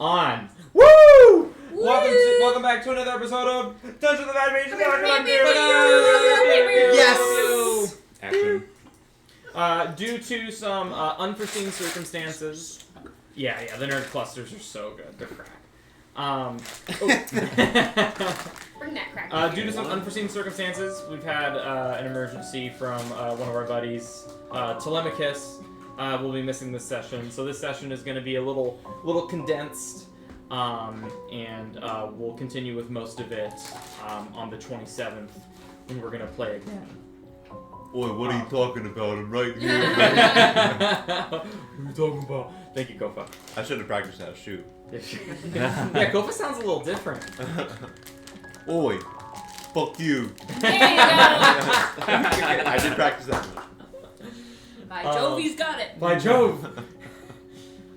on. Woo! Welcome back to another episode of Dungeons of the Mad Mage. Yes! Action. Due to some unforeseen circumstances, the nerd clusters are so good. They're crack. Bring that crack. Due to some unforeseen circumstances, we've had an emergency from one of our buddies, Telemachus. Will be missing this session, so this session is going to be a little condensed, and we'll continue with most of it on the 27th when we're going to play again. Boy, what are you talking about? I'm right here. What are you talking about? Thank you, Kofa. I should have practiced that. Shoot. Yeah, Kofa sounds a little different. Oi, fuck you. There you go. I did practice that one. By Jove, he's got it. By Jove!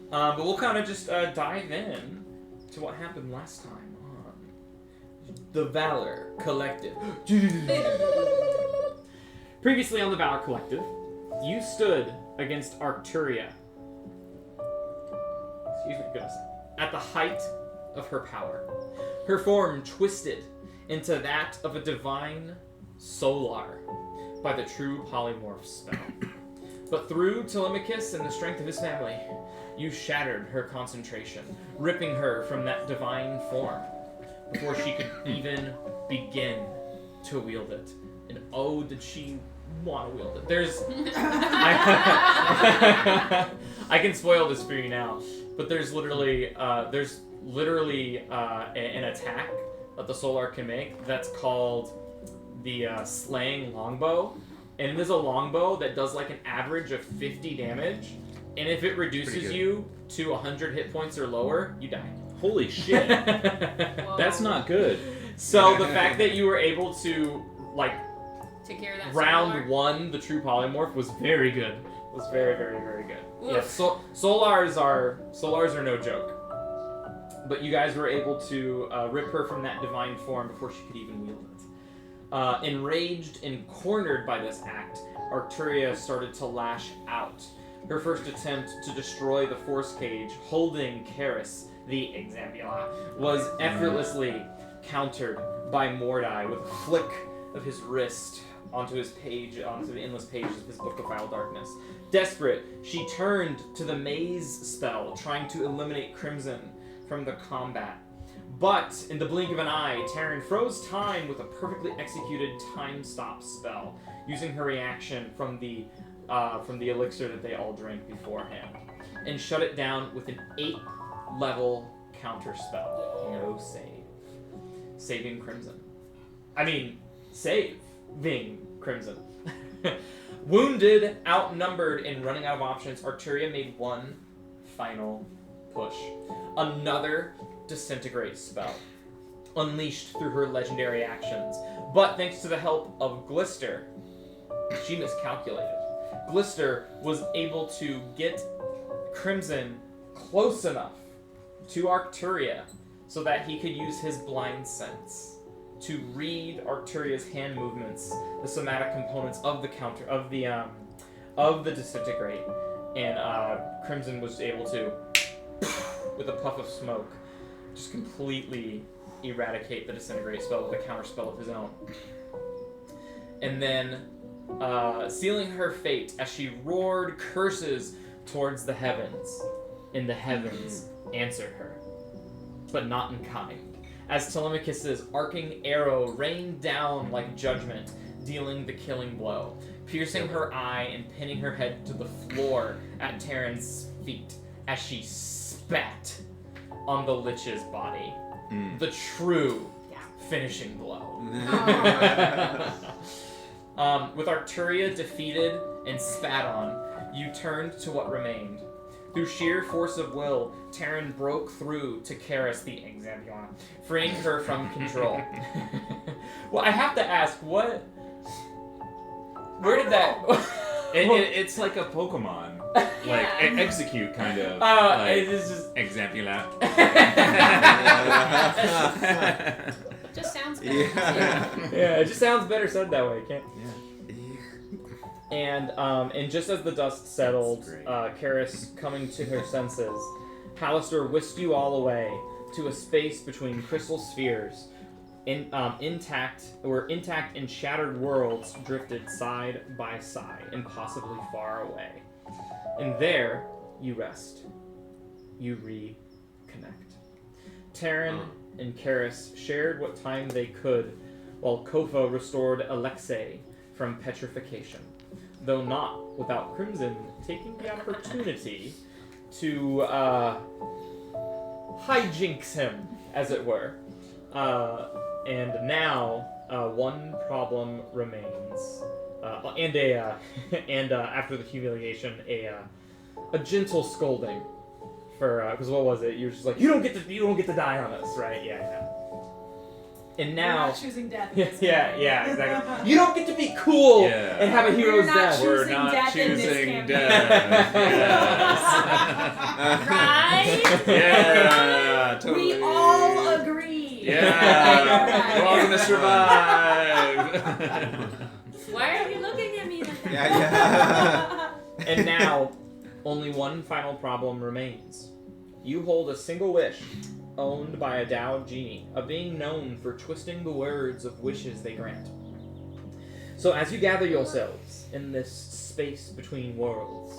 But we'll kind of just dive in to what happened last time on the Valor Collective. Previously on the Valor Collective, you stood against Arcturia. Excuse me, goodness. At the height of her power. Her form twisted into that of a divine Solar by the true polymorph spell. But through Telemachus and the strength of his family, you shattered her concentration, ripping her from that divine form before she could even begin to wield it. And oh, did she want to wield it. I can spoil this for you now, but there's literally an attack that the Solar can make that's called the Slaying Longbow. And it is a longbow that does like an average of 50 damage, and if it reduces you to 100 hit points or lower, you die. Holy shit. That's not good. So the fact that you were able to, like, Take care of that round Solar. one, the true polymorph, was very good. Was very, very, very good. Oof. Yeah, Solars are no joke. But you guys were able to rip her from that divine form before she could even wield it. Enraged and cornered by this act, Arcturia started to lash out. Her first attempt to destroy the force cage holding Karis, the Exambula, was effortlessly countered by Mordai with a flick of his wrist onto the endless pages of his Book of Vile Darkness. Desperate, she turned to the Maze spell, trying to eliminate Crimson from the combat. But, in the blink of an eye, Taryn froze time with a perfectly executed time stop spell, using her reaction from the elixir that they all drank beforehand, and shut it down with an 8-level counter spell. No save. Saving Crimson. Saving Crimson. Wounded, outnumbered, and running out of options, Arcturia made one final push. Another Disintegrate spell, unleashed through her legendary actions. But thanks to the help of Glister, she miscalculated. Glister was able to get Crimson close enough to Arcturia so that he could use his blind sense to read Arcturia's hand movements, the somatic components of the counter of the Disintegrate, and Crimson was able to, with a puff of smoke, just completely eradicate the Disintegrate spell with a counter spell of his own. And then, sealing her fate as she roared curses towards the heavens. And the heavens answered her, but not in kind, as Telemachus's arcing arrow rained down like judgment, dealing the killing blow, piercing her eye and pinning her head to the floor at Taryn's feet as she spat on the Lich's body. The true finishing blow. With Arcturia defeated and spat on, you turned to what remained. Through sheer force of will, Taryn broke through to Karis the Exambula, freeing her from control. Well, I have to ask, where did that... It's like a Pokemon. Like, execute, kind of. It's just... Exambula. Just sounds good. Yeah, it just sounds better said that way, can't? Yeah. And just as the dust settled, Karis, coming to her senses, Pallister whisked you all away to a space between crystal spheres. Intact and shattered worlds drifted side by side, impossibly far away. And there, you rest. You reconnect. Terran and Karis shared what time they could, while Kofa restored Alexei from petrification, though not without Crimson taking the opportunity to hijinks him, as it were. And now, one problem remains, and after the humiliation, a gentle scolding for because what was it? You're just like you don't get to die on us, right? Yeah. And now, We're not choosing death. In this yeah, game. yeah, exactly. You don't get to be cool and have a hero's We're not death. We're choosing not death in this choosing campaign. death. Right? Yeah, totally. We all agree. Yeah, we're all gonna survive. Why are you looking at me like that? Yeah. And now, only one final problem remains. You hold a single wish, owned by a Dao genie, a being known for twisting the words of wishes they grant. So as you gather yourselves in this space between worlds,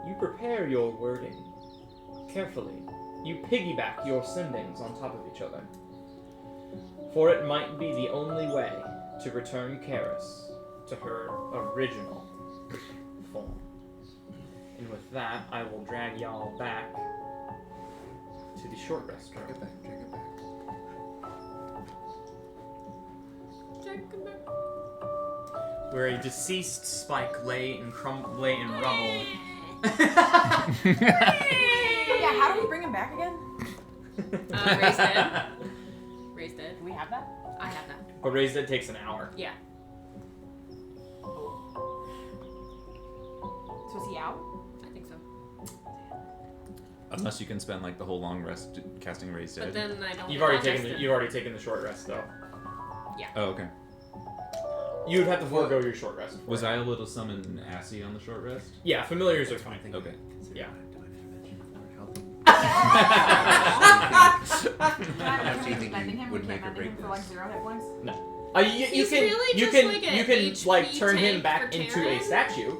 you prepare your wording carefully. You piggyback your sendings on top of each other. For it might be the only way to return Karis to her original form. And with that, I will drag y'all back to the short rest room. Drag it back. Where a deceased Spike lay in rubble. Yeah, how do we bring him back again? Ray's dead. Ray's dead. Do we have that? I have that. But raised it takes an hour. Yeah. So is he out? I think so. Unless you can spend like the whole long rest casting Raise But Dead. then I don't. You've get already long taken rested. you've already taken the short rest though. Oh, okay. You would have to forego your short rest. Was I able to summon Assy on the short rest? Yeah, familiars are fine. Okay. Yeah. How much do you think Bending you him? would We make can't or bend him break for like this? 0 hit points? You He's can really you just can like a you can HP like turn him tank back for into a Terran? statue,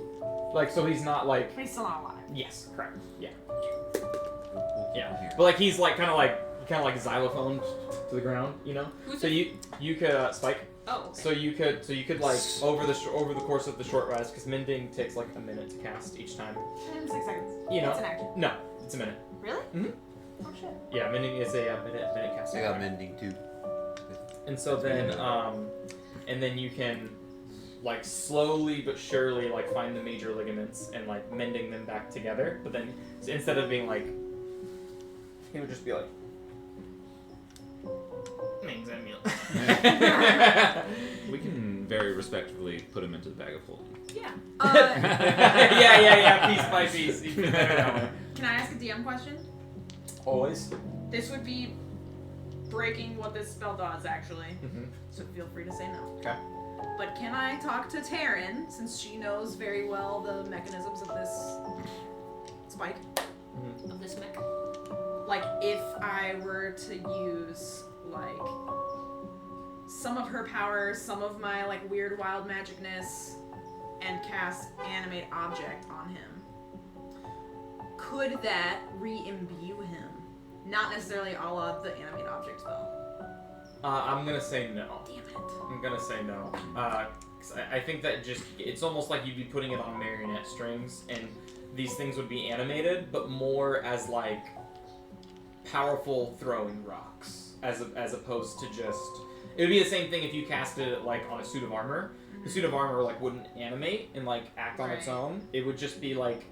like so he's not like But he's still not alive. yes correct yeah Here. but like he's like kind of like xylophoned to the ground, you know. Who's So it? you could Spike. Oh, okay. So you could like over the course of the short rest, because mending takes like a minute to cast each time. 6 seconds. You know. It's an action. No, it's a minute. Really? Mhm. Oh shit. Yeah, mending is a minute casting. I got time. mending too. And so then and then you can like slowly but surely like find the major ligaments and like mending them back together. But then so instead of being like, he would just be like. We can very respectfully put him into the bag of holding. Yeah. yeah, piece by piece. You can better that way. Can I ask a DM question? Always. This would be breaking what this spell does, actually. Mm-hmm. So feel free to say no. Okay. But can I talk to Taryn, since she knows very well the mechanisms of this spike? Of this mech. Like, if I were to use, like, some of her powers, some of my, like, weird wild magicness, and cast Animate Object on him, could that re-imbue him? Not necessarily a la the Animate Object spell. I'm gonna say no. Damn it. I'm gonna say no. 'Cause I think that it's almost like you'd be putting it on marionette strings, and these things would be animated, but more as like powerful throwing rocks, as opposed to just. It would be the same thing if you casted it like on a suit of armor. The suit of armor like wouldn't animate and like act on its Right. own. It would just be like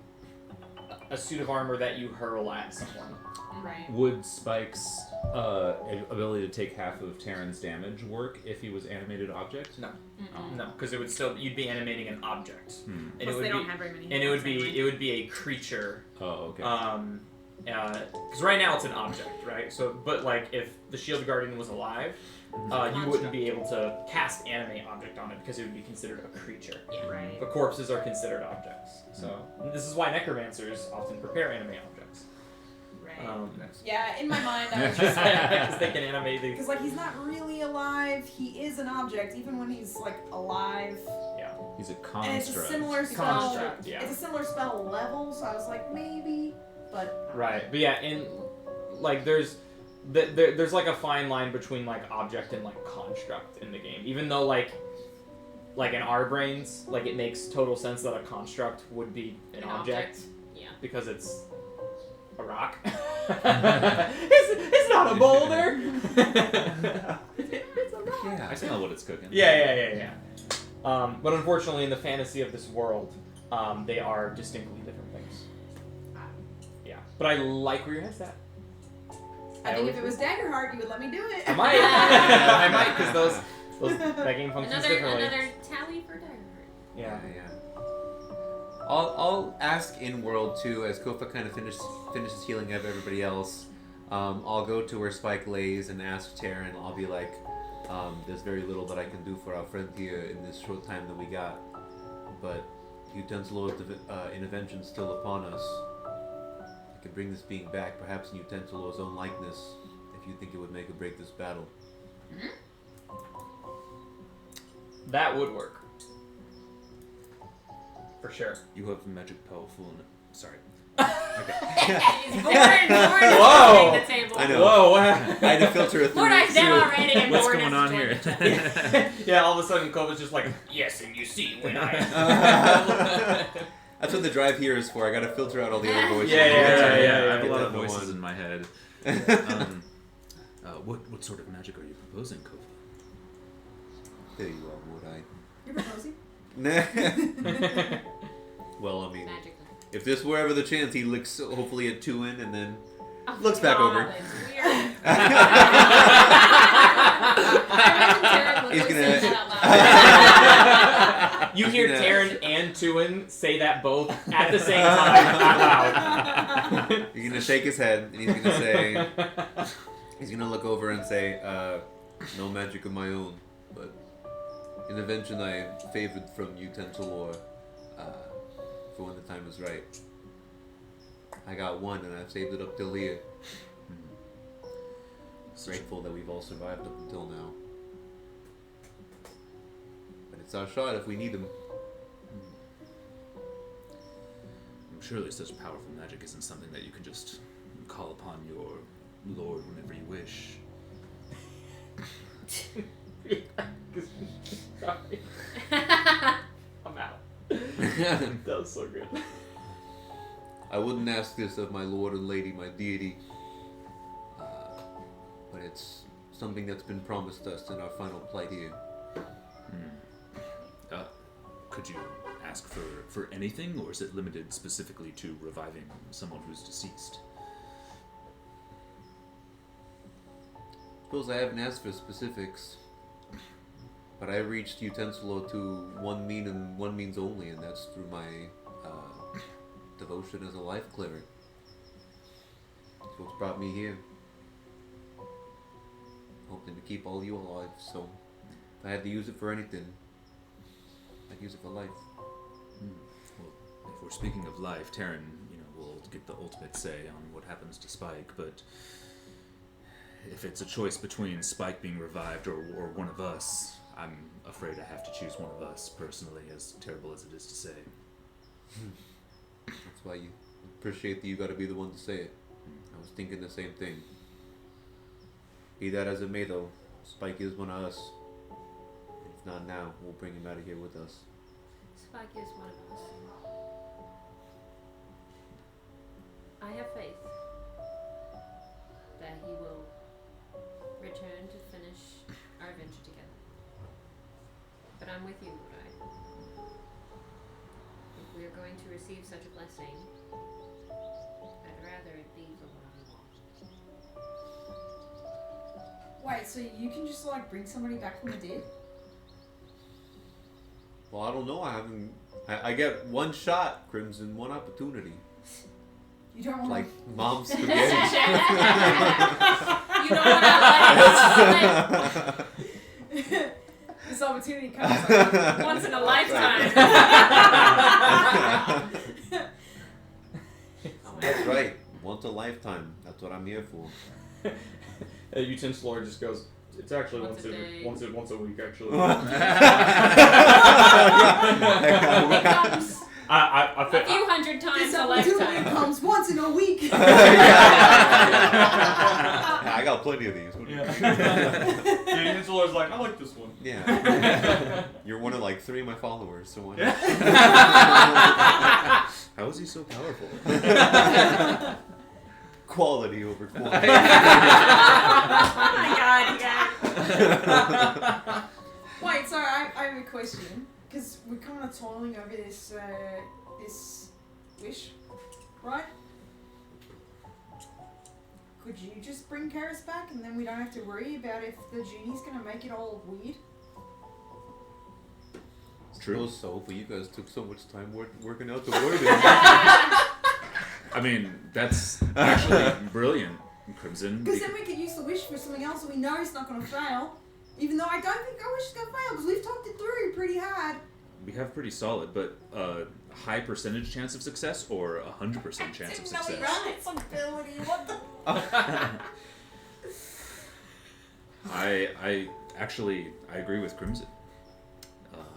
a suit of armor that you hurl at someone. Right. Would Spike's ability to take half of Terran's damage work if he was animated object? No. Mm-mm. No, because it would still you'd be animating an object, and Plus, it would they don't be have very many. and it would hit points be it would be a creature. Oh, okay. Because right now it's an object, right? So, but like if the Shield Guardian was alive, you wouldn't be able to cast Animate Object on it because it would be considered a creature. Yeah. Right. But corpses are considered objects. So this is why necromancers often prepare Animate Objects. Right. next. Yeah, in my mind, I was just like, Because they can animate these. because like he's not really alive. He is an object, even when he's like alive. He's a And it's a construct. similar spell. Construct, yeah. It's a similar spell level, so I was like maybe, but Right, but yeah, in like there's there's like a fine line between like object and like construct in the game. Even though like in our brains, like it makes total sense that a construct would be an object Yeah. because it's a rock. it's not a boulder. It's a rock. Yeah. I smell what it's cooking. Yeah. But unfortunately, in the fantasy of this world, they are distinctly different things. Yeah, but I like where your head's at. I think if it was Daggerheart, you would let me do it. I might. I might, because those that game functions differently. Another tally for Daggerheart. Yeah. I'll ask in world too, as Kofa kind of finishes healing up everybody else. I'll go to where Spike lays and ask Taryn. I'll be like, there's very little that I can do for our friend here in this short time that we got, but Utensilor's intervention's still upon us. I can bring this being back, perhaps in Utensilor's own likeness, if you think it would make or break this battle. That would work. For sure. You have magic powerful. Sorry. He's born is Whoa. the table. I know. Whoa! I had to filter it through. Mordai's dead already, and What's Mord going has on to here? join the chat. Yeah, all of a sudden Kova's just like, yes, and you see when I... That's what the drive here is for. I gotta filter out all the other voices. Yeah. I have a Get lot of down to voices one. in my head. What sort of magic are you proposing, Kofa? There you are, Mordai. You're proposing? Well, I mean, Magic. if this were ever the chance, he looks hopefully at Tuin and then Oh, looks back God, over. It's weird. I imagine Taryn He's looking gonna- that out loud. You hear Yeah. Taryn and Tuin say that both at the same time, out loud. He's gonna shake his head and he's gonna say, he's gonna look over and say, no magic of my own, but intervention I favored from Utensilor, for when the time is right. I got one and I've saved it up till here. Grateful that we've all survived up until now. But it's our shot if we need him. Surely such powerful magic isn't something that you can just call upon your lord whenever you wish. Sorry. I'm out. That was so good. I wouldn't ask this of my lord and lady, my deity, but it's something that's been promised us in our final plight here. Could you ask for anything, or is it limited specifically to reviving someone who's deceased? Suppose I haven't asked for specifics, but I reached Utensilor to one means only, and that's through my devotion as a life cleric. That's what's brought me here. Hoping to keep all you alive, so if I had to use it for anything, I'd use it for life. Well, if we're speaking of life, Taryn, will get the ultimate say on what happens to Spike, but if it's a choice between Spike being revived or one of us, I'm afraid I have to choose one of us, personally, as terrible as it is to say. That's why you appreciate that you gotta be the one to say it. I was thinking the same thing. Be that as it may, though, Spike is one of us. If not now, we'll bring him out of here with us. Spike is one of us. I have faith that he will return to finish our adventure together. But I'm with you, Mordai. If we are going to receive such a blessing, I'd rather it be for what I want. Wait, so you can just like bring somebody back from the dead? Well, I don't know. I get one shot, Crimson, one opportunity. You don't want Like mom's You spaghetti. know what I like? this opportunity comes like Once in a lifetime. That's right. Once a lifetime. That's what I'm here for. Utensil Lord just goes, it's actually Once a day. once a week, actually. It comes I a few hundred times This a opportunity lifetime. comes once in a week. Yeah, I got plenty of these. What do you mean? The Utensil Lord's like, I like this one. Yeah. You're one of like 3 of my followers, so why not? How is he so powerful? Quality over quantity. Oh my god, yeah. Wait, so I have a question. Because we're kind of toiling over this this wish, right? Could you just bring Karis back and then we don't have to worry about if the genie's gonna make it all weird? True. So, but you guys took so much time working out the wording. I mean, that's actually brilliant, Crimson. Because then we could use the wish for something else that we know it's not gonna fail. Even though I don't think our wish is gonna fail, because we've talked it through pretty hard. We have pretty solid, but high percentage chance of success or 100% chance of success. Responsibility, what the... I agree with Crimson.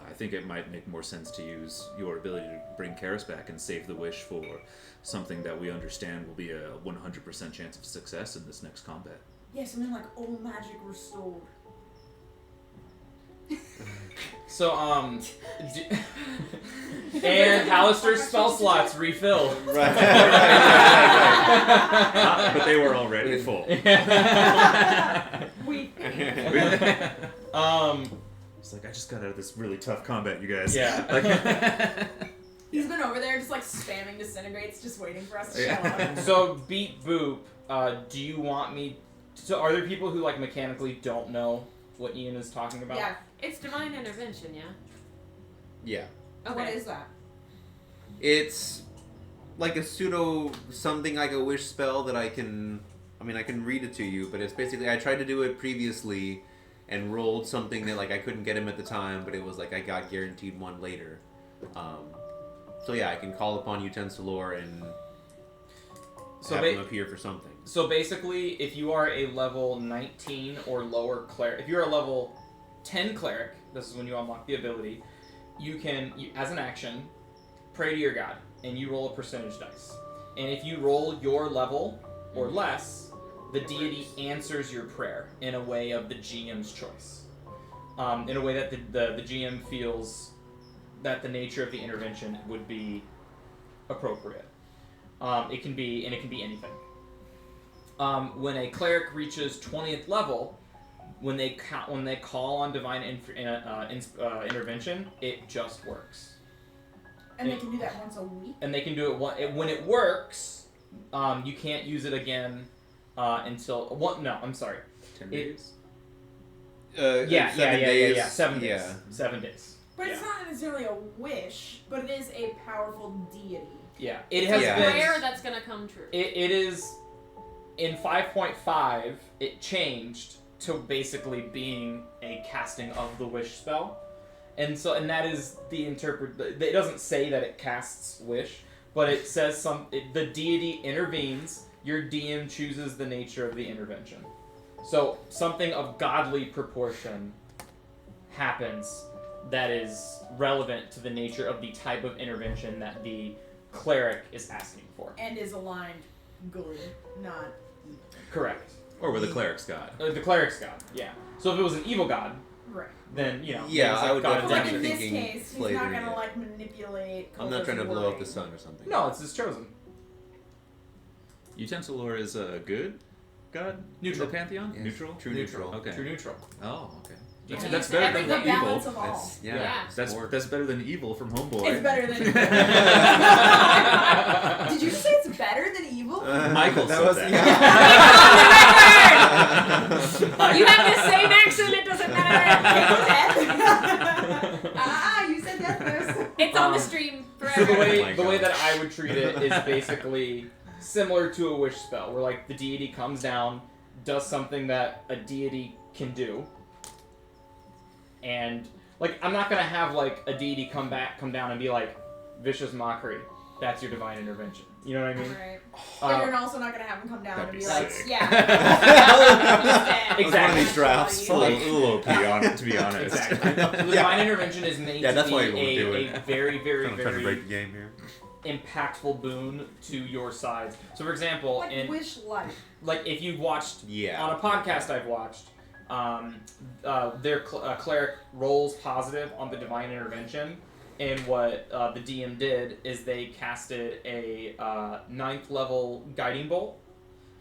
I think it might make more sense to use your ability to bring Karis back and save the wish for something that we understand will be a 100% chance of success in this next combat. Yeah, something like all magic restored. So, and Hallister's spell slots refill. Right. But they were already full. We... It's like, I just got out of this really tough combat, you guys. Yeah. He's been over there just like spamming disintegrates, just waiting for us to show up. So, Beat Boop, do you want me... So, are there people who, like, mechanically don't know what Ian is talking about? Yeah. It's divine intervention, yeah? Yeah. Okay. What is that? It's like a pseudo something like a wish spell that I can read it to you, but it's basically, I tried to do it previously and rolled something that like I couldn't get him at the time, but it was like I got guaranteed one later. So yeah, I can call upon Utensilor and have him appear for something. So basically, if you are a level 19 or lower cleric, if you're a level 10 cleric, this is when you unlock the ability, you can, as an action, pray to your god, and you roll a percentage dice. And if you roll your level or less, the deity answers your prayer in a way of the GM's choice. In a way that the GM feels that the nature of the intervention would be appropriate. It can be anything. When a cleric reaches 20th level, when they call on divine intervention, it just works. And they can do that once a week? And they can do it when it works. You can't use it again until No, I'm sorry. 10 days? 7 Yeah. 7 days. Yeah. 7 days. But it's not necessarily a wish, but it is a powerful deity. Yeah, it has Yeah. been. Prayer that's gonna come true. It is in 5.5. It changed to basically being a casting of the wish spell, and that is the It doesn't say that it casts wish, but it says the deity intervenes. Your DM chooses the nature of the intervention. So something of godly proportion happens that is relevant to the nature of the type of intervention that the cleric is asking for. And is aligned good, not evil. Correct. Or with a cleric's god. The cleric's god, yeah. So if it was an evil god, Right. then, Yeah, maybe it's I would god But definitely like damage. in this thinking case, he's flavor, not gonna yeah. like manipulate. I'm not trying to blow up the sun or something. No, it's his chosen. Utensilor is a good god? Neutral. In the pantheon? Yes. Neutral? True neutral. Okay. True neutral. Oh, okay. Yeah. That's Yeah. better Every than The good evil. balance of all. That's, yeah. Yeah. That's better than evil from Homeboy. It's better than evil. Did you say it's better than evil? Michael that said was, that. You have the same accent, it doesn't matter. You said that first. It's on the stream So forever. Oh my the way gosh. that I would treat it is basically similar to a wish spell, where like the deity comes down, does something that a deity can do, and like I'm not gonna have like a deity come down and be like vicious mockery. That's your divine intervention. You know what I mean? Right. But you're also not gonna have him come down That'd and be be like, sick. yeah. Exactly. One of these drafts. A little OP, to be honest. Exactly. So the divine intervention is made Yeah, to that's be why you won't do a it. very, very, I'm trying to very break the game here. impactful boon to your sides. So, for example, Like wish life. like if you've watched Yeah. on a podcast I've watched, their cleric rolls positive on the divine intervention, and what the DM did is they casted a 9th level guiding bolt,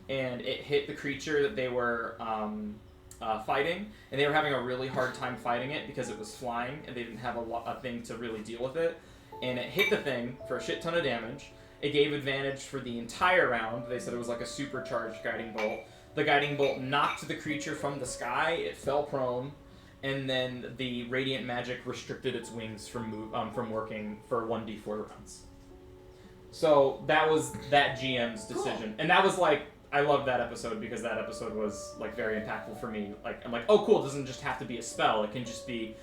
and it hit the creature that they were fighting, and they were having a really hard time fighting it because it was flying, and they didn't have a thing to really deal with it, and it hit the thing for a shit ton of damage. It gave advantage for the entire round. They said it was like a supercharged guiding bolt. The guiding bolt knocked the creature from the sky. It fell prone, and then the radiant magic restricted its wings from working for 1d4 rounds. So that was that GM's decision, and that was like I loved that episode because that episode was like very impactful for me. Like I'm like, oh cool, it doesn't just have to be a spell. It can just be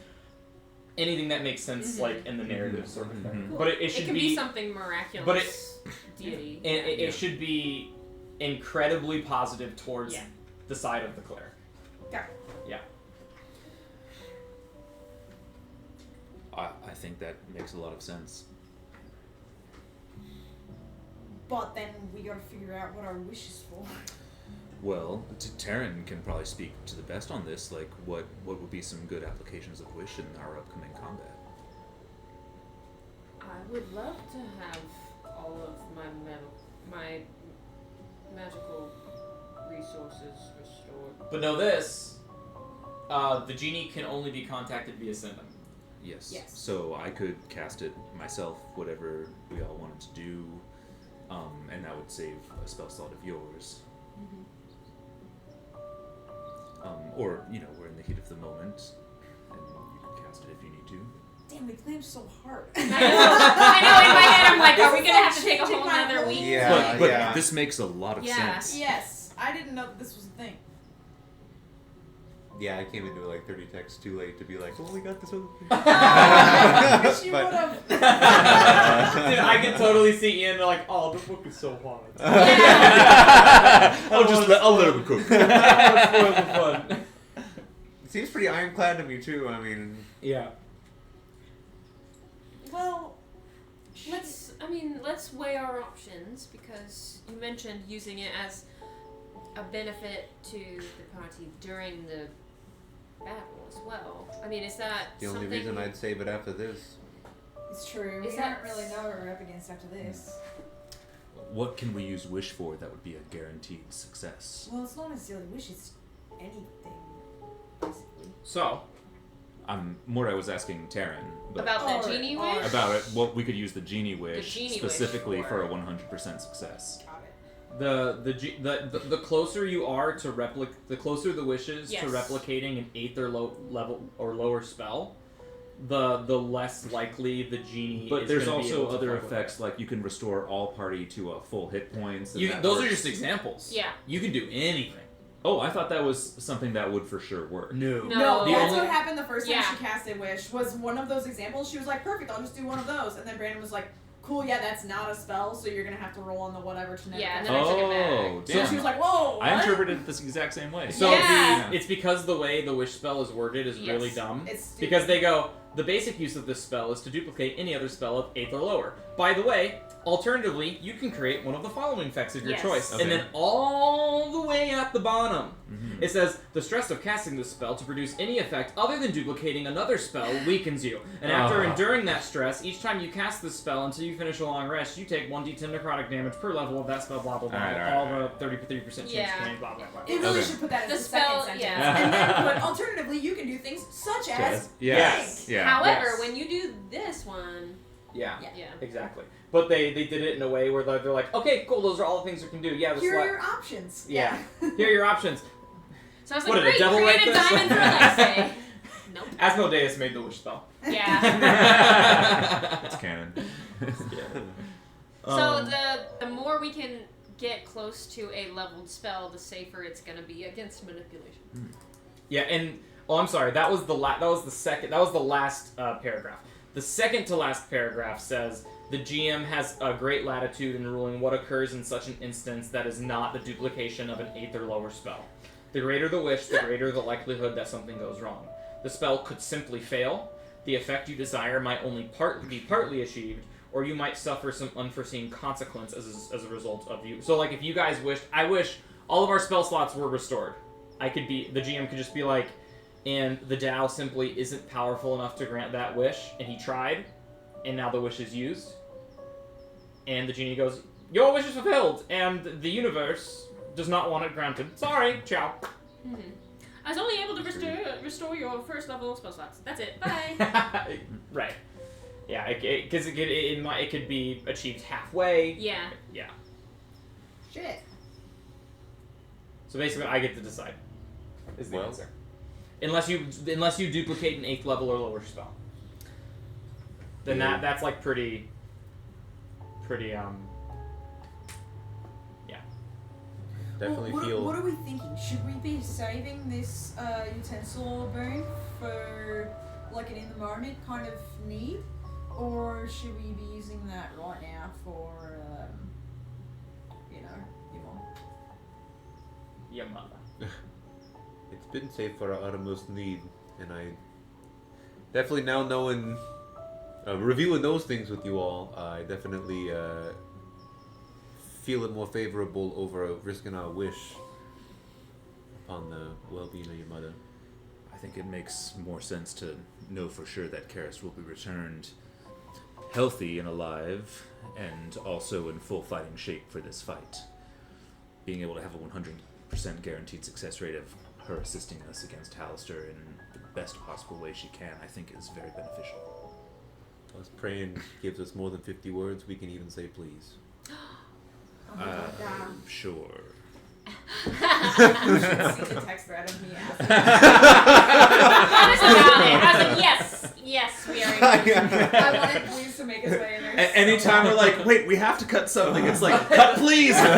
anything that makes sense, like in the narrative sort of thing. Cool. But it should It can be something miraculous. but it- deity. it should be incredibly positive towards Yeah. the side of the cleric. Got Yeah. I think that makes a lot of sense. But then we gotta figure out what our wish is for. Well, Taryn can probably speak to the best on this. Like, what would be some good applications of wish in our upcoming combat? I would love to have all of my magical resources restored. But know this, the genie can only be contacted via sending. Yes. Yes. So I could cast it myself, whatever we all wanted to do, and that would save a spell slot of yours. Or, we're in the heat of the moment, and you can cast it if you need to. Damn, we planned so hard. I know. In my head, I'm like, are we This is gonna like have to take a changing whole my nother whole- week? Yeah. But this makes a lot of Yeah. sense. Yes, I didn't know that this was a thing. Yeah, I came into it like 30 texts too late to be like, oh, we got this other thing. I wish you But- would've. Dude, I can totally see Ian like, oh, the book is so hard. I'll let him cook. That would spoil the fun. It seems pretty ironclad to me too. I mean, Yeah. Well, Let's weigh our options, because you mentioned using it as a benefit to the party during the battle as well. I mean, is that the only something... reason I'd save it after this. it's true. Is We that- don't really know what we're up against after this. What can we use wish for that would be a guaranteed success? Well, it's not necessarily wish, it's anything, basically. So, I was asking Taryn but About the Or- genie or- wish? about it. What we could use the genie wish genie wish specifically for a for- 100% success. Got it. the closer you are to the closer the wishes Yes. to replicating an 8th or level or lower spell, the less likely the genie But is there's gonna be also able to other fuck with effects, like you can restore all party to a full hit points. it. and that Those are works. just examples. Yeah. You can do anything. Oh, I thought that was something that would for sure work. No. No. No, The that's only- what happened the first time Yeah. she casted Wish, was one of those examples. She was like, perfect, I'll just do one of those. And then Brandon was like, cool, yeah, that's not a spell, so you're going to have to roll on the whatever to never Yeah, and cast then I it." took it back. Oh, So damn. she was like, whoa, I what? interpreted it this exact same way. So Yeah. it's because the way the wish spell is worded is really Yes. dumb. It's stupid. Because they go, the basic use of this spell is to duplicate any other spell of 8th or lower. By the way, alternatively, you can create one of the following effects of your Yes. choice. Okay. And then all the way at the bottom, Mhm. it says, the stress of casting this spell to produce any effect other than duplicating another spell weakens you. And after Ah. enduring that stress, each time you cast this spell until you finish a long rest, you take 1d10 necrotic damage per level of that spell, blah, blah, blah. Alright. The 33% chance Yeah. change, blah, blah, blah. It really Okay. should put that as The the second spell- sentence. yeah. And then put, alternatively, you can do things such as Yes. blank. Yeah. However, Yes. when you do this one, Yeah. yeah. Exactly. But they did it in a way where they're like, okay, cool, those are all the things we can do. Yeah, this Here are what? your options. Yeah. Here are your options. So I was What, like, did a great, devil create write a this? diamond for Alexei. Nope. Asmodeus made the wish spell. Yeah. That's canon. So Um, the more we can get close to a leveled spell, the safer it's gonna be against manipulation. Yeah, and I'm sorry, that was the last paragraph. The second to last paragraph says, the GM has a great latitude in ruling what occurs in such an instance that is not the duplication of an 8th or lower spell. The greater the wish, the greater the likelihood that something goes wrong. The spell could simply fail, the effect you desire might only be partly achieved, or you might suffer some unforeseen consequence as a result of you. So, like, if you guys wished, I wish all of our spell slots were restored. The GM could just be like, and the Tao simply isn't powerful enough to grant that wish, and he tried, and now the wish is used. And the genie goes, your wish is fulfilled, and the universe does not want it granted. Sorry, ciao. Mm-hmm. I was only able to restore your first level spell slots. That's it. Bye. Right. Yeah, because it could be achieved halfway. Yeah. Yeah. Shit. So basically, I get to decide. Is the Well. answer. Unless you duplicate an 8th level or lower spell. Then Yeah. that's like pretty yeah. Definitely what, feel. What are we thinking? Should we be saving this utensil boon for like an in the moment kind of need, or should we be using that right now for Your mother. It's been saved for our uttermost need, and I definitely now knowing, reviewing those things with you all, I definitely feel it more favorable over risking our wish upon the well-being of your mother. I think it makes more sense to know for sure that Karis will be returned healthy and alive, and also in full fighting shape for this fight. Being able to have a 100% guaranteed success rate of her assisting us against Hallister in the best possible way she can, I think is very beneficial. Us praying gives us more than 50 words, we can even say please. Sure. You should see the text thread of me asking. I was about it. I was like, yes, we are. I wanted please to make his way in there. Anytime we're like, wait, we have to cut something, it's like, cut please! Me and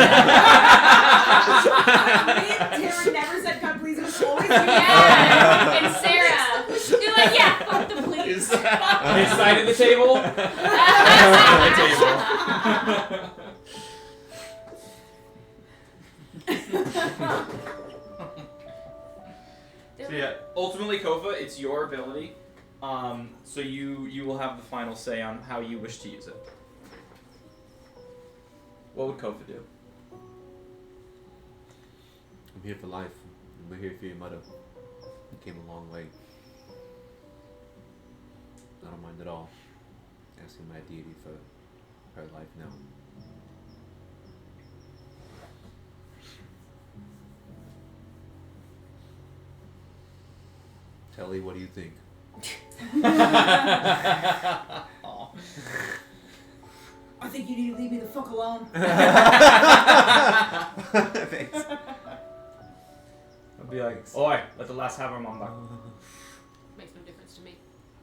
Taryn never said cut please, it was always Yeah, and Sarah. You're like, yeah, fuck the please. This side of the table. This side of the table. So yeah, ultimately, Kofa, it's your ability. So you will have the final say on how you wish to use it. What would Kofa do? I'm here for life. We're here for your mother. You came a long way. I don't mind at all asking my deity for her life now. Telly, what do you think? Aw. I think you need to leave me the fuck alone. Thanks. I'd be like, oi, let the last have her mom back. Makes no difference to me.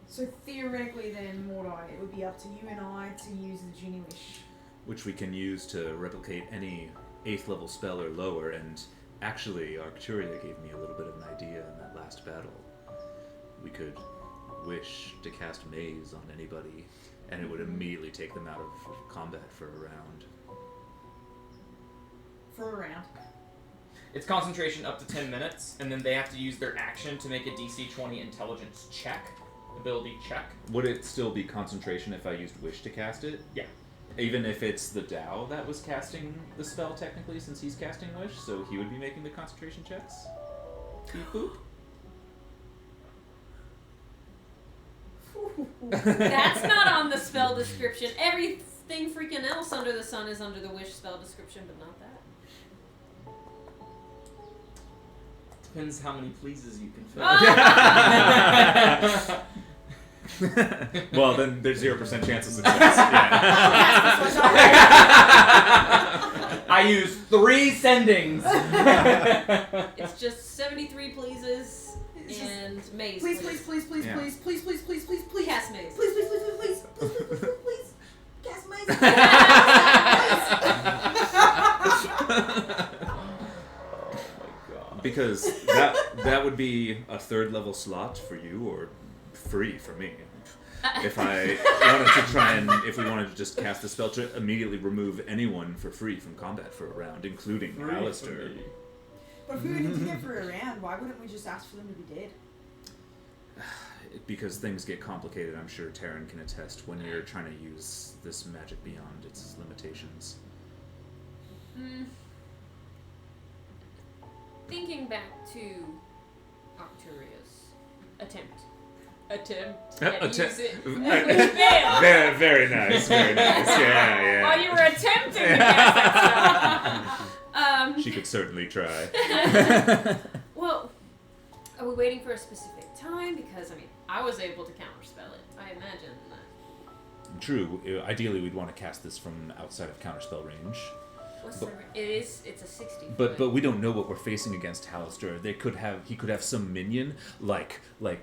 So theoretically then, Mordai, it would be up to you and I to use the genie wish. Which we can use to replicate any 8th level spell or lower, and actually Arcturia gave me a little bit of an idea in that last battle. We could wish to cast Maze on anybody, and it would immediately take them out of combat for a round. For a round. It's concentration up to 10 minutes, and then they have to use their action to make a DC 20 intelligence check, ability check. Would it still be concentration if I used Wish to cast it? Yeah. Even if it's the Tao that was casting the spell technically, since he's casting Wish, so he would be making the concentration checks? Beep boop. That's not on the spell description. Everything freaking else under the sun is under the wish spell description, but not that. Depends how many pleases you can fill. Well, then there's 0% chance of success. Yeah. I use 3 sendings. It's just 73 pleases and maze. Please, please, please, please, Yeah. please, please, please, please, please, please. Cast maze. Please, please, please, please, please, please, please, please, please, please. Cast maze. Because that would be a 3rd level slot for you, or free for me. if I wanted to try and if we wanted to just cast the spell to immediately remove anyone for free from combat for a round, including Alistair. But if we were hinting it for a round, why wouldn't we just ask for them to be dead? Because things get complicated, I'm sure Taryn can attest when you're trying to use this magic beyond its limitations. Thinking back to Arcturia's attempt at use it, which failed. Very, very nice, very nice. Yeah. While you were attempting to cast that spell. She could certainly try. Well, are we waiting for a specific time? Because, I mean, I was able to counterspell it. I imagine that. True. Ideally, we'd want to cast this from outside of counterspell range. What's the... It's a 60 But foot. we don't know what we're facing against Alistair. He could have some minion like the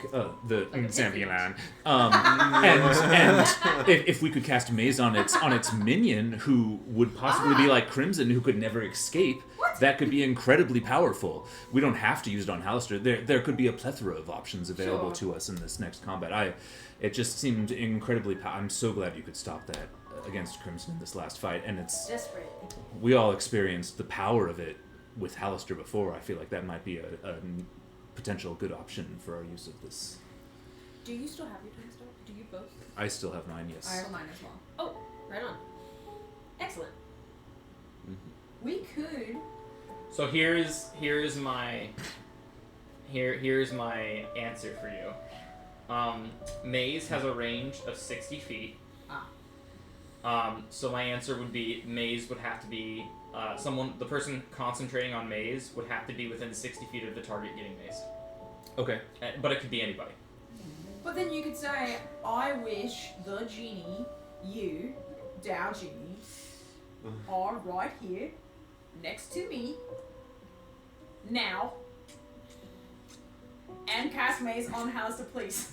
Zambulan. And if we could cast Maze on its minion, who would possibly be like Crimson, who could never escape, that could be incredibly powerful. We don't have to use it on Alistair. There could be a plethora of options available to us in this next combat. It just seemed incredibly I'm so glad you could stop that against Crimson in this last fight, and it's desperate. We all experienced the power of it with Alistair before. I feel like that might be a potential good option for our use of this. Do you still have your time stop? Do you both? I still have mine, yes. I have mine as well. Oh, right on. Excellent. We could. So here's my answer for you. Maze has a range of 60 feet. So my answer would be Maze would have to be the person concentrating on Maze would have to be within 60 feet of the target getting mazed. Okay. But it could be anybody. But then you could say, I wish the genie, you, Dow Genie, are right here, next to me, now, and cast maze on Alistair, please.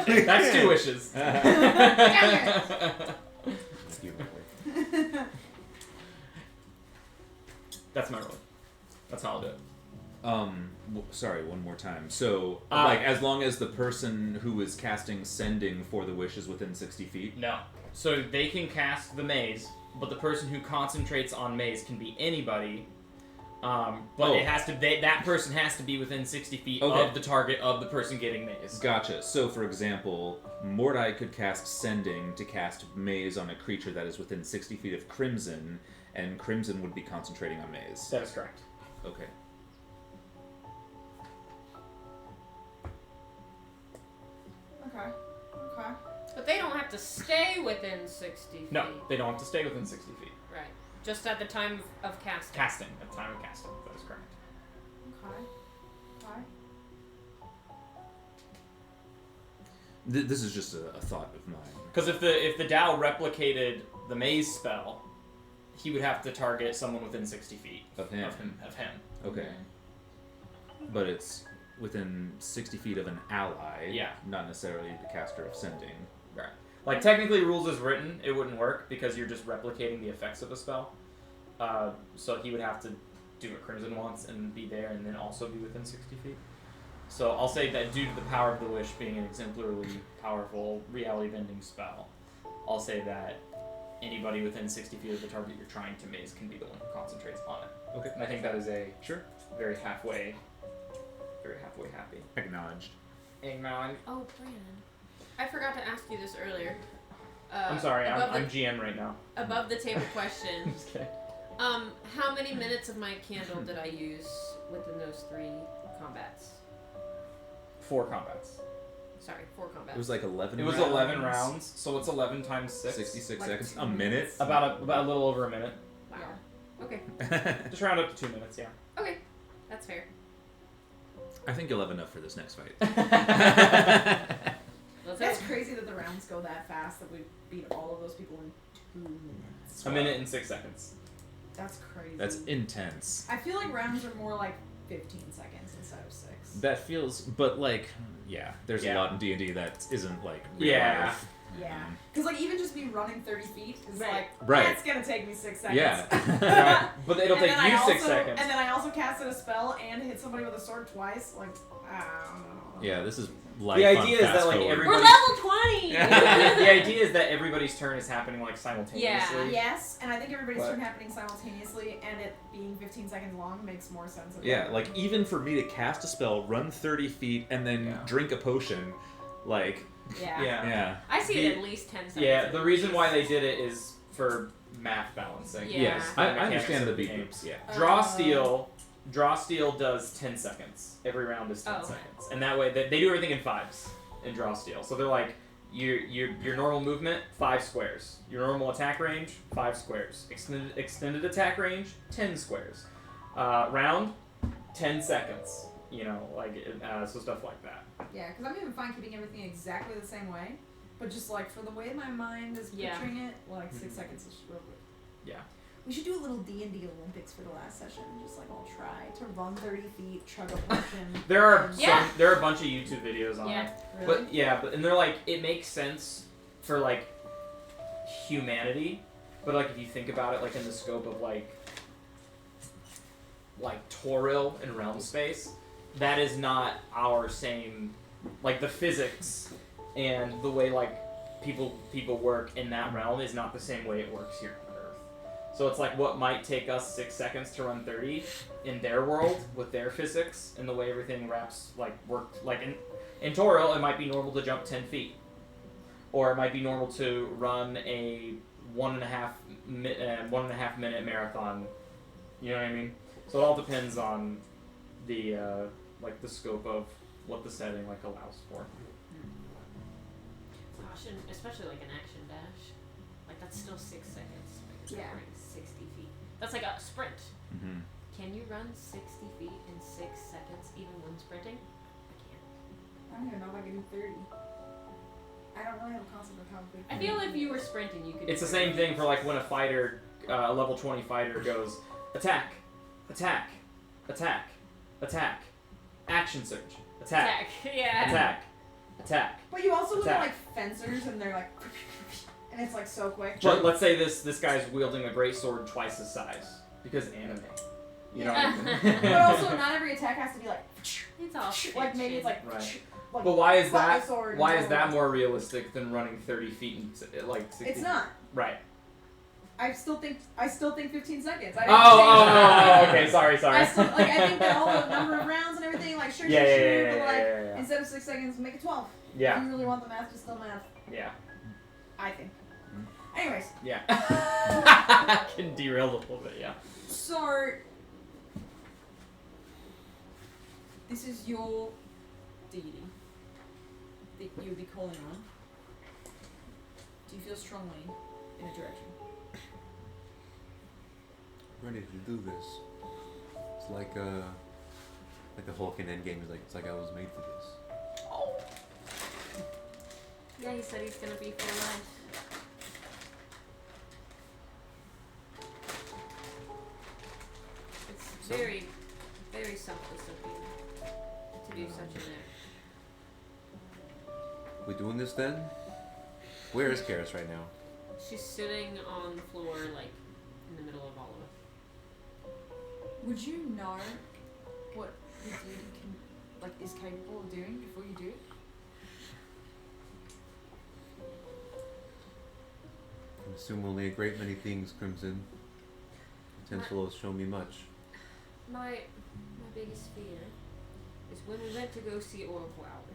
That's 2 wishes. That's my role. That's how I'll do it. Sorry, one more time. So, as long as the person who is casting Sending for the wish is within 60 feet? No. So they can cast the maze, but the person who concentrates on maze can be anybody. But it has to. That person has to be within 60 feet of the target of the person getting maze. Gotcha. So, for example, Mordai could cast Sending to cast Maze on a creature that is within 60 feet of Crimson, and Crimson would be concentrating on Maze. That is correct. Okay. Okay. But they don't have to stay within 60 feet. No, they don't have to stay within 60 feet. Right. Just at the time of casting. Casting, at the time of casting. That is correct. Okay. This is just a thought of mine. Because if the Dow replicated the maze spell, he would have to target someone within 60 feet Of him. Of him. Okay. But it's within 60 feet of an ally, Yeah. not necessarily the caster of Sending. Right. Like, technically, rules as written, it wouldn't work because you're just replicating the effects of a spell. So he would have to do what Crimson wants and be there and then also be within 60 feet. So I'll say that due to the power of the wish being an exemplarily powerful reality-bending spell, I'll say that anybody within 60 feet of the target you're trying to maze can be the one who concentrates on it. Okay. And I think that is a Sure. very halfway happy. Acknowledged. Acknowledge. Oh, Brandon. I forgot to ask you this earlier. I'm sorry, above I'm the, GM right now. above the table question. I'm just kidding. How many minutes of my candle did I use within those 3 combats? 4 combats. Sorry, 4 combats. It was like 11 It was 11 rounds, so it's 11 times 6. 66 Like seconds. 2 A minute? minutes. About a little over a minute. Wow. Okay. Just round up to 2 minutes, yeah. Okay. That's fair. I think you'll have enough for this next fight. That's crazy that the rounds go that fast, that we beat all of those people in 2 minutes. A minute and 6 seconds. That's crazy. That's intense. I feel like rounds are more like 15 seconds instead of 6. That feels, but like, yeah, there's a Yeah. lot in D&D that isn't like real Yeah. life. Yeah. Because, like, even just me running 30 feet is, Right. like, Right. that's gonna take me 6 seconds. Yeah. Right. But it'll And take then you I 6 also- seconds. And then I also casted a spell and hit somebody with a sword twice. Like, I don't know. Yeah, this is light The fun, idea is that, fast like, forward. every- We're Everybody's- level 20! The idea is that everybody's turn is happening like simultaneously. Yes, and I think everybody's What? turn happening simultaneously, and it being 15 seconds long makes more sense. Yeah, like even for me to cast a spell, run 30 feet, and then Yeah. drink a potion, like, Yeah. yeah. I see The- it at least 10 seconds. Yeah, at the reason least. why they did it is for math balancing. Yeah. Yes, The I mechanics understand the of beat game. loops, yeah. Draw steal does 10 seconds. Every round is 10 Oh, okay. seconds, and that way they do everything in 5s in draw steal. So they're like your normal movement 5 squares, your normal attack range 5 squares, extended attack range 10 squares, round 10 seconds. You know, like so stuff like that. Yeah, because I'm even fine keeping everything exactly the same way, but just like for the way my mind is Yeah. picturing it, like 6 seconds is real good. Yeah. We should do a little D&D Olympics for the last session. Just like all try to run 30 feet, chug a potion. There are Yeah. there are a bunch of YouTube videos on it. Yeah. Really? But yeah, and they're like it makes sense for like humanity, but like if you think about it, like in the scope of like Toril and Realmspace, that is not our same like the physics and the way like people work in that realm is not the same way it works here on Earth. So it's like what might take us 6 seconds to run 30 in their world with their physics and the way everything worked like in Toril, it might be normal to jump 10 feet. Or it might be normal to run a 1.5 minute marathon. You know what I mean? So it all depends on the the scope of what the setting allows for. Caution, especially like an action dash. Like that's still 6 seconds. Like you're Yeah. covering 60 feet. That's like a sprint. Mm-hmm. Can you run 60 feet in 6 seconds even when sprinting? I can't. I don't even know if I can do 30. I don't really have a concept of how big. I feel if you were sprinting, you could. It's do the same 30 thing for like when a fighter, a level 20 fighter goes attack, attack, attack, attack, action surge, attack, Yeah. attack, attack. But you also look at Attack. like fencers and they're like, and it's like so quick. But let's say this guy's wielding a great sword twice his size because anime. You know what I mean? But also, not every attack has to be like, It's all like maybe it's like, Right. like But why is fly that? sword Why and is that all more realistic than running 30 feet and like 60? It's not. Right. I still think 15 seconds. I Oh, didn't change okay. Sorry. I still like. I think that all the number of rounds and everything, like sure, Yeah, sure, yeah, sure, yeah, but like yeah. instead of 6 seconds, make it 12. Yeah. If you really want the math, just still math. Yeah. I think. Anyways, Yeah. Can derail a little bit. Yeah. so this is your deity that you would be calling on. Do you feel strongly in a direction? Ready to do this. It's like the Hulk in Endgame is like it's like I was made for this. Yeah, he said he's gonna be for life. It's So- very, very selfless of you to do such an act. We doing this then? Where is Karis right now? She's sitting on the floor, like in the middle of all of it. Would you know what the deity is capable of doing before you do it? I assume only a great many things, Crimson. Potential has shown me much. My biggest fear is when we went to go see Oracle Alice.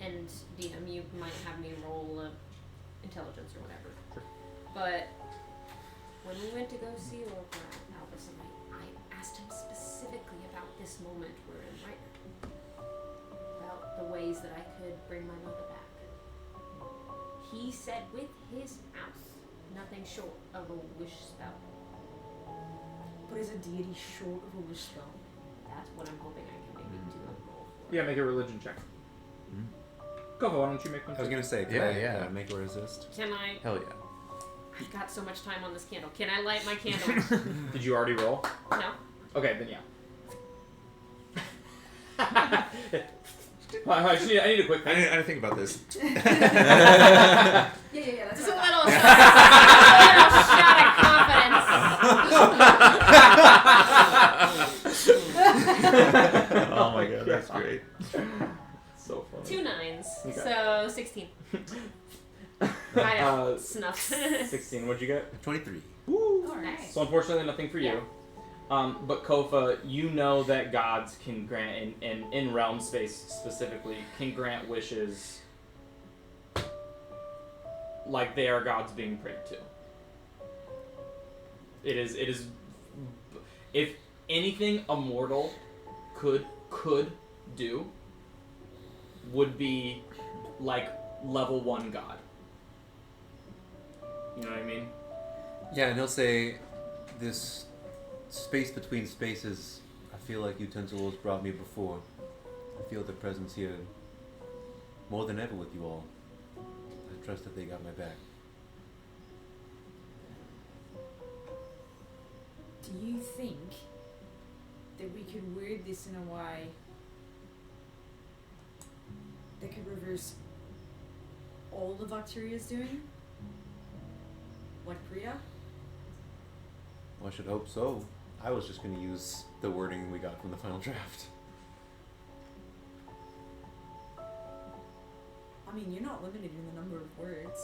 And DM, you might have me roll intelligence or whatever. But when we went to go see Oracle Alice, and I asked him specifically about this moment we're in right now, about the ways that I could bring my mother back. He said with his mouth, nothing short of a wish spell. But is a deity short of a wish spell? That's what I'm hoping I can maybe do a roll for. Yeah. Make a religion check. Kova, why don't you make one? I was gonna say, can Yeah, I make a resist? Can I? Hell yeah. I've got so much time on this candle. Can I light my candle? Did you already roll? No. Okay, then yeah. I need a quick I thing. didn't think about this. Yeah. That's Just a what I little, little shot of confidence. Oh my god, that's great. So funny. 2 9s, Okay. so 16. I know, snuff. 16. What'd you get? 23. Nice. So unfortunately, nothing for you. But Kofa, you know that gods can grant, and in Realmspace specifically, can grant wishes like they are gods being prayed to. It is, if anything a mortal could do, would be like level 1 god. You know what I mean? Yeah, and he'll say, this space between spaces, I feel like Utensil has brought me before. I feel the presence here more than ever with you all. I trust that they got my back. Do you think that we could word this in a way that could reverse all of Arcturia's doing? Like Priya? Well, I should hope so. I was just going to use the wording we got from the final draft. I mean, you're not limited in the number of words.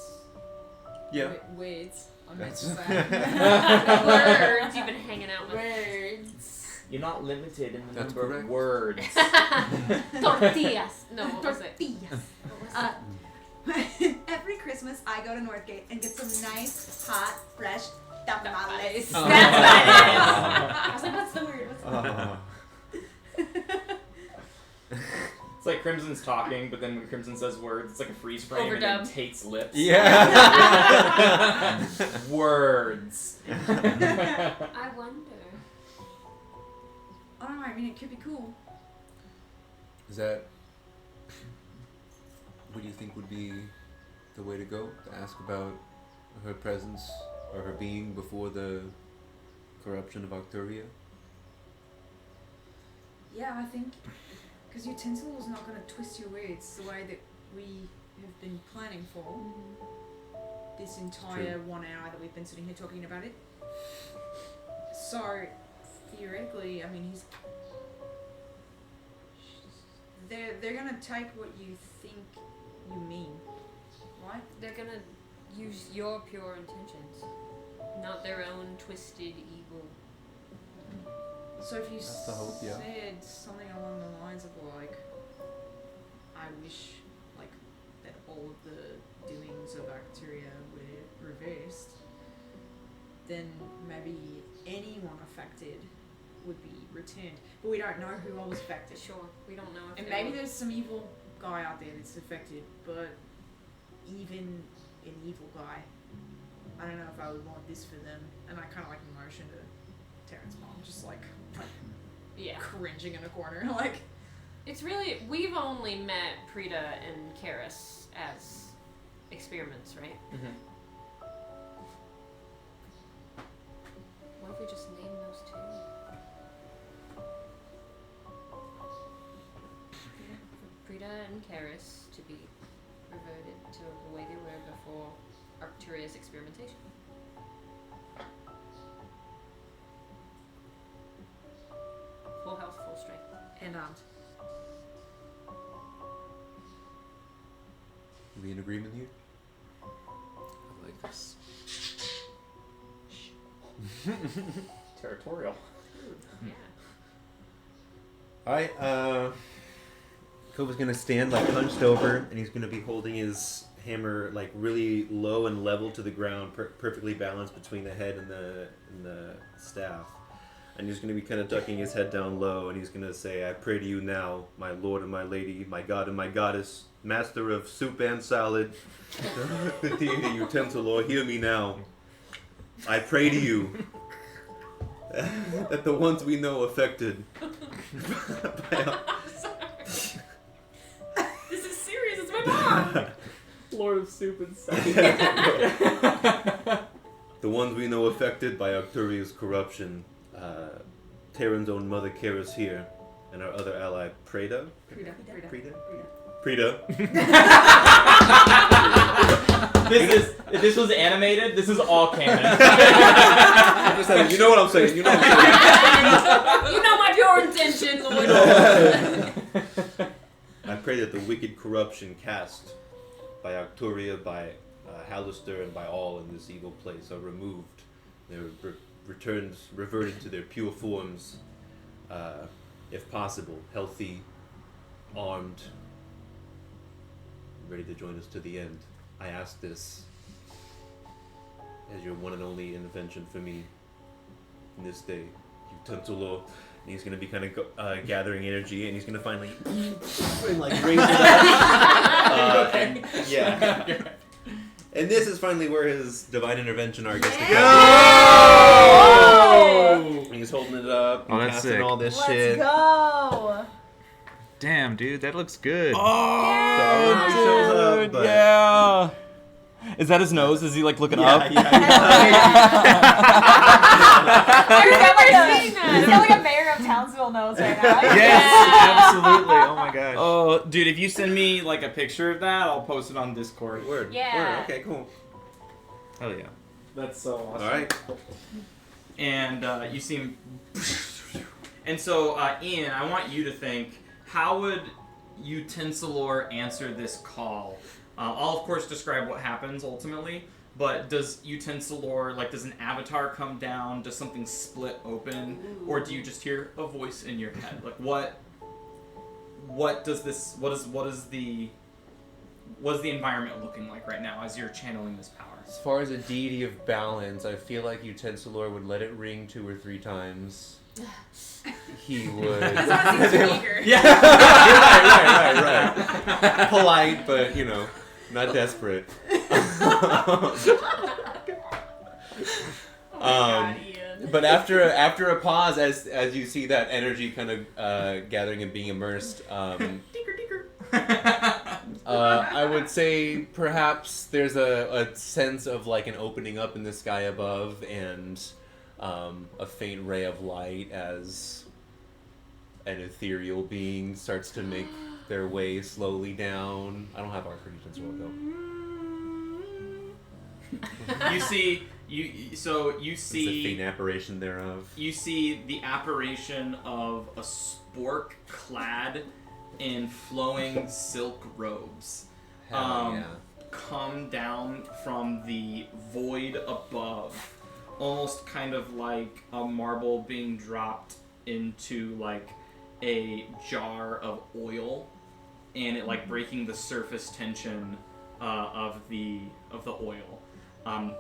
Yeah. Words. I meant to That's- say. Words you've been hanging out with. Words. You're not limited in the That's number correct. of words. Tortillas. No, what was it? Tortillas. What was it? Every Christmas, I go to Northgate and get some nice, hot, fresh tamales. Oh. That's what it is. I was like, what's the word? What's the word? It's like Crimson's talking, but then when Crimson says words, it's like a freeze frame and then Overdub. Tate's lips. Yeah. Words. I wonder. I don't know, I mean, it could be cool. Is that what do you think would be the way to go? To ask about her presence or her being before the corruption of Arcturia? Yeah, I think. Because Utensil is not going to twist your words the way that we have been planning for this entire 1 hour that we've been sitting here talking about it. So, theoretically, I mean, they're going to take what you think you mean, right? They're gonna use your pure intentions, not their own twisted evil. So if you That's the hope, yeah. said something along the lines of like, I wish like that all of the doings of Arcturia were reversed, then maybe anyone affected would be returned. But we don't know who all was affected. Sure, we don't know if And they maybe will- there's some evil guy out there that's affected, but even an evil guy, I don't know if I would want this for them. And I kind of like motion to Terrence's mom, just like Yeah. cringing in a corner, like. It's really, we've only met Prita and Karis as experiments, right? Mm-hmm. What if we just name those two? For Prita and Karis to be reverted to the way they were before Arcturia's experimentation. Full health, full strength. And Are we in agreement here? I like this. Territorial. Yeah. Alright, Kova's gonna stand like hunched over, and he's gonna be holding his hammer like really low and level to the ground, perfectly balanced between the head and the staff. And he's gonna be kind of ducking his head down low, and he's gonna say, "I pray to you now, my lord and my lady, my god and my goddess, master of soup and salad, the deity utensil, Lord, hear me now. I pray to you that the ones we know affected by This is serious, it's my mom! Lord of Soup and Salad. the ones we know affected by Arcturia's corruption, Terran's own mother Karis here, and our other ally, Preda. Frida. Preda. If this was animated, this is all canon. You know what I'm saying. You know what I'm saying. You know my pure intention, Lord. I pray that the wicked corruption cast by Arcturia, by Hallister, and by all in this evil place are removed. They're reverted to their pure forms, if possible, healthy, armed, ready to join us to the end. I ask this as your one and only intervention for me in this day, Utensilor. And he's going to be kind of gathering energy, and he's going to finally raise it up. And, yeah. And this is finally where his divine intervention arc gets to come. Oh! He's holding it up, Oh, that's casting sick. all this Let's shit. go. Damn, dude, that looks good. So I don't know how he shows up, but Yeah. Is that his nose? Is he like looking up? He's got like a mayor of Townsville nose right now. Yes, absolutely. Oh my gosh. Oh, dude, if you send me like a picture of that, I'll post it on Discord. Word. Yeah. Word. Okay, cool. Hell yeah. That's so awesome. All right. And you seem. And so, Ian, I want you to think: how would Utensilor answer this call? I'll of course describe what happens ultimately, but does Utensilor, does an avatar come down? Does something split open, or do you just hear a voice in your head? Like what does this? What is the environment looking like right now as you're channeling this power? As far as a deity of balance, I feel like Utensilor would let it ring 2 or 3 times. He would. That seems eager. Yeah. right. Polite, but not desperate. But after a pause, as you see that energy kind of gathering and being immersed, I would say perhaps there's a sense of like an opening up in the sky above and a faint ray of light as an ethereal being starts to make their way slowly down. I don't have our credentials though. You see, It's a faint apparition thereof. You see the apparition of a spork clad in flowing silk robes. Hell yeah. Come down from the void above, almost kind of like a marble being dropped into like a jar of oil, and it like breaking the surface tension of the oil.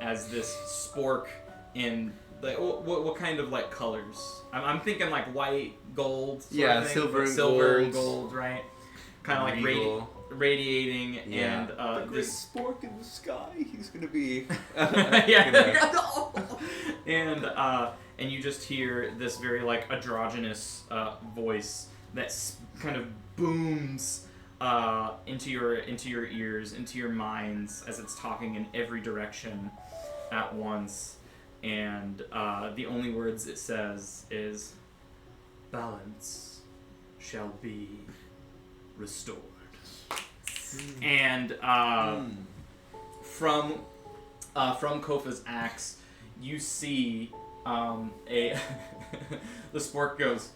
As this spork in like what kind of like colors? I'm thinking like white, gold. Sort of thing, silver but and silver gold. and gold, right? Kind of like Regal. radiating, Yeah. and this spork in the sky. He's gonna be. And you just hear this very like androgynous voice that kind of booms into your ears, into your minds as it's talking in every direction at once, and the only words it says is, "Balance shall be restored." And from Kofa's axe, you see the spork goes.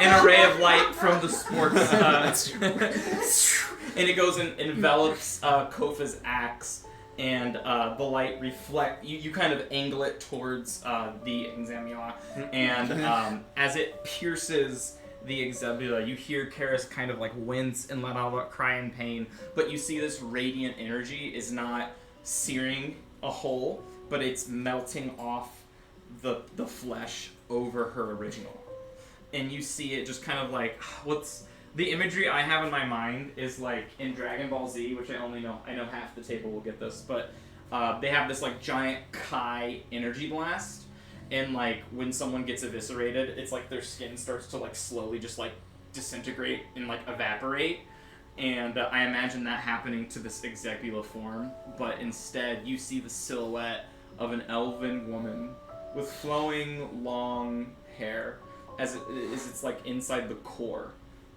An array of light from the spork's and it goes and envelops Kofa's axe, and the light reflect. You kind of angle it towards the Examula, and as it pierces the Examula, you hear Karis kind of like wince and let out a cry in pain. But you see this radiant energy is not searing a hole, but it's melting off the flesh over her original. And you see it just kind of like, what's the imagery I have in my mind is like in Dragon Ball Z, which I know half the table will get this, but they have this like giant Kai energy blast, and like when someone gets eviscerated, it's like their skin starts to like slowly just like disintegrate and like evaporate. And I imagine that happening to this Exegula form, but instead you see the silhouette of an elven woman with flowing long hair, as it's like inside the core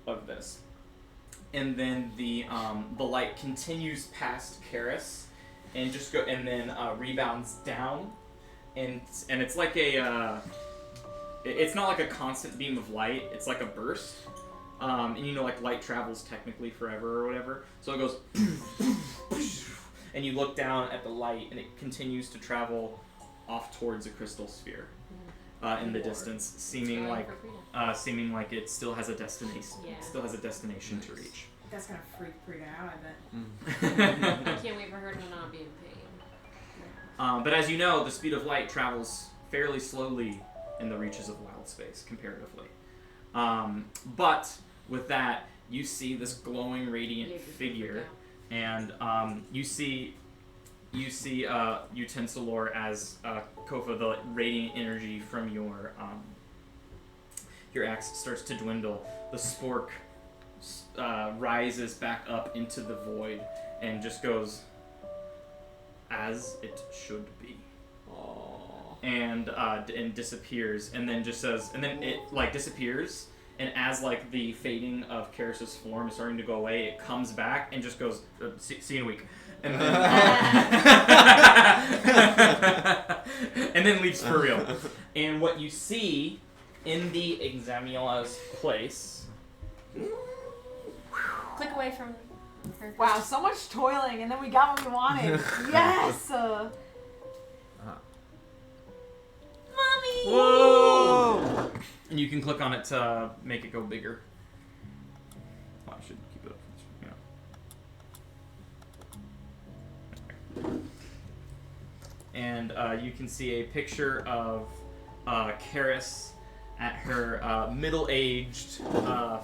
of this. And then the light continues past Karis, and then rebounds down, and it's like it's not like a constant beam of light. It's like a burst, and like light travels technically forever or whatever. So it goes, and you look down at the light, and it continues to travel off towards a crystal sphere in the distance, seeming like it still has a destination. Yeah. Still has a destination to reach. That's gonna freak Prita out, I bet. I can't wait for her to not be in pain. But as you know, the speed of light travels fairly slowly in the reaches of wild space, comparatively. But with that, you see this glowing, radiant figure, and you see Utensilor as Kofa, the radiant energy from your axe starts to dwindle. The spork rises back up into the void and just goes as it should be. And disappears, and then just says, and then it like disappears, and as like the fading of Karis' form is starting to go away, it comes back and just goes, see you in a week, and then and then leaves for real. And what you see in the Examila's place. Click away from her. Wow, so much toiling, and then we got what we wanted. Yes! Mommy! Whoa! And you can click on it to make it go bigger. Oh, I should keep it up. And you can see a picture of Karis at her middle-aged,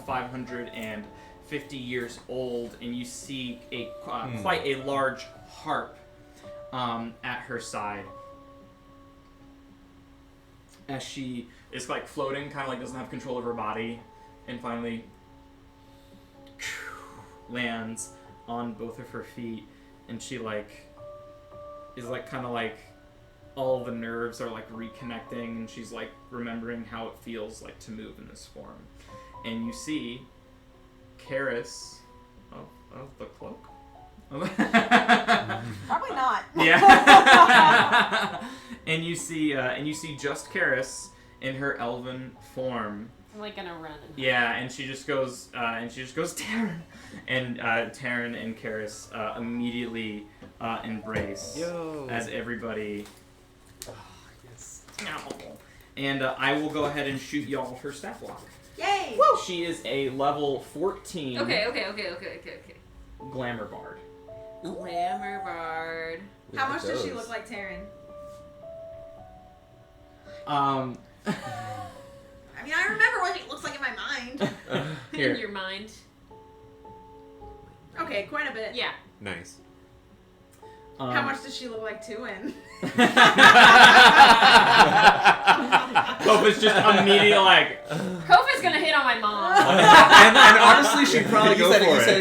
550 years old, and you see a quite a large harp at her side. As she is like floating, kind of like doesn't have control of her body, and finally lands on both of her feet, and she is kind of like all the nerves are like reconnecting, and she's like remembering how it feels like to move in this form. And you see Karis of the cloak. Probably not. Yeah. and you see just Karis in her elven form. I'm like gonna run. Yeah, and she just goes, Taryn, and Taryn and Karis immediately embrace as everybody. Yes. And I will go ahead and shoot y'all her stat block. Yay! Woo! She is a level 14. Okay. Glamour bard. Glamour bard. How much does she look like Taryn? I mean, I remember what she looks like in my mind. Here. In your mind. Okay, quite a bit. Yeah. Nice. How much does she look like Tuin? Kofa's just immediately like. Kofa's gonna hit on my mom. and honestly, she'd probably go for it.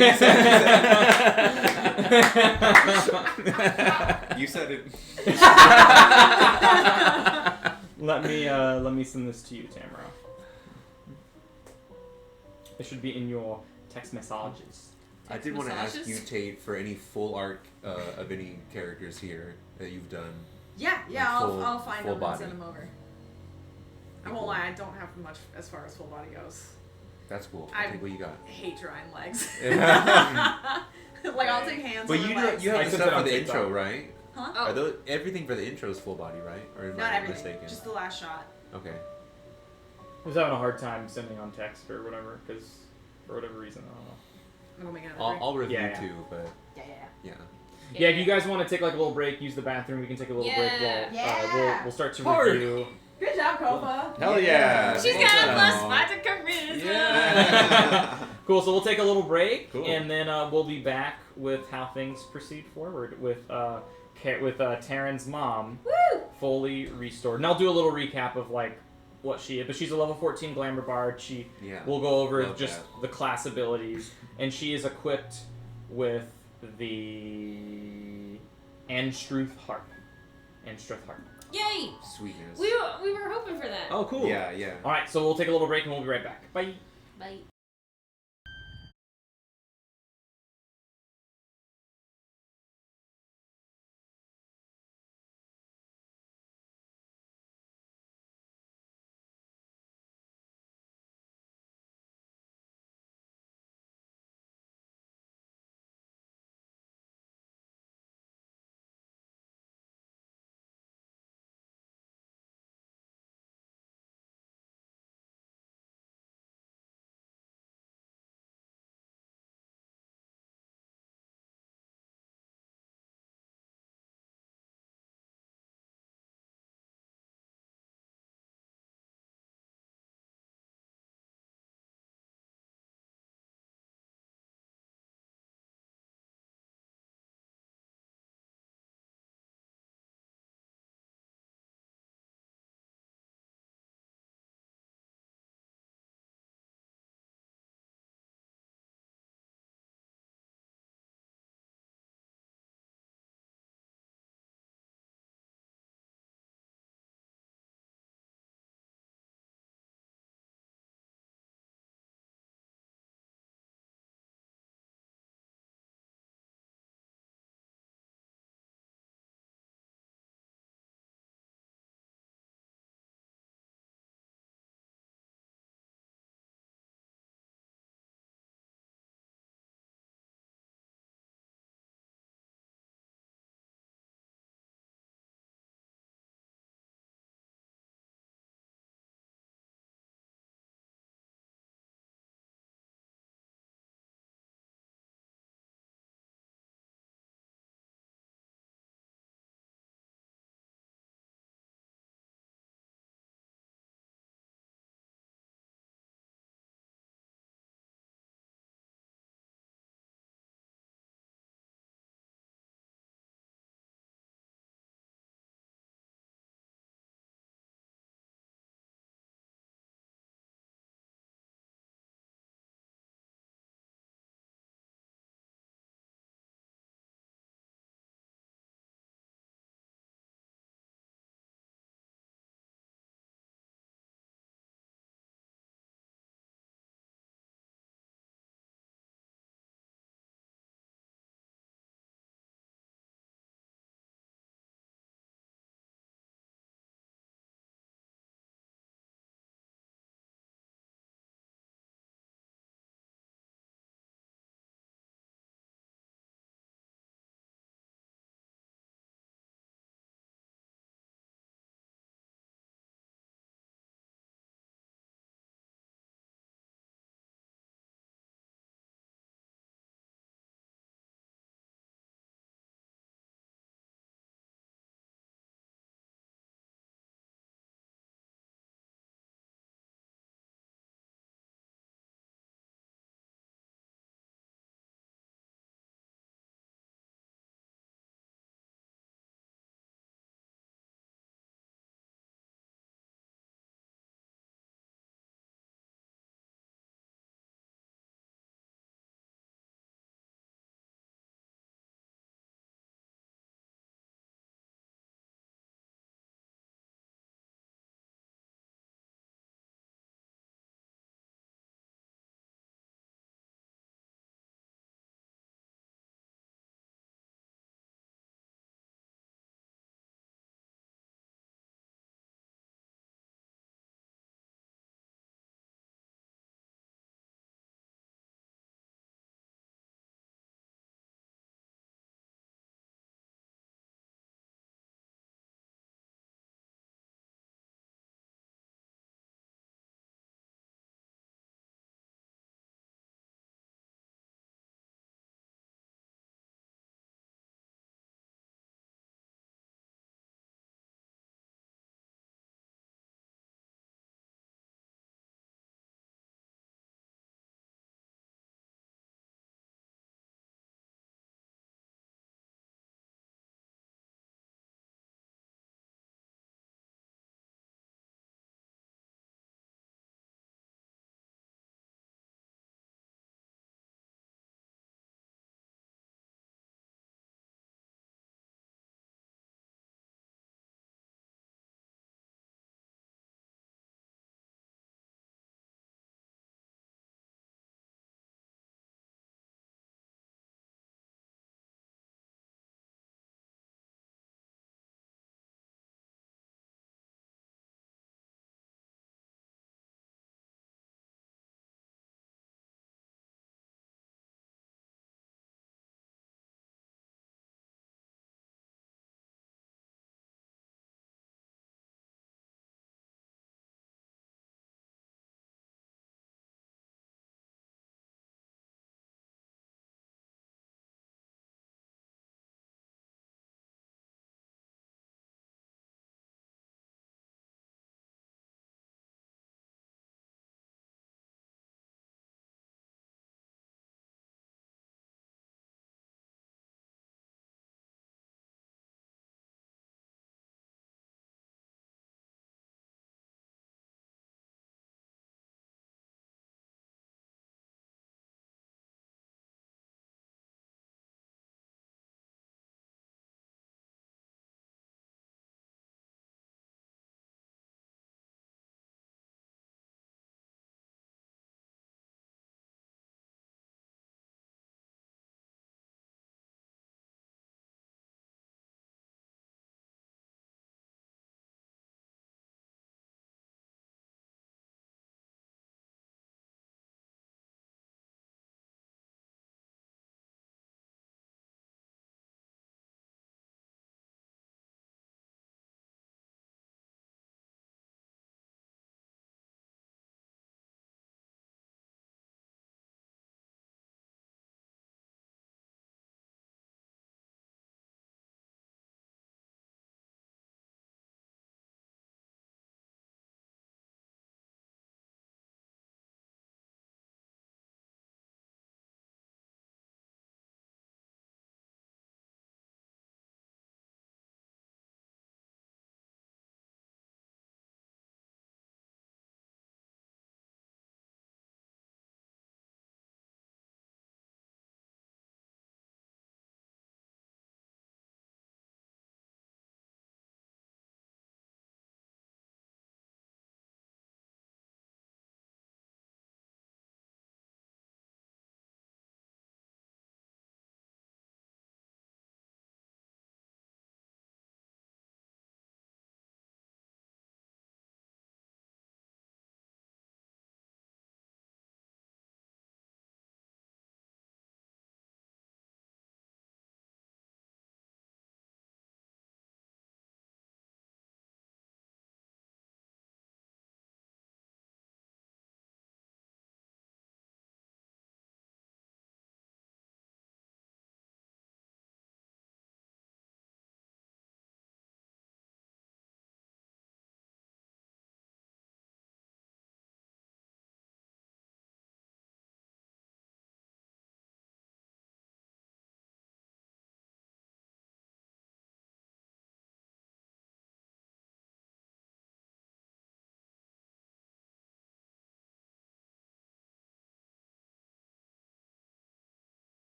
You said it. Let me send this to you, Tamara. It should be in your text messages. I did want to ask you, Massages? Tate, for any full arc of any characters here that you've done. Yeah, Like I'll find full them body. and send them over. I won't lie, I don't have much as far as full body goes. That's cool. I'll take what you got. I hate drawing legs. Like, I'll take hands But on you the know, legs. you I have the sent stuff it on for the TikTok. intro, right? Huh? Are those, everything for the intro is full body, right? Or am Not I everything, mistaken? just the last shot. Okay. I was having a hard time sending on text or whatever, because for whatever reason, I don't know. I'm gonna make another break. I'll review Yeah, yeah. too, but Yeah. yeah. Yeah, if you guys want to take like a little break, use the bathroom. We can take a little break. Yeah. We'll start to Hard. review. Good job, Kofa. Hell yeah! She's Well got a done. plus 5 to charisma. Yeah. Cool. So we'll take a little break, Cool. and then we'll be back with how things proceed forward with Taryn's mom Woo! fully restored. And I'll do a little recap of like what she is. But she's a level 14 glamour bard. Yeah. We'll go over Love just that. the class abilities, and she is equipped with the Anstruth harp. and Strithheart. Yay! Sweetness. We were hoping for that. Oh, cool. Yeah, yeah. All right, so we'll take a little break and we'll be right back. Bye. Bye.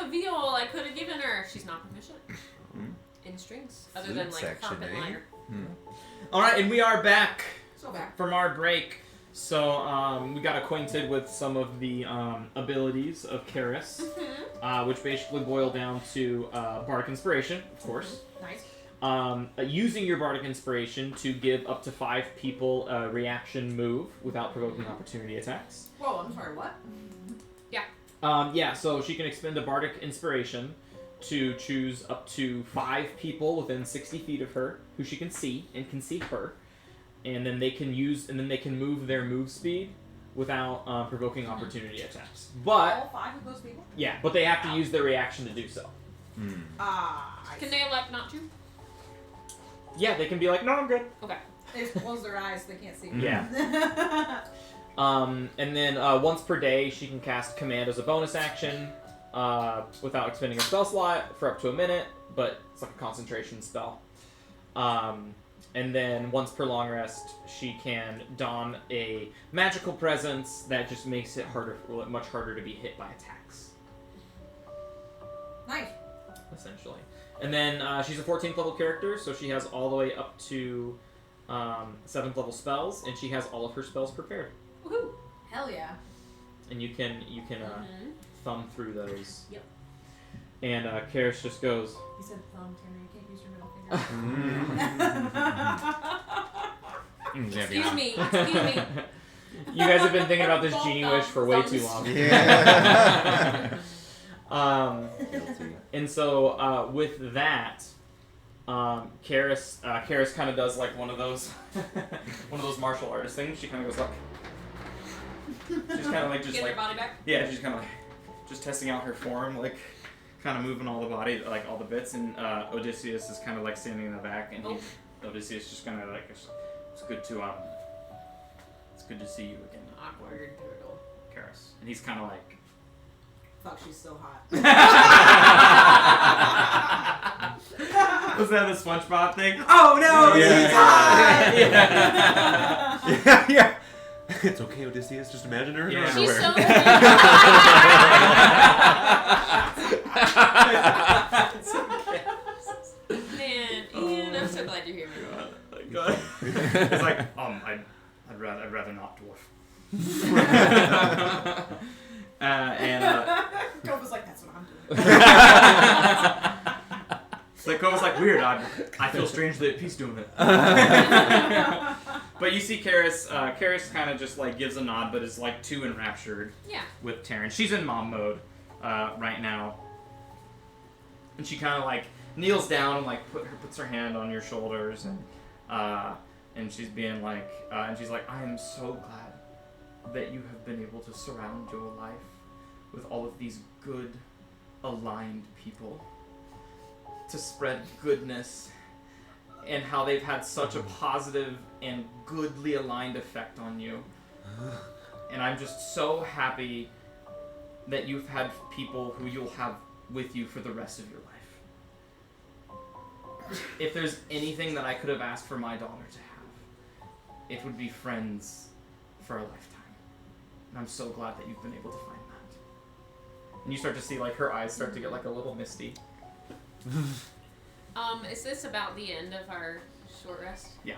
have a viol I could have given her. She's not proficient in strings, other Flute than like section, harp and eh? lyre. All right, and we are back So back. from our break. So we got acquainted with some of the abilities of Karis, which basically boil down to Bardic Inspiration, of course. Nice. Using your Bardic Inspiration to give up to 5 people a reaction move without provoking opportunity attacks. Whoa, I'm sorry, what? Yeah, so she can expend a Bardic Inspiration to choose up to 5 people within 60 feet of her who she can see and can see her, and then they can move their move speed without provoking opportunity attacks. But All 5 of those people? yeah, but they have to use their reaction to do so. I Can see. they elect not to? Yeah, they can be like, no, I'm good. Okay. They just close their eyes, they can't see. Yeah. And then once per day, she can cast Command as a bonus action without expending a spell slot for up to a minute, but it's like a concentration spell. And then once per long rest, she can don a magical presence that just makes it much harder to be hit by attacks, Nice. essentially. And then she's a 14th level character, so she has all the way up to 7th level spells, and she has all of her spells prepared. Woohoo! Hell yeah. And you can thumb through those. Yep. And Karis just goes, He said thumb, Tanner, you can't use your middle finger. Excuse me. Excuse me. You guys have been thinking about this genie wish for way too long. Yeah. And so with that, Karis kind of does like one of those martial artist things. She kind of goes like, she's kind of like just Get like their body back. yeah, she's kind of like just testing out her form, like kind of moving all the body, like all the bits. And Odysseus is kind of like standing in the back, and Odysseus just kind of like it's good to see you again, Awkward turtle. Karis. And he's kind of like. Fuck, she's so hot. Was that the SpongeBob thing? Oh no, Yeah. he's hot! Yeah, yeah. It's okay, Odysseus. Just imagine her in her Yeah. She's underwear. so Man, Ian, I'm so glad you're here. It's like, I'd rather not dwarf. Kova's like, that's what I'm doing. So Kova's like, weird, I feel strangely at peace doing it. But you see Karis kind of just like gives a nod, but is like too enraptured Yeah. with Taryn. She's in mom mode right now. And she kind of like kneels down and like puts her hand on your shoulders, and she's being like, and she's like, I am so glad that you have been able to surround your life with all of these good, aligned people to spread goodness, and how they've had such a positive and goodly aligned effect on you. And I'm just so happy that you've had people who you'll have with you for the rest of your life. If there's anything that I could have asked for my daughter to have, it would be friends for a lifetime. And I'm so glad that you've been able to find that. And you start to see like her eyes start to get like a little misty. Is this about the end of our short rest? Yeah.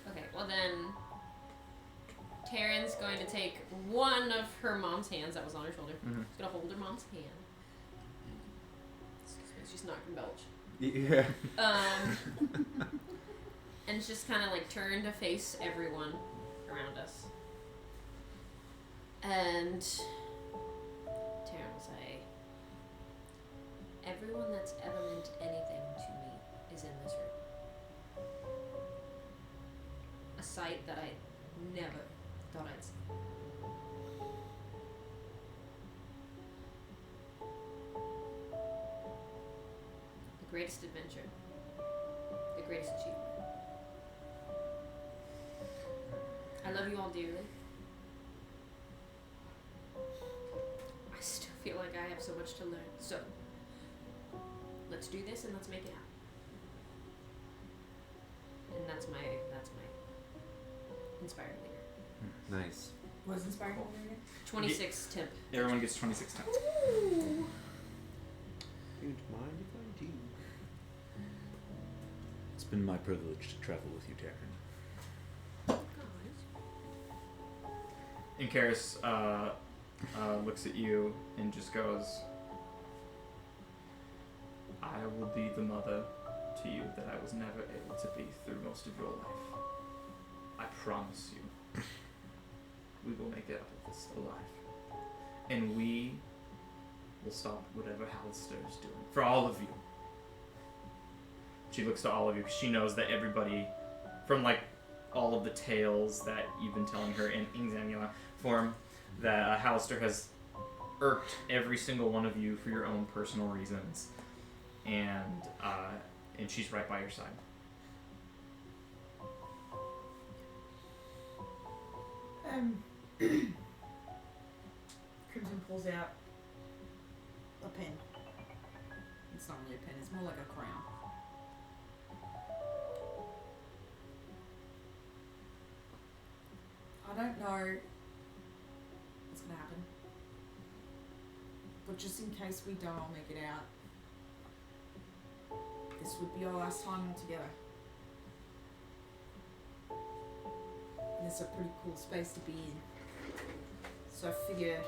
Okay, well then, Taryn's going to take one of her mom's hands that was on her shoulder. Mhm. She's gonna hold her mom's hand. Excuse me, she's not gonna belch. Yeah. And just kind of like turn to face everyone around us. And Taryn will say, everyone that's ever meant anything to me is in this room. A sight that I never thought I'd see. The greatest adventure. The greatest achievement. I love you all dearly. I still feel like I have so much to learn. So, let's do this and let's make it happen. And that's my inspired leader. Nice. What is inspiring over again? 26 temp. Everyone gets 26 times. Don't mind if I do. It's been my privilege to travel with you, Taryn. And Karis looks at you and just goes, I will be the mother to you that I was never able to be through most of your life. I promise you. We will make it out of this alive. And we will stop whatever Hallister is doing. For all of you. She looks to all of you because she knows that everybody, from like all of the tales that you've been telling her in Xanula form, that Hallister has irked every single one of you for your own personal reasons. And she's right by your side. Crimson pulls out a pen. It's not really a pen, it's more like a crown. I don't know what's gonna happen. But just in case we don't all make it out, this would be our last time together. And it's a pretty cool space to be in. So I figure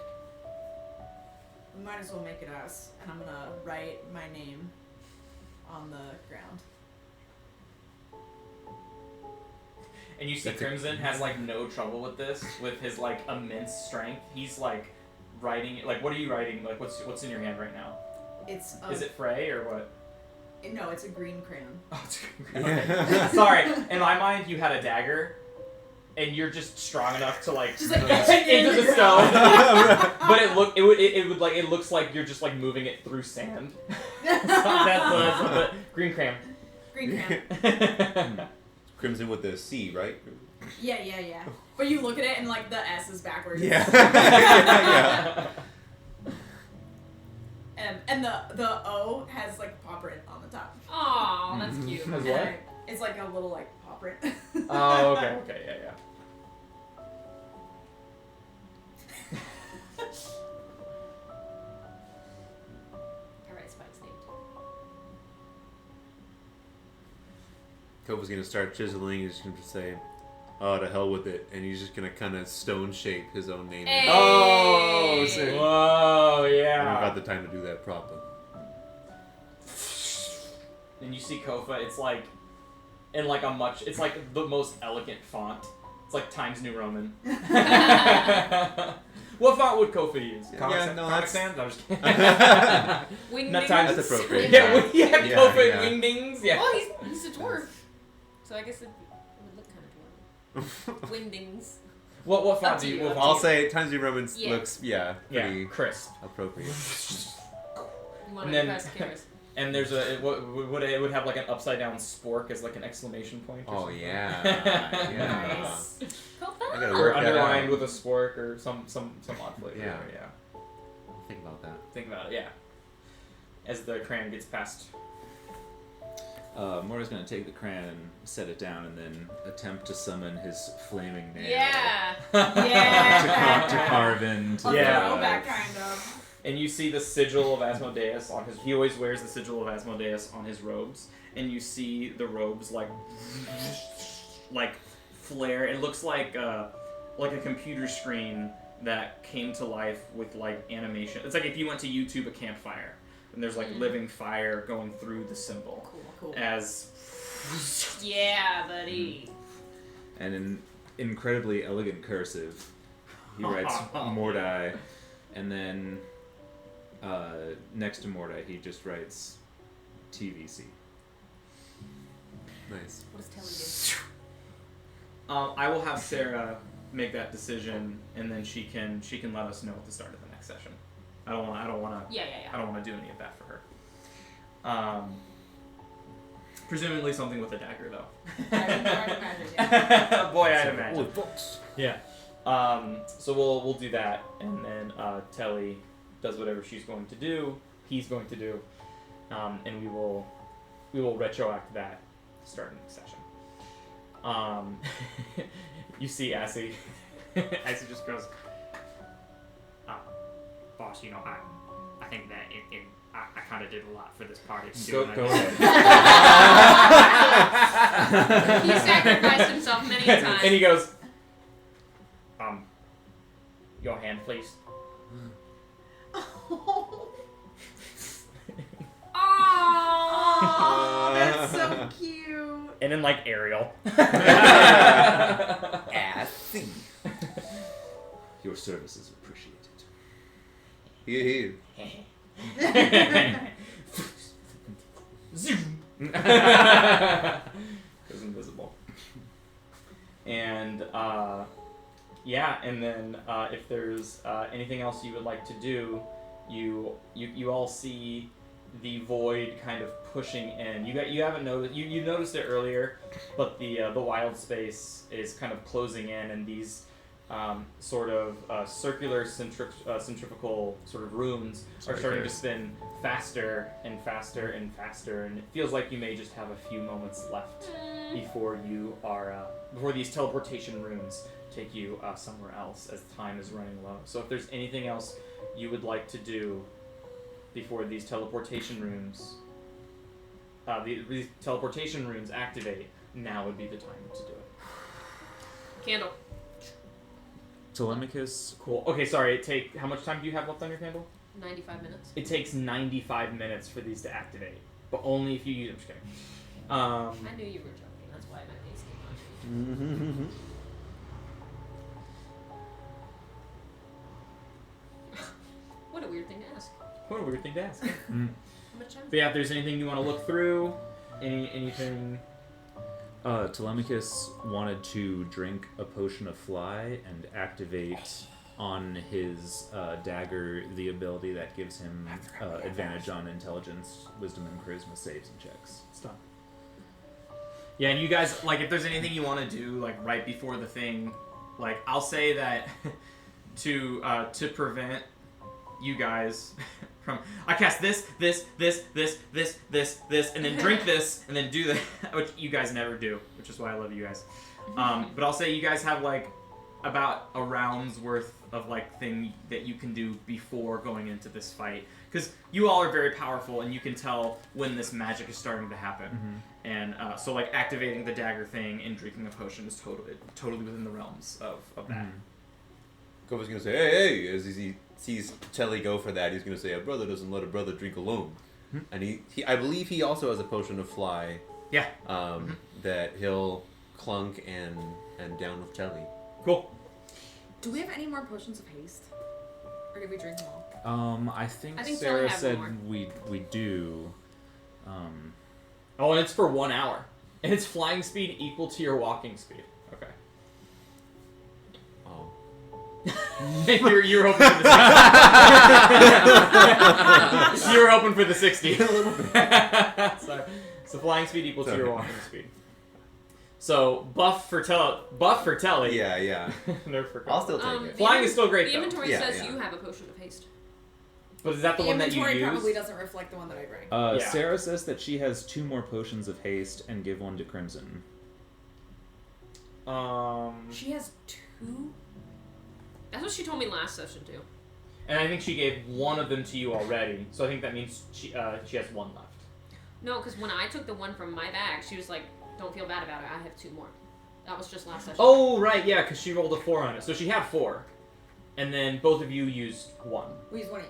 we might as well make it us, and I'm gonna write my name on the ground. And you see Crimson has like no trouble with this, with his like immense strength. He's like writing, like what are you writing? Like what's in your hand right now? It's Is it Frey or what? No, it's a green crayon. Oh, it's okay. Sorry, in my mind you had a dagger, and you're just strong enough to like Just like into the stone. But it looks like you're just like moving it through sand. That's the green crayon. Green crayon. Crimson with the C, right? Yeah. But you look at it and like the S is backwards. Yeah. Yeah. And the O has like paw print on the top. Aw, that's cute. As Yeah, what? it's like a little like paw print. Oh, okay, yeah. Alright, Spike's name too. Kova's gonna start chiseling. He's gonna say, "Oh, to hell with it," and he's just gonna kind of stone shape his own name. Hey. Oh, sick. Whoa, I yeah. haven't got the time to do that proper. And you see Kofa, it's like in like it's like the most elegant font. It's like Times New Roman. What font would Kofa use? Comic that's- Sans? I'm just kidding. Wingdings. Not Times. That's appropriate. Yeah, Yeah, Kofa yeah. Wingdings. Yeah. Oh, he's a dwarf. So I guess it would look kind of dwarf. Wingdings. What font Up do to you? you. What font I'll do you- say Times New Roman Yeah. looks, pretty crisp. appropriate. You want And to then- impress Karis. And there's it would have like an upside down spork as like an exclamation point. Or Oh something. yeah, Nice. Cool. I gotta Or work that underlined out. with a spork or some odd flavor. Yeah. Yeah. Think about that. Think about it. Yeah. As the crayon gets past. Mora's gonna take the crayon and set it down and then attempt to summon his flaming nail Yeah. Yeah. to carve into Yeah. the Throwback kind of. And you see the sigil of Asmodeus on his. He always wears the sigil of Asmodeus on his robes, and you see the robes like flare. It looks like a computer screen that came to life with like animation. It's like if you went to YouTube a campfire, and there's like living fire going through the symbol Cool. as. Yeah, buddy. And in incredibly elegant cursive, he writes Mordai, and then next to Mordai, he just writes TVC. Nice. What does Telly do? I will have Sarah make that decision, and then she can let us know at the start of the next session. I don't want to Yeah. I don't want to do any of that for her. Presumably something with a dagger, though. Boy, I'd imagine. books. Yeah. So we'll do that, and then Telly does whatever she's going to do. He's going to do, and we will retroact that starting the session. You see Assy. Assy just goes, course, you know, I think that I kind of did a lot for this party. Go ahead. He sacrificed himself many a time. And he goes, your hand, please. Oh, that's so cute. And then like Ariel. Assy. Your services appreciated. Here. Zoom. Goes invisible. And yeah, and then if there's anything else you would like to do, you all see the void kind of pushing in. You haven't noticed you noticed it earlier, but the wild space is kind of closing in, and these sort of circular centrifugal sort of runes are starting to spin faster and faster and faster, and it feels like you may just have a few moments left before you are before these teleportation runes take you somewhere else, as time is running low. So if there's anything else you would like to do before these teleportation runes these teleportation runes activate, now would be the time to do it. Candle. Telemachus. Cool. Okay, sorry. How much time do you have left on your candle? 95 minutes. It takes 95 minutes for these to activate, but only if you use them. Just kidding. I knew you were joking. That's why my face came on. What a weird thing to ask. What a weird thing to ask. How much time? But yeah, if there's anything you want to look through, anything. Telemachus wanted to drink a potion of fly and activate on his dagger the ability that gives him advantage on intelligence, wisdom, and charisma saves and checks. Stop. Yeah, and you guys, like, if there's anything you want to do, like, right before the thing, like, I'll say that to prevent you guys from, I cast this, and then drink this, and then do that, which you guys never do, which is why I love you guys. But I'll say you guys have, like, about a round's worth of, like, thing that you can do before going into this fight. Because you all are very powerful, and you can tell when this magic is starting to happen. And so, like, activating the dagger thing and drinking a potion is totally within the realms of that. Kova's gonna say, hey, as he sees Telly go for that, he's gonna say, a brother doesn't let a brother drink alone. And he I believe he also has a potion of fly. Yeah. That he'll clunk and down with Telly. Cool. Do we have any more potions of haste? Or did we drink them all? I think Telly Sarah had said more. we do. Oh, and it's for 1 hour. And it's flying speed equal to your walking speed. Okay. Oh. you were hoping for the 60. You were hoping for the 60. A little bit. Sorry. So flying speed equal to your walking speed. So buff for Telly. Yeah. Nerf for I'll still take it. Flying is still great, The though. inventory Yeah, says yeah. you have a potion of haste. But is that the one that you inventory use? probably doesn't reflect the one that I drank. Yeah. Sarah says that she has 2 more potions of haste and give one to Crimson. She has 2? That's what she told me last session too. And I think she gave one of them to you already. So I think that means she has one left. No, because when I took the one from my bag, she was like, "Don't feel bad about it. I have 2 more." That was just last session. Oh, right, yeah, because she rolled a 4 on it. So she had 4. And then both of you used 1. We use one each.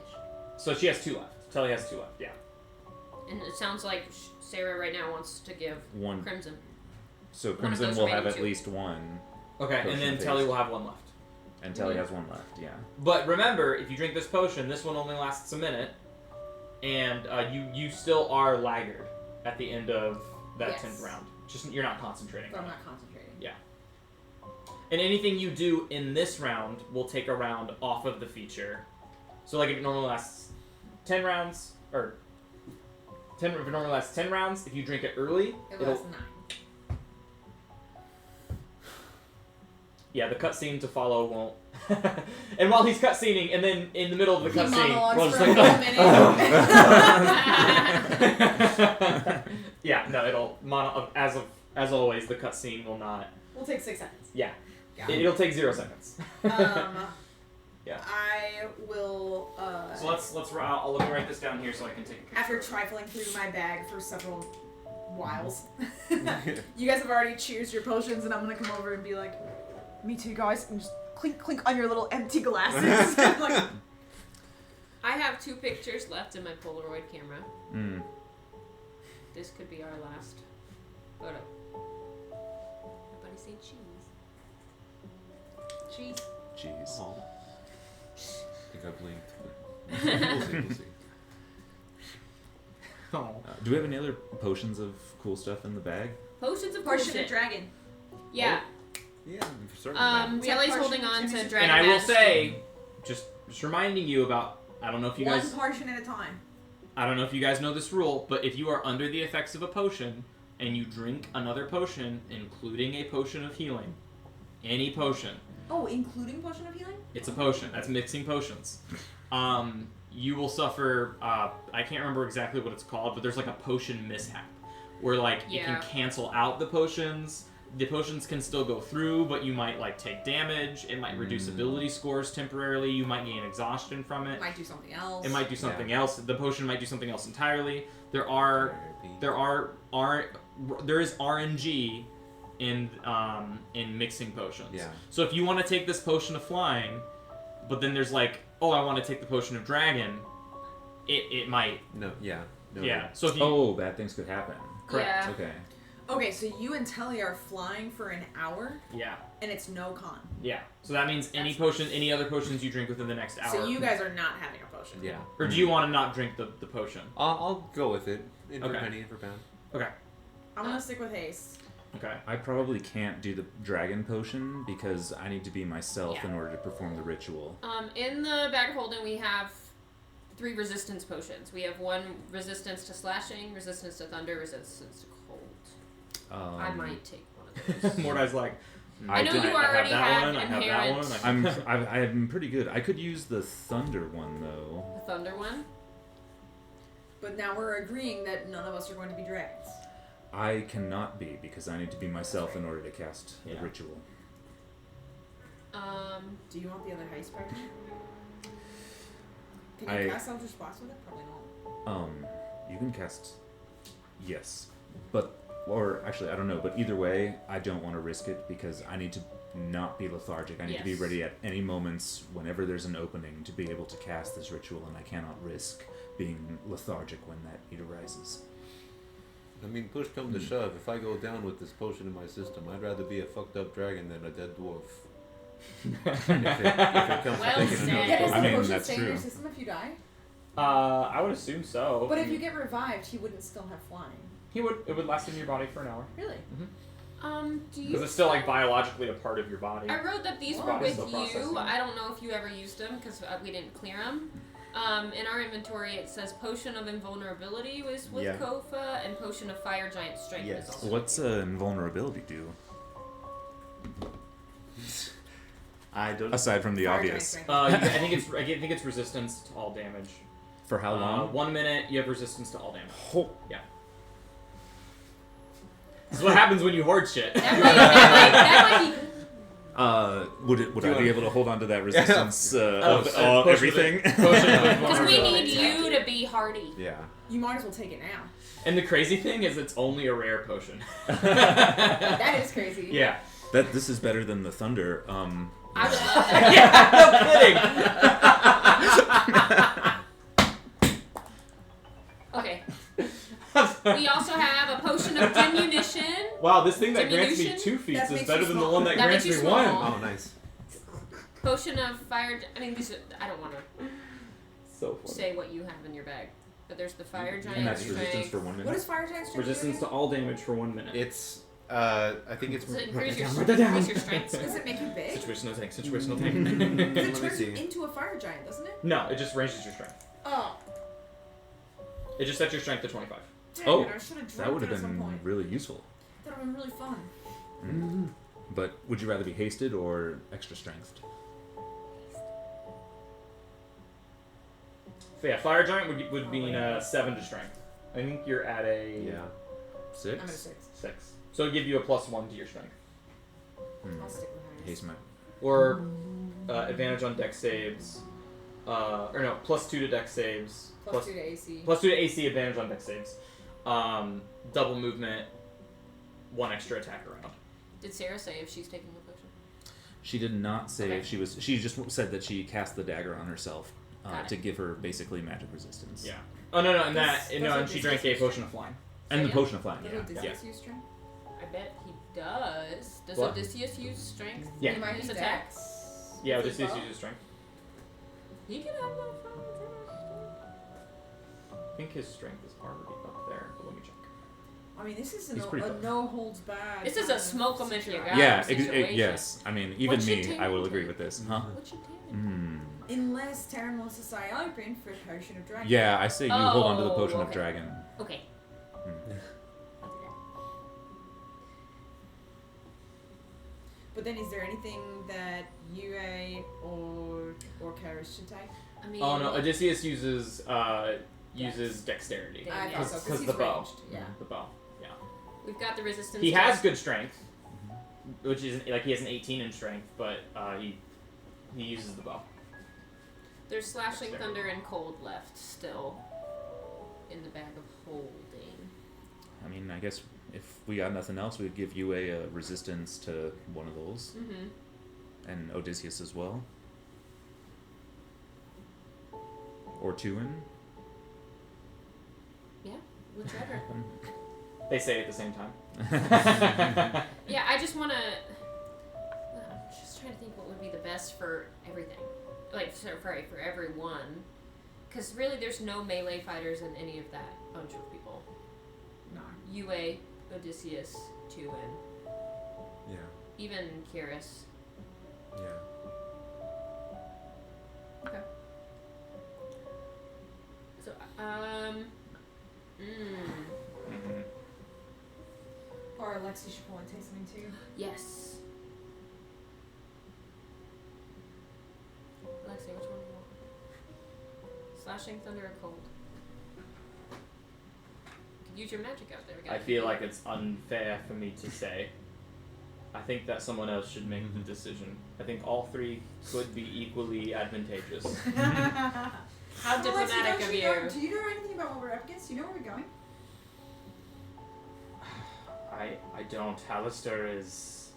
So she has 2 left. Telly has 2 left, yeah. And it sounds like Sarah right now wants to give One. Crimson. So One of Crimson those will have remaining at 2. least 1, Okay, Potion and then of Telly haste. will have 1 left. and Telly has 1 left. Yeah. But remember, if you drink this potion, this one only lasts a minute, and you still are laggard at the end of that Yes. 10th round. Just you're not concentrating. But on I'm it. not concentrating. And anything you do in this round will take a round off of the feature. So like if it normally lasts 10 rounds, or if it normally lasts 10 rounds, if you drink it early, It lasts 9. yeah, the cutscene to follow won't. And while he's cutscening, and then in the middle of the He cutscene, monologues we'll just for a like, whole minute. yeah, no, it'll as always, the cutscene will not. We'll take 6 seconds. Yeah, Yeah. it'll take 0 seconds. Yeah. I will. So let's let me write this down here so I can take a picture. After trifling through my bag for several whiles, you guys have already choosed your potions, and I'm gonna come over and be like, "Me too, guys," and just clink clink on your little empty glasses. Like, I have 2 pictures left in my Polaroid camera. Mm. This could be our last photo. Everybody say cheese. cheese. Jeez. Oh. I think I blinked. But we'll see. We'll see. Oh. Do we have any other potions of cool stuff in the bag? Potions of Potion potion. of dragon. Yeah. Yeah, for certain. We have Tilly's potion holding on to to use- dragon And I will majesty. say, just reminding you about. I don't know if you One guys. potion at a time. I don't know if you guys know this rule, but if you are under the effects of a potion and you drink another potion, including a potion of healing, any potion, Oh, including potion of healing? it's a potion. That's mixing potions. You will suffer. I can't remember exactly what it's called, but there's like a potion mishap, where like it Yeah. can cancel out the potions. The potions can still go through, but you might like take damage. It might reduce ability scores temporarily. You might gain exhaustion from it. It might do something else. It might do something else. The potion might do something else entirely. There is RNG in mixing potions. Yeah. So if you want to take this potion of flying, but then there's like, oh, I want to take the potion of dragon, it might. No. Yeah. No. Yeah. So if you Oh, bad things could happen. correct. Yeah. Okay. Okay, so you and Telly are flying for an hour, Yeah. and it's no con. Yeah. So that means any other potions you drink within the next hour. So you guys are not having a potion. Yeah. Or do you want to not drink the potion? I'll go with it. In for Okay. penny, in for pound. Okay. I'm gonna stick with haste. Okay. I probably can't do the dragon potion because I need to be myself Yeah. in order to perform the ritual. In the bag of holding, we have 3 resistance potions. We have 1 resistance to slashing, resistance to thunder, resistance to cold. I might take one of those. Mordai's like, I know you have already that have one, I have that inherent- one. I'm pretty good. I could use the thunder one though. The thunder one. But now we're agreeing that none of us are going to be dragons. I cannot be because I need to be myself in order to cast the Yeah. ritual. Do you want the other haste party? Can you cast Eldritch Blast with it? Probably not. You can cast. Yes, or actually, I don't know. But either way, I don't want to risk it because I need to not be lethargic. I need to be Yes. ready at any moments, whenever there's an opening, to be able to cast this ritual, and I cannot risk being lethargic when that need arises. I mean, push come to shove. If I go down with this potion in my system, I'd rather be a fucked up dragon than a dead dwarf. if it comes Well to taking said. enough Yeah, does I the mean, potion that's stay in your true. system if you die? I would assume so. But if you get revived, he wouldn't still have flying. it would last in your body for an hour. Really? Do you? Because it's still like biologically a part of your body. I wrote that these were Body's with still you. processing. I don't know if you ever used them because we didn't clear them. In our inventory, it says Potion of Invulnerability was with Yeah. Kofa, and Potion of Fire Giant Strength Yes. is also. What's invulnerability do? I don't. Aside from the Fire obvious. giant I think it's resistance to all damage. For how long? 1 minute, you have resistance to all damage. Oh. Yeah. This is what happens when you hoard shit. That might be. Would I be able to hold on to that resistance Oh, of potion of everything? Potion of Because we invulnerability. need you to be hardy. Yeah. You might as well take it now. And the crazy thing is, it's only a rare potion. That is crazy. Yeah. This is better than the thunder. I would love that. Yeah, no kidding. Okay. We also have a Potion of Diminution. Wow, this thing that grants me Diminution? 2 feats That is makes better you than the small. one that That grants makes me you 1. small. Oh, nice. Potion of Fire. I mean, these. I don't want to So funny. say what you have in your bag, but there's the Fire Giant And that's Strength. resistance for 1 minute. What is Fire Giant Strength? Resistance to all damage for 1 minute. It's. I think it's. Does it Write increase that your, down, write that down. increase your strength? Does it make you big? Situational tank, situational tank. Because it Let me turns see. into a fire giant, doesn't it? No, it just raises your strength. Oh. It just sets your strength to 25. Dang Oh, it, I should have That dropped would it have at some been point. really useful. That would have been really fun. But would you rather be hasted or extra strength? So yeah, Fire Giant would be 7 to strength. I think you're at a Yeah. I'm at a 6? 6. 6. So it'd give you a +1 to your strength. I'll stick with higher. Haste my. Or advantage on dex saves. Or no, +2 to dex saves. Plus 2 to AC. +2 to AC, advantage on dex saves. Double movement, 1 extra attack around. Did Sarah say if she's taking the potion? She did not say Okay. if she was. She just said that she cast the dagger on herself Got it. to give her basically magic resistance. Yeah. Oh no, and Does- that does and she drank a Odysseus potion of flying. And the Yeah. potion of flying. Does Yeah. Odysseus use strength? I bet he does. Does What? Odysseus use strength? Yeah. He might Use use attack? dex. Yeah, With his Odysseus bow? uses strength. He can have that fun. I think his strength is already up there, but let me check. I mean, this is He's pretty a tough. no holds barred. This is a kind of smoke 'em if you situation. got 'em Yeah. situation. Yes. I mean, even What's your me, I will talent? agree with this. Huh? What's your talent? Unless Taryn wants to say open for Potion of Dragon. Yeah, I say you hold on to the Oh, potion of okay. dragon. Okay. Hmm. I'll do that. But then, is there anything that UA or Karis should take? I mean, Oh no, Odysseus uses dexterity. Yeah, I yeah. guess so, Because he's the bow. ranged. Yeah. The bow. Yeah. we've got the resistance. He has test. good strength, which is like he has an 18 in strength, but he uses the bow. There's slashing Dexterity. thunder and cold left still in the bag of holding. I mean, I guess if we got nothing else, we'd give you a resistance to one of those, Mm-hmm. and Odysseus as well, or Tuin. Yeah, whichever. They say it at the same time. Yeah, I just want to. I'm just trying to think what would be the best for everything. Like, for everyone. Because really, there's no melee fighters in any of that bunch of people. No. UA, Odysseus, Tuin, Yeah. even Kyrus. Yeah. Okay. So, Mhm. Or Alexi should probably take something too. yes. Alexia, which one do you want? Slashing, thunder, or cold? You could use your magic out there. I feel like it's unfair for me to say. I think that someone else should make the decision. I think all three could be equally advantageous. How diplomatic of you. Do you know anything about what we're up against? Do you know where we're going? I don't. Hallister is.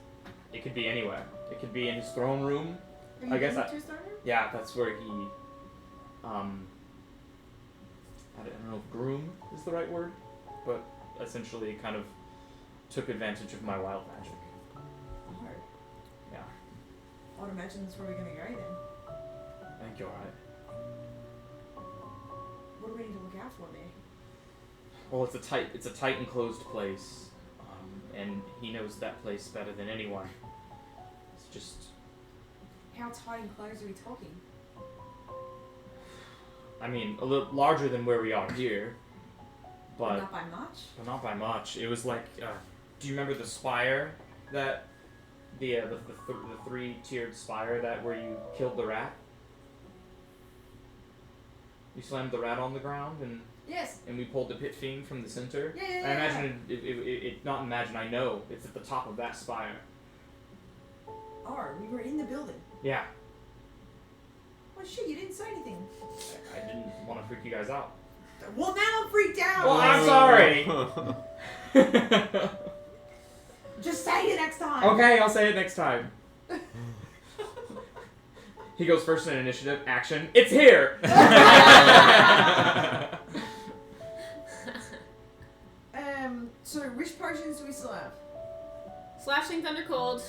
It could be anywhere. It could be in his throne room. Are you I guess going I- to a starter? Yeah, that's where he. I don't know if groom is the right word, but essentially kind of took advantage of my wild magic. Hard. Yeah, I would imagine that's where we're gonna go then. I think you're right. What do we need to look out for there? Well, it's a tight enclosed place, and he knows that place better than anyone. It's just. How tight and close are we talking? I mean, a little larger than where we are here, but Not by much. not by much. It was like, do you remember the spire that the 3-tiered spire that where you killed the rat? You slammed the rat on the ground Yes. and we pulled the pit fiend from the center. Yeah. I imagine it not imagine. I know it's at the top of that spire. Oh, we were in the building. Yeah, Oh shit! You didn't say anything. I didn't want to freak you guys out. Well, now I'm freaked out. Well, I'm sorry. Just say it next time. Okay, I'll say it next time. He goes first in initiative. Action. It's here. So which potions do we still have? Slashing, thunder, cold.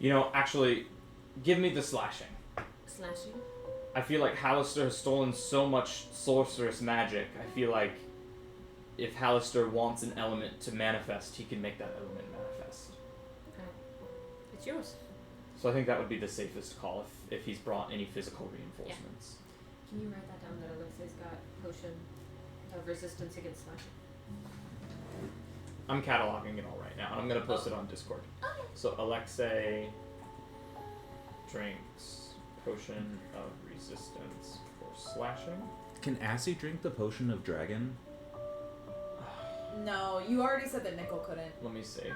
You know, actually, give me the slashing. Slashing. I feel like Hallister has stolen so much sorceress magic. I feel like if Hallister wants an element to manifest, he can make that element manifest. It's yours. So I think that would be the safest call if he's brought any physical reinforcements. Can you write that down that Alexia's got potion of resistance against slashing? I'm cataloging it all right now, and I'm going to post it on Discord. Okay. So Alexei drinks potion of resistance for slashing. Can Assy drink the potion of dragon? No, you already said that Nickel couldn't. Let me see.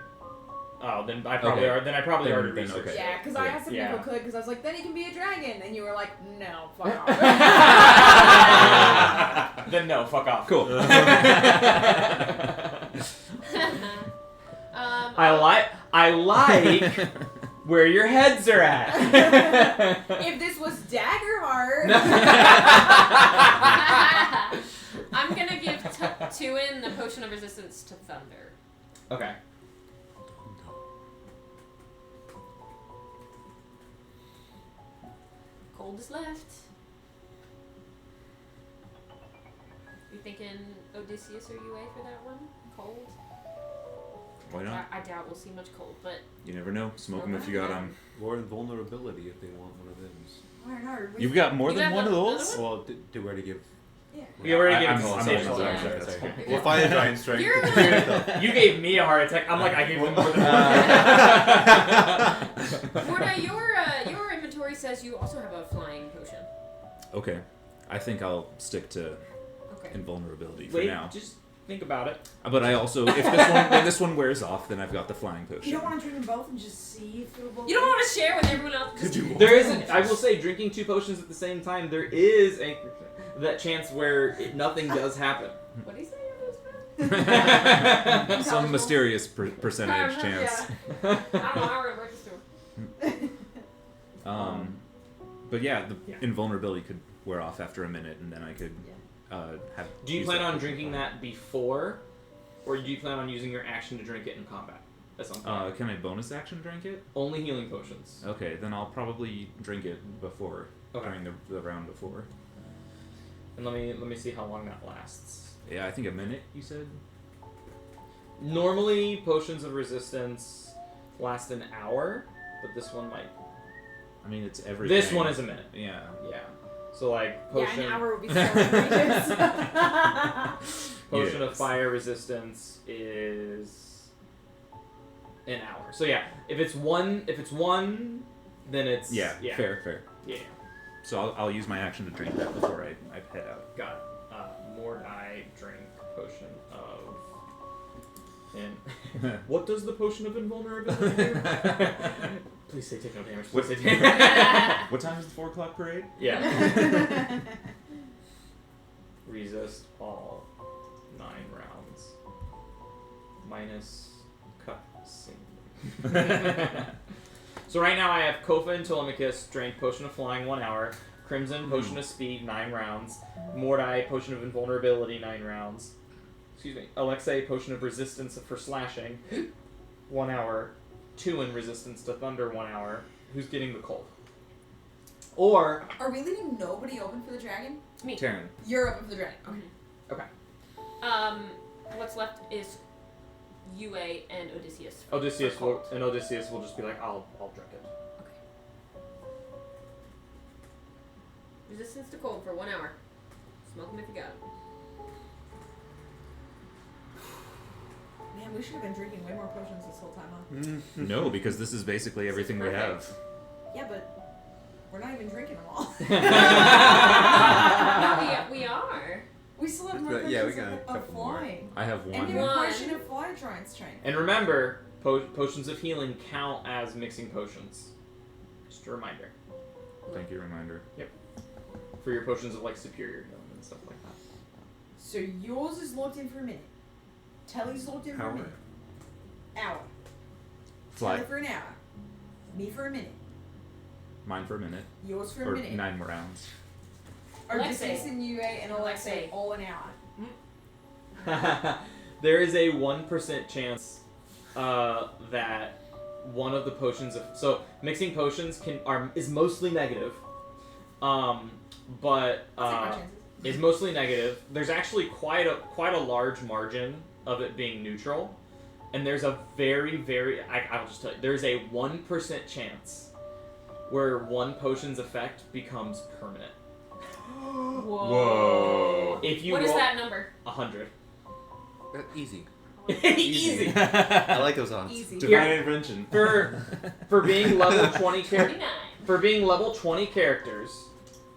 Oh, then I probably Okay. are. Then I probably Then- already then researched. okay. Yeah, because I Okay. asked if Yeah. Nico could, because I was like, then he can be a dragon, and you were like, no, fuck off. Then no, fuck off. Cool. I like where your heads are at. If this was Daggerheart, I'm gonna give Tuin the potion of resistance to thunder. Okay. Cold is left. You thinking Odysseus or UA for that one? Cold? Why not? I doubt we'll see much cold, but You never know. Smoke them if you got them. Or invulnerability if they want one of those. I don't know. You've got more You than have one of another those? one? Well, do where to give. Yeah. We already I- gave I'm- him I'm stage sorry, left. sorry, That's sorry. fine. We'll find a giant strength. You're to gonna- clear it up. You gave me a heart attack. I'm like, I gave him more than one. Morna, your inventory says you also have a flying potion. Okay. I think I'll stick to Okay. invulnerability for Wait, now. just think about it. But I also, if this one, when this one wears off, then I've got the flying potion. You don't want to drink them both and just see if it'll both. You don't want to share with everyone else. Could you? There isn't. I will say, drinking 2 potions at the same time, there is that chance where nothing does happen. What do you say? Your Some mysterious percentage chance. I don't know how we're gonna break this to But yeah, the Yeah. invulnerability could wear off after a minute, and then I could have. Do you use plan that on potion. drinking that before, or do you plan on using your action to drink it in combat? At some point? Can I bonus action drink it? Only healing potions. Okay, then I'll probably drink it before Okay. during the round before. And let me see how long that lasts. Yeah, I think a minute. You said. Normally, potions of resistance last an hour, but this one might. I mean, it's everything. This one is a minute. Yeah. Yeah. So like Yeah, potion. an hour would be so outrageous. Potion of Yes. fire resistance is an hour. So yeah, if it's one, then it's Yeah. Fair. Yeah. So I'll use my action to drink that before I head out. Got it. Mordai drink potion of. What does the potion of invulnerability do? Please say take no damage. Please say take What time is the 4 o'clock parade? Yeah. Resist all 9 rounds. Minus cut scene. So right now I have Kofa and Telemachus, Drink, Potion of Flying, 1 hour. Crimson, Potion of Speed, 9 rounds. Mordai, Potion of Invulnerability, 9 rounds. Excuse me. Alexei, Potion of Resistance for Slashing, 1 hour. 2 in Resistance to Thunder, 1 hour. Who's getting the cold? Or, Are we leaving nobody open for the dragon? Me. Taryn. You're open for the dragon. Okay. What's left is UA and Odysseus. Odysseus for will, cold. Odysseus will just be like, I'll drink it. Resistance to cold for 1 hour. Smoke them if you got 'em. Man, we should have been drinking way more potions this whole time, huh? No, because this is basically everything we have. Yeah, but we're not even drinking them all. No, we are. We still have more But, potions yeah, we got a of couple more. flying. I have And one. we more. have a One. potion of fly giant strength. And remember, potions of healing count as mixing potions. Just a reminder. Thank you, reminder. For your potions of like superior healing and stuff like that. So yours is locked in for a minute. Telly's locked in for a Hour. minute. Hour. Fly. Telly for an hour. Me for a minute. Mine for a minute. Yours for a Or minute. 9 rounds. Odysseus and UA and Alexei all an hour. There is a 1% chance that one of the potions of mixing potions is mostly negative. But I'll take my chances. is mostly negative. There's actually quite a large margin of it being neutral, and there's a very I'll just tell you, there's a 1% chance where one potion's effect becomes permanent. Whoa. If you What is roll that number? 100. Easy. Easy. I like those odds. Easy. Divine intervention. For being level 20 29. for being level 20 characters,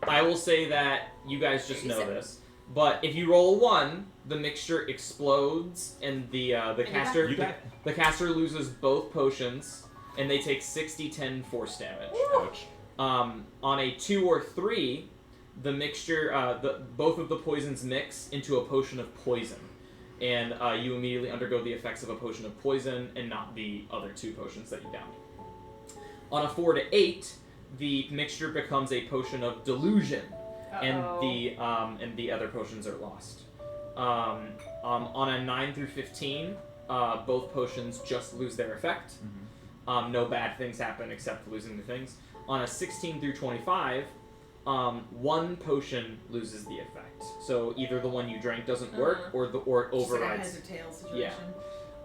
I will say that you guys just know 37. this. But if you roll a 1, the mixture explodes, and the caster You got it. the caster loses both potions, and they take 6d10 force damage. Ouch. On a 2 or 3, the mixture, both of the poisons mix into a potion of poison, and you immediately undergo the effects of a potion of poison and not the other 2 potions that you downed. On a 4 to 8, the mixture becomes a potion of delusion, and the other potions are lost. On a 9 through 15, both potions just lose their effect. No bad things happen except losing the things. On a 16 through 25, 1 potion loses the effect. So either the one you drank doesn't work, or it Just like a overrides. heads or tails situation.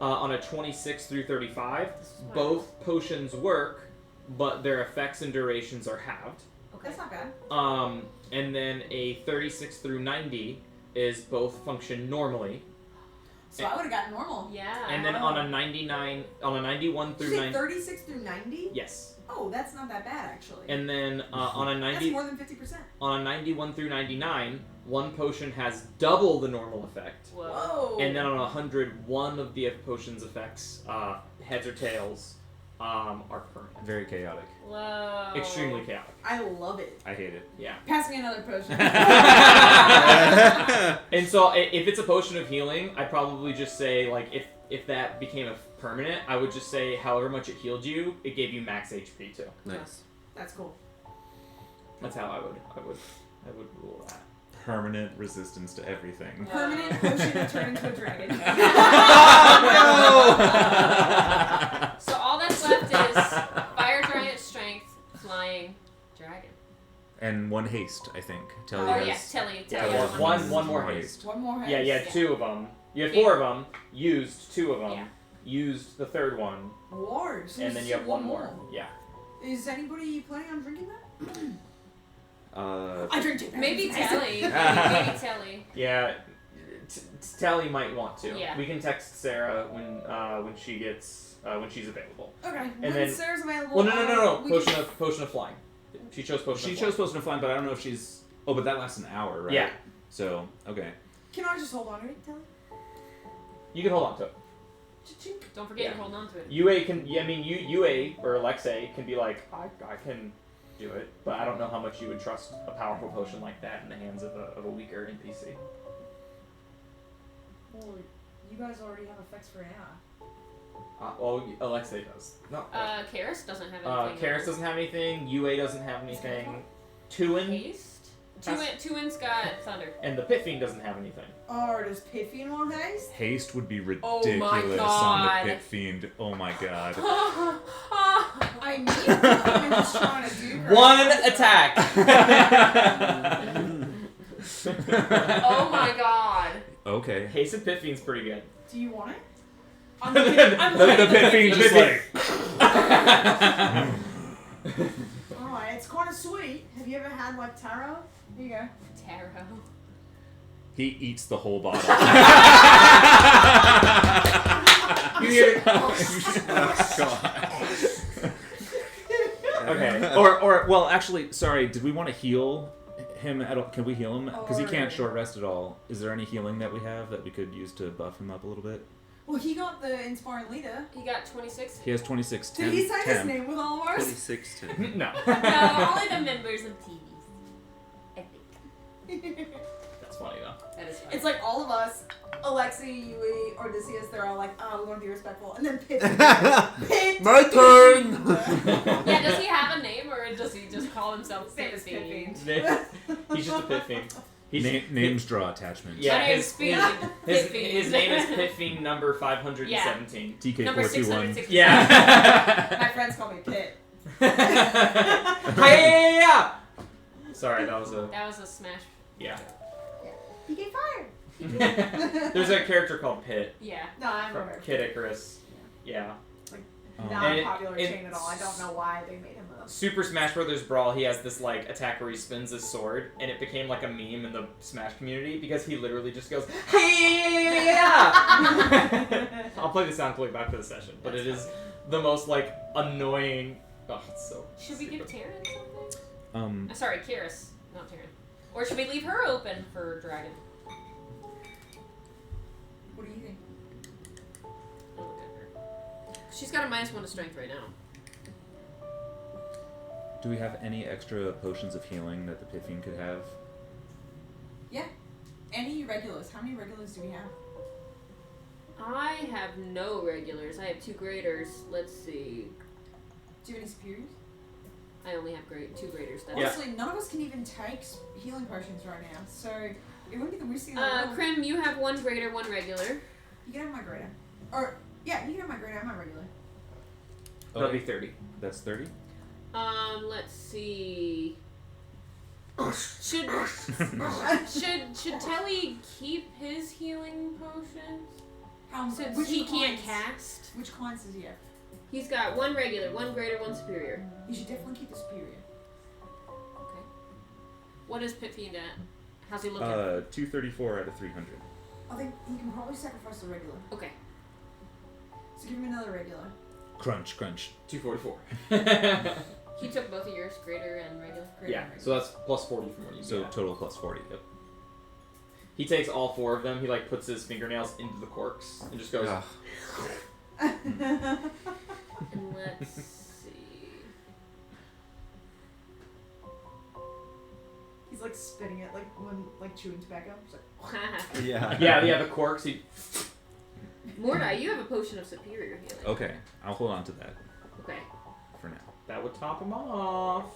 Yeah. On a 26 through 35, both potions work, but their effects and durations are halved. Okay. That's not bad. And then a 36 through 90 is both function normally. So I would have gotten normal. Yeah. And then on a 91 Did through you say 90. 36 through 90? Yes. Oh, that's not that bad actually. And then on a That's 90 more than 50%. on a 91 through 99, 1 potion has double the normal effect. Whoa. Whoa. And then on 100, 1 of the potion's effects, heads or tails, are permanent. Very chaotic. Whoa. Extremely chaotic. I love it. I hate it. Yeah. Pass me another potion. And so if it's a potion of healing, I'd probably just say, like, if that became a permanent, I would just say however much it healed you, it gave you max HP too. Nice. That's cool. That's how I would rule that. Permanent resistance to everything. Permanent potion to turn into a dragon. So all that's left is fire giant strength, flying, dragon. And 1 haste, I think. Telly Oh has. yes, Telly. Yeah, has one more haste. One more head. Yeah, you had 2 of them. You had 4 of them. Used 2 of them. Yeah. Used the 3rd one, War. So and then you have 1 more. Yeah. Is anybody planning on drinking that? Uh, I drink it. Maybe Telly. Maybe Telly. Yeah. Tally might want to. Yeah. We can text Sarah when she gets when she's available. Okay. And when then- Sarah's available. Well, no. we Potion can- of flying. She chose potion. She of chose flying. Potion of Flying, but I don't know if she's. Oh, but that lasts an hour, right? Yeah. So, okay. Can I just hold on to it, Telly? You can hold on to it. Cha-chink. Don't forget Yeah. to hold on to it. UA can. Yeah, I mean, UA or Alexei can be like, I can do it, but I don't know how much you would trust a powerful potion like that in the hands of a weaker NPC. Well, you guys already have effects for Anna. Well, Alexei does. No. Karis doesn't have anything. Karis doesn't have anything. UA doesn't have anything. Tuin Haste? Has- Tuin's got thunder. and the Pit Fiend doesn't have anything. Or does Piffy want haste? Haste would be Oh ridiculous my on God. the Pit Fiend. Oh my god. I need to. I'm just trying to do her. One attack. Oh my god. Okay. Haste and Pit Fiend's pretty good. Do you want it? I'm The- looking. I'm The looking. Pit Fiend just like. Alright, it's kind of sweet. Have you ever had like taro? Here you go. Tarot. He eats the whole bottle. You hear? Okay. Or well, actually, sorry. Did we want to heal him at all? Can we heal him? Because he can't short rest at all. Is there any healing that we have that we could use to buff him up a little bit? Well, he got the inspiring leader. He got 26. He has 26. Did he say his name with all of ours? 26 10. No. No, only the members of TVs. I think. That's funny though. That is fine. It's like all of us, Alexei, Yui, Odysseus, they're all like, oh, we want to be respectful. And then Pit. Pit. My turn! Yeah, does he have a name or does he just call himself Same Pit as Pit Fiend? He's just a Pit Fiend. He's Names draw attachments. Yeah, My name's his Fiend. his, Pit Fiend. his name is Pit Fiend number 517. Number TK421. 660. Yeah. My friends call me Pit. Hi-ya! Sorry, that was a That was a smash. yeah. He gave fire. There's a character called Pit Yeah. No, I'm from aware. Kid Icarus. Yeah. Not And a it- popular it- chain at all. I don't know why they made him a. Super Smash Brothers Brawl, he has this like attack where he spins his sword, and it became like a meme in the Smash community because he literally just goes, "Hey!" I'll play the sound clip after the session, but it is the most like annoying. Oh, it's so. Should we give stupid. Taryn something? Sorry, Kiris, not Taryn. Or should we leave her open for Dragon? What do you think? I'll look at her. She's got a -1 to strength right now. Do we have any extra potions of healing that the Pythian could have? Yeah. Any regulars? How many regulars do we have? I have no regulars. I have 2 graders. Let's see. Do you have any superiors? I only have 2 graders. That's Yeah. Honestly, none of us can even take healing potions right now, so it wouldn't be the worst thing in the world. Krim, you have 1 grader, 1 regular. You can have my grader. Or, yeah, you can have my grader and my regular. That'll be 30. That's 30? Let's see. Should Telly keep his healing potions? Since Which he can't kinds? cast. Which kinds does he have? He's got 1 regular, 1 greater, 1 superior. You should definitely keep the superior. Okay. What is Pit Fiend at? How's he looking? 234 out of 300. I think he can probably sacrifice the regular. Okay. So give him another regular. Crunch, crunch. 244. He took both of yours, greater and regular. Greater Yeah, and regular. so that's plus 40 from what you So get. total plus 40. Yep. He takes all 4 of them. He like puts his fingernails into the corks and just goes. Ugh. And let's see. He's like spitting it like when chewing tobacco. He's like, Yeah. Yeah, the corks. He. Mordai, you have a potion of superior healing. Okay, I'll hold on to that Okay. for now. That would top him off.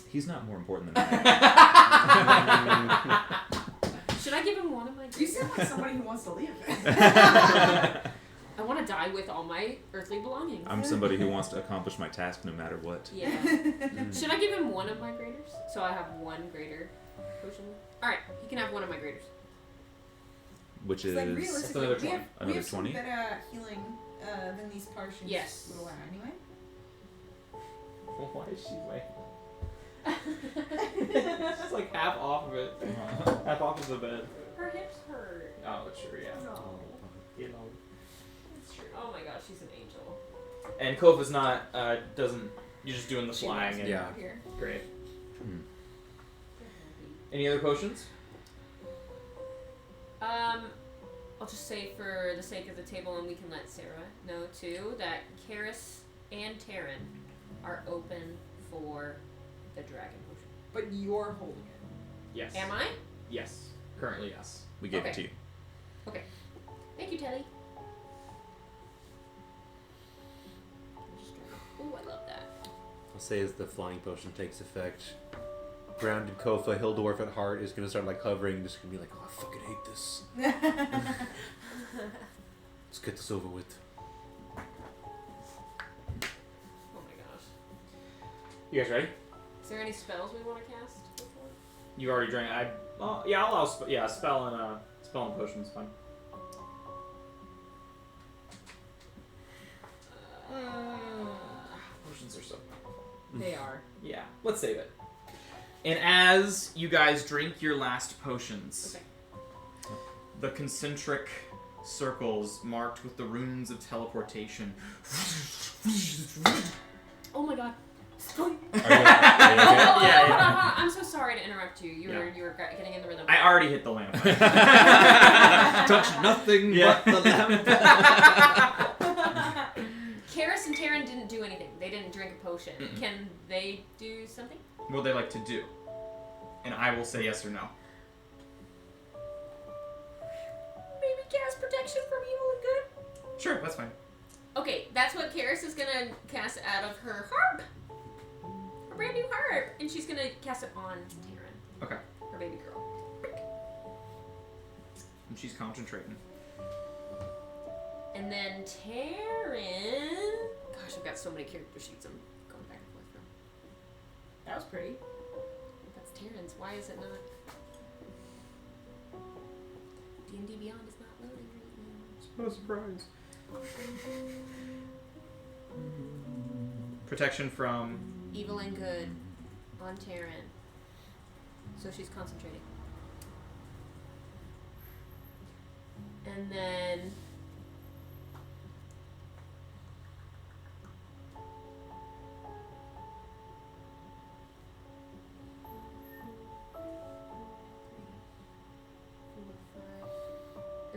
He's not more important than I Should I give him one of my you graders? sound like somebody who wants to leave. I want to die with all my earthly belongings. I'm somebody who wants to accomplish my task no matter what. Yeah. Should I give him one of my graders? So I have 1 greater potion. Alright, he can have 1 of my graders. Which It's like is realistically, another we 20. have Another some 20? better healing than these potions Yes. would allow anyway. Why is she like? She's like half off of it. Half off of the bed. Her hips hurt. Oh, sure, yeah. No. You know. It's true. Oh my gosh, she's an angel. And Kofa's not. Doesn't. You're just doing the She flying. loves And, Yeah. Here. Great. Hmm. Any other potions? I'll just say for the sake of the table, and we can let Sarah know too, that Karis and Taryn are open for the dragon potion. But you're holding it. Yes. Am I? Yes. Currently, yes. we gave Okay. it to you. Thank you, Telly. Ooh, I love that. I'll say as the flying potion takes effect, grounded Kofa, Hildorf at heart, is gonna start like hovering, just gonna be like, oh, I fucking hate this. Let's get this over with. Oh my gosh. You guys ready? Is there any spells we want to cast before? You already drank. Yeah, I'll allow. Spell and potion is fine. Potions are so. They are. Yeah, let's save it. And as you guys drink your last potions, Okay. the concentric circles marked with the runes of teleportation. Oh my god. Are you, Oh, Yeah, hold yeah. on, hold on. I'm so sorry to interrupt you. You were getting in the rhythm. I already hit the lamp. touch nothing Yeah. but the lamp. Karis and Taryn didn't do anything. They didn't drink a potion. Mm-mm. Can they do something? What would they like to do? And I will say yes or no. Maybe cast protection from evil and good? Sure, that's fine. Okay, that's what Karis is gonna cast out of her harp. Her brand new harp. And she's gonna cast it on Taryn. Okay. Her baby girl. And she's concentrating. And then Taryn. Gosh, I've got so many character sheets I'm going back and forth from. That was pretty. That's Taryn's. Why is it not? D&D Beyond is not loading right now. No surprise. Protection from. Evil and good on Taryn. So she's concentrating. And then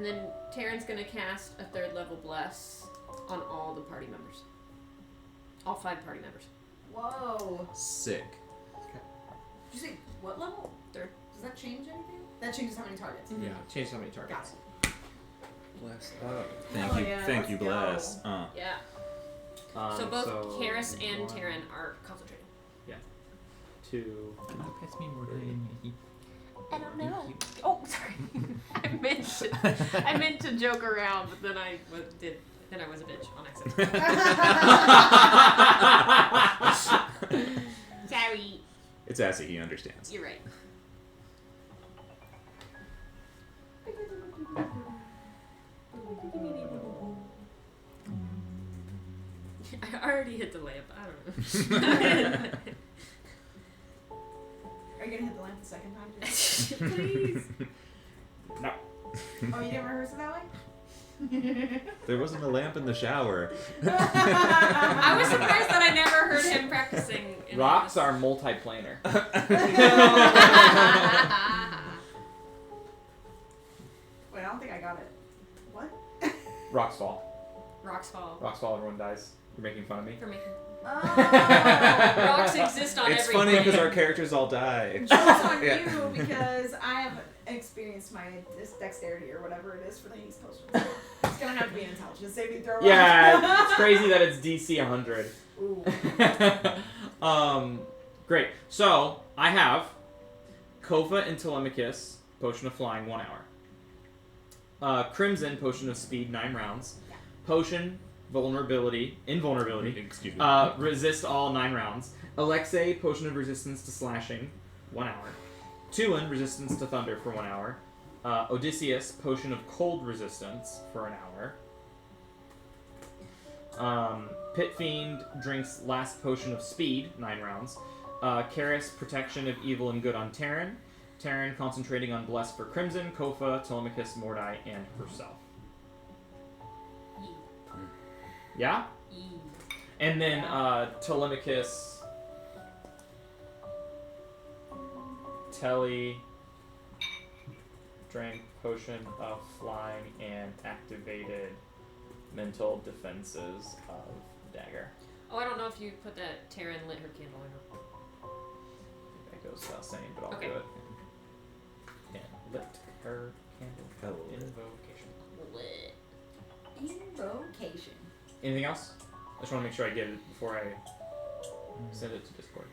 And then Taryn's gonna cast a 3rd level bless on all the party members. All 5 party members. Whoa. Sick. Did you say what level? 3rd. Does that change anything? That changes how many targets. Yeah, change how many targets. Got it. Bless Thank Oh, you, yeah, thank you, let's go. bless. Yeah. So both Karis and Taryn are concentrating. 2. Pass me more than I don't know. Oh, sorry. I meant to joke around, but then I was a bitch on accident. Sorry. It's Assy, he understands. You're right. I already hit the lamp. I don't know. Are you gonna hit the lamp the second time? Too? Please. No. Oh, you didn't rehearse it that way? There wasn't a lamp in the shower. I was surprised that I never heard him practicing. In Rocks this. are multiplanar. Wait, I don't think I got it. What? Rocks fall. Rocks fall. Rocks fall, everyone dies. You're making fun of me? For me. Oh. Rocks exist on It's every funny plane. because our characters all die. Joke's on Yeah. you because I have experienced my dexterity or whatever it is for the haste potion. It's gonna have to be an intelligence saving throw. Yeah, it's crazy that it's DC 100. Ooh. Great. So, I have Kofa and Telemachus, Potion of Flying, 1 hour. Crimson, Potion of Speed, 9 rounds. Potion, Invulnerability. Excuse me. Resist all 9 rounds. Alexei, Potion of Resistance to Slashing, 1 hour. Tuin, Resistance to Thunder for 1 hour. Odysseus, Potion of Cold Resistance for an hour. Pit Fiend drinks Last Potion of Speed, 9 rounds. Karis, Protection of Evil and Good on Terran. Terran concentrating on Bless for Crimson, Kofa, Telemachus, Mordai, and herself. Yeah? And then Telemachus, Telly, drank Potion of Flying and activated mental defenses of Dagger. Oh, I don't know if you put that Taryn lit her candle or not. That goes without saying, but I'll Okay. do it. And lit her candle. Oh. Invocation. Lit. Invocation. Anything else? I just want to make sure I get it before I send it to Discord.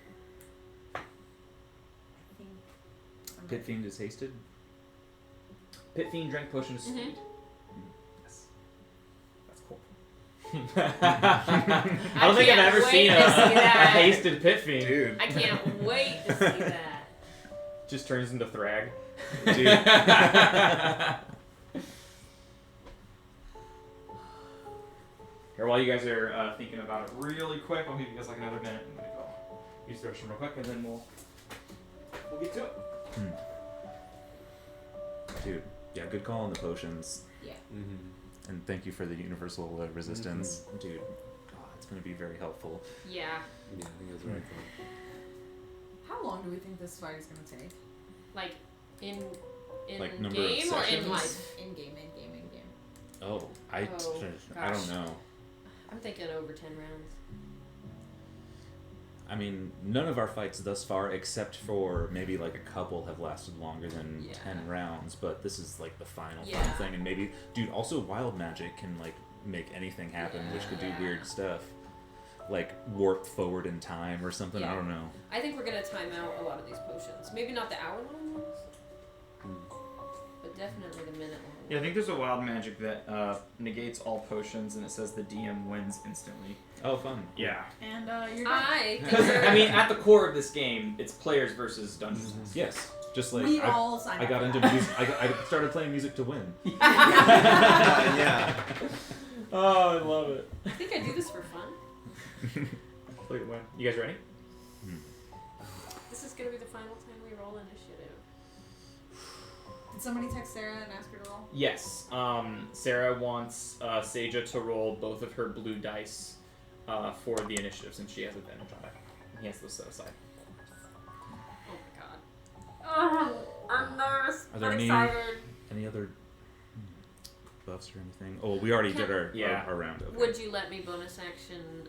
Pit Fiend is hasted. Pit Fiend drank Potion of Speed. Yes. That's cool. I don't think I've can't ever wait seen to a see that. hasted Pit Fiend. Dude. I can't wait to see that. Just turns into Thrag. Dude. Here, while you guys are thinking about it really quick, I'll give you guys like another minute. I'm gonna go use the restroom real quick, and then we'll get to it. Dude, yeah, good call on the potions. Yeah. Mm-hmm. And thank you for the universal resistance. Dude, it's going to be very helpful. Yeah. Yeah, I think that's right. How long do we think this fight is gonna take? Like in Like number of game or in sessions? life? In game. Oh, I Oh, don't gosh. know. I'm thinking over 10 rounds. I mean, none of our fights thus far, except for maybe like a couple, have lasted longer than Yeah. 10 rounds. But this is like the final Yeah. thing, and maybe, dude. Also, wild magic can like make anything happen, which could do Yeah. weird stuff, like warp forward in time or something. Yeah. I don't know. I think we're gonna time out a lot of these potions. Maybe not the hour-long ones, but definitely the minute-long. Yeah, I think there's a wild magic that negates all potions, and it says the DM wins instantly. Oh, fun. Yeah. And you're done. I think Because, we're- I mean, at the core of this game, it's players versus dungeons. Yes, just like we I all signed up got for into that. music. I started playing music to win. Yeah. Oh, I love it. I think I do this for fun. Play to win. You guys ready? This is gonna be the final time we roll initiative. Did somebody text Sarah and ask her to roll? Yes. Sarah wants Seja to roll both of her blue dice for the initiative since she has advantage on it. And he has those set aside. Oh my god. Oh, I'm nervous. Are there I'm any- excited. Any other buffs or anything? Oh, we already did our Yeah. our round. Okay. Would you let me bonus action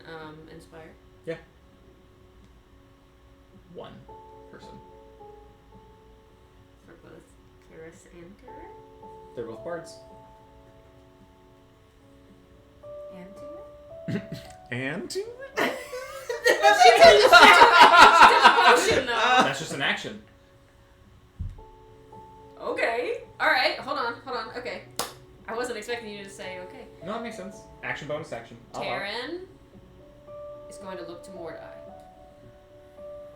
inspire? One person. For both Karis and Tara? They're both bards. And Tara? And She took a potion though. That's just an action. Okay. Alright, hold on. Okay. I wasn't expecting you to say okay. No, that makes sense. Action, bonus action. I'll allow. Taryn is going to look to Mordai.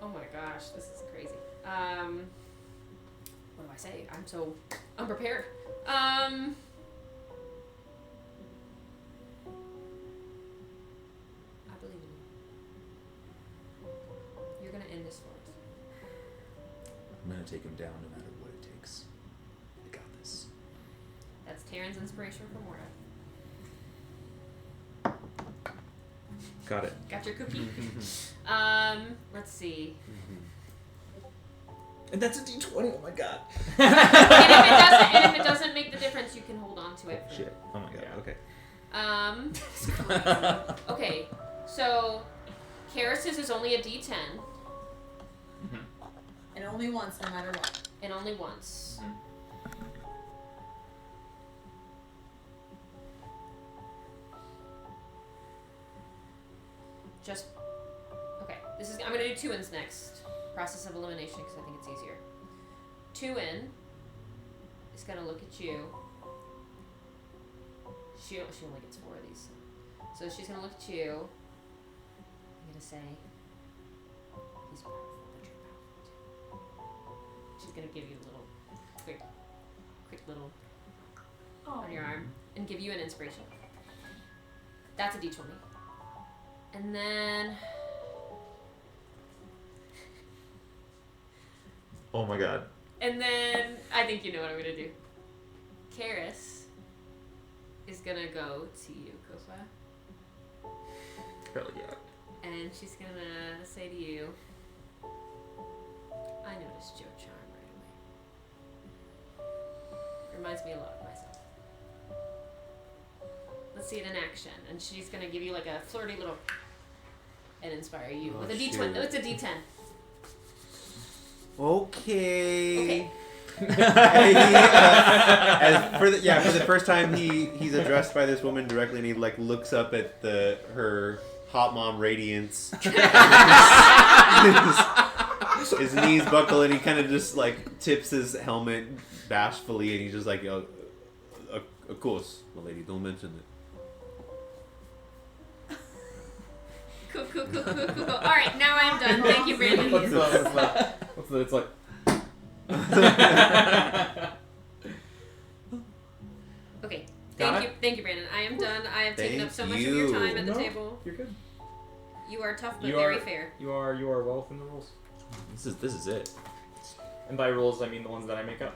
Oh my gosh, this is crazy. What do I say? I'm so unprepared. I believe in you. You're gonna end this for us. I'm gonna take him down no matter what it takes. I got this. That's Taryn's inspiration for Mordai. Got it. Got your cookie? Let's see. And that's a d20. Oh my god. And if it doesn't make the difference, you can hold on to it. Shit. Oh my god. Yeah. Okay. Okay, so Karis's is only a D10, And only once, no matter what. and only once. Just okay. I'm gonna do 2 ins next. Process of elimination because I think it's easier. 2 in is gonna look at you. She only gets 4 of these, so she's gonna look at you. I'm gonna say, he's powerful, but you're powerful too. She's gonna give you a little quick little on your arm and give you an inspiration. That's a D20. And then Oh my god. I think you know what I'm gonna do. Karis is gonna go to you, Kofa, Hell yeah. and she's gonna say to you, I noticed your charm right away. Reminds me a lot of myself. Let's see it in action. And she's gonna give you like a flirty little and inspire you with a D20. shoot. It's a D10. Okay. For the first time he's addressed by this woman directly, and he like looks up at her hot mom radiance. His knees buckle, and he kind of just like tips his helmet bashfully, and he's just like, "Yo, of course, my lady, don't mention it." Cool. All right, now I'm done. Thank you, Brandon. What's the, it's like. Okay. Got Thank you, Brandon. I am done. I have taken up so much of your time at the table. You're good. You are tough but You very are- fair. You are well within the rules. This is it. And by rules, I mean the ones that I make up.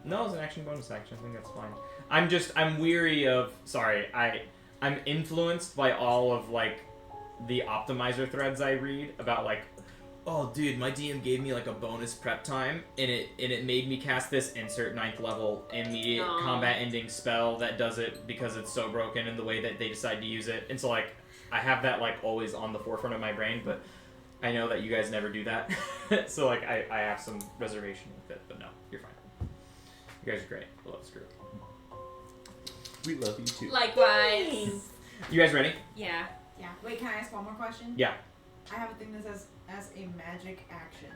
No, it's an action bonus action. I think that's fine. I'm weary of. Sorry, I'm influenced by all of like the optimizer threads I read about like, oh dude, my DM gave me like a bonus prep time and it made me cast this insert 9th level immediate Aw. combat ending spell that does it because it's so broken in the way that they decide to use it. And so like I have that like always on the forefront of my brain, but I know that you guys never do that. So like I have some reservation with it, but no, you're fine. You guys are great. I love this group. We love you too. Likewise. You guys ready? Yeah. Yeah. Wait, can I ask one more question? Yeah. I have a thing that says as a magic action.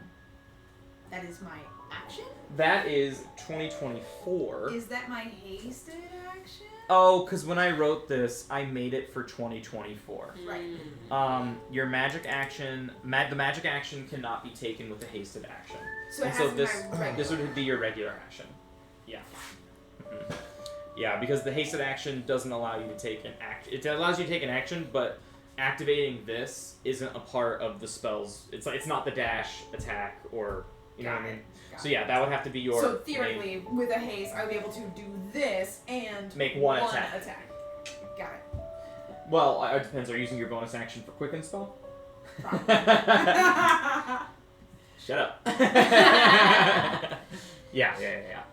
That is my action? That is 2024. Is that my hasted action? Oh, because when I wrote this, I made it for 2024. Right. Your magic action, the magic action cannot be taken with a hasted action. So it And has so to be this my regular. this would be your regular action. Yeah. Mhm. Yeah, because the hasted action doesn't allow you to take an act. It allows you to take an action, but activating this isn't a part of the spells. It's not the dash attack or you know what I mean. So yeah, that would have to be your. So theoretically, with a haste, I would be able to do this and Make one attack. Got it. Well, it depends. Are you using your bonus action for quicken spell? Probably. Shut up. Yeah.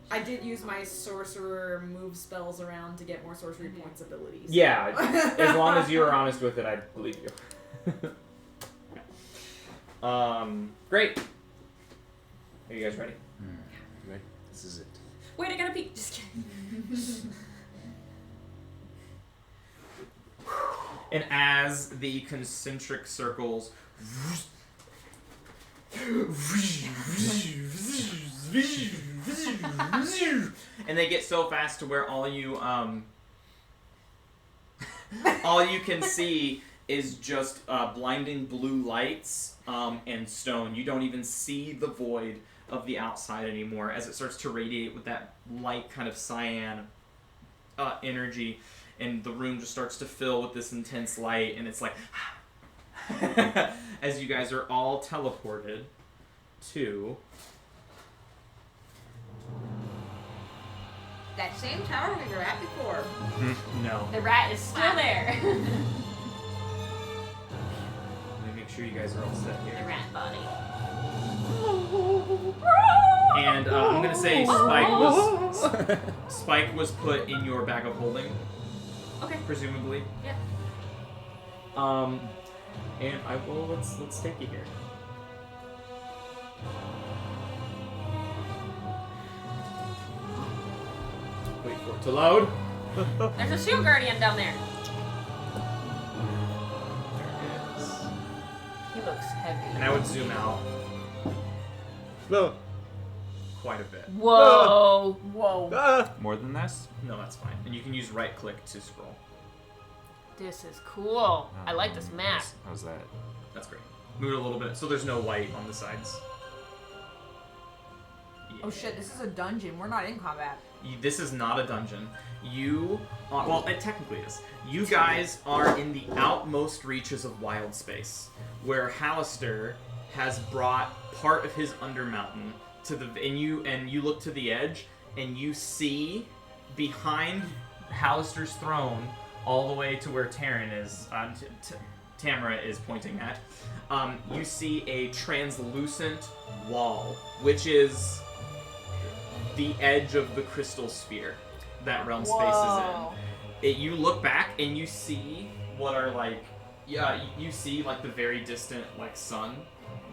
I did use my sorcerer move spells around to get more sorcery points abilities. Yeah, as long as you are honest with it, I believe you. Great. Are you guys ready? Right. This is it. Wait, I gotta pee. Just kidding. And as the concentric circles and they get so fast to where all you can see is just blinding blue lights and stone. You don't even see the void of the outside anymore as it starts to radiate with that light kind of cyan energy, and the room just starts to fill with this intense light, and it's like as you guys are all teleported to That same tower we were at before. no. The rat is still there. Let me make sure you guys are all set The here. rat body. And I'm gonna say Spike was put in your bag of holding, Okay. presumably. Yeah. And I will let's take you here. Wait for it to load. There's a shield guardian down there. There it is. He looks heavy. And I would zoom out No. quite a bit. Whoa. Whoa. More than this? No, that's fine. And you can use right click to scroll. This is cool. I like this map. How's that? That's great. Move it a little bit so there's no white on the sides. Oh shit, this is a dungeon. We're not in combat. This is not a dungeon. You are, well, it technically is. You guys are in the outmost reaches of Wildspace, where Hallister has brought part of his Undermountain to the, and you look to the edge, and you see behind Hallister's throne, all the way to where Taryn is, Tamara is pointing at. You see a translucent wall, which is the edge of the crystal sphere that Realmspace is in. You look back and you see what are like, you see like the very distant like sun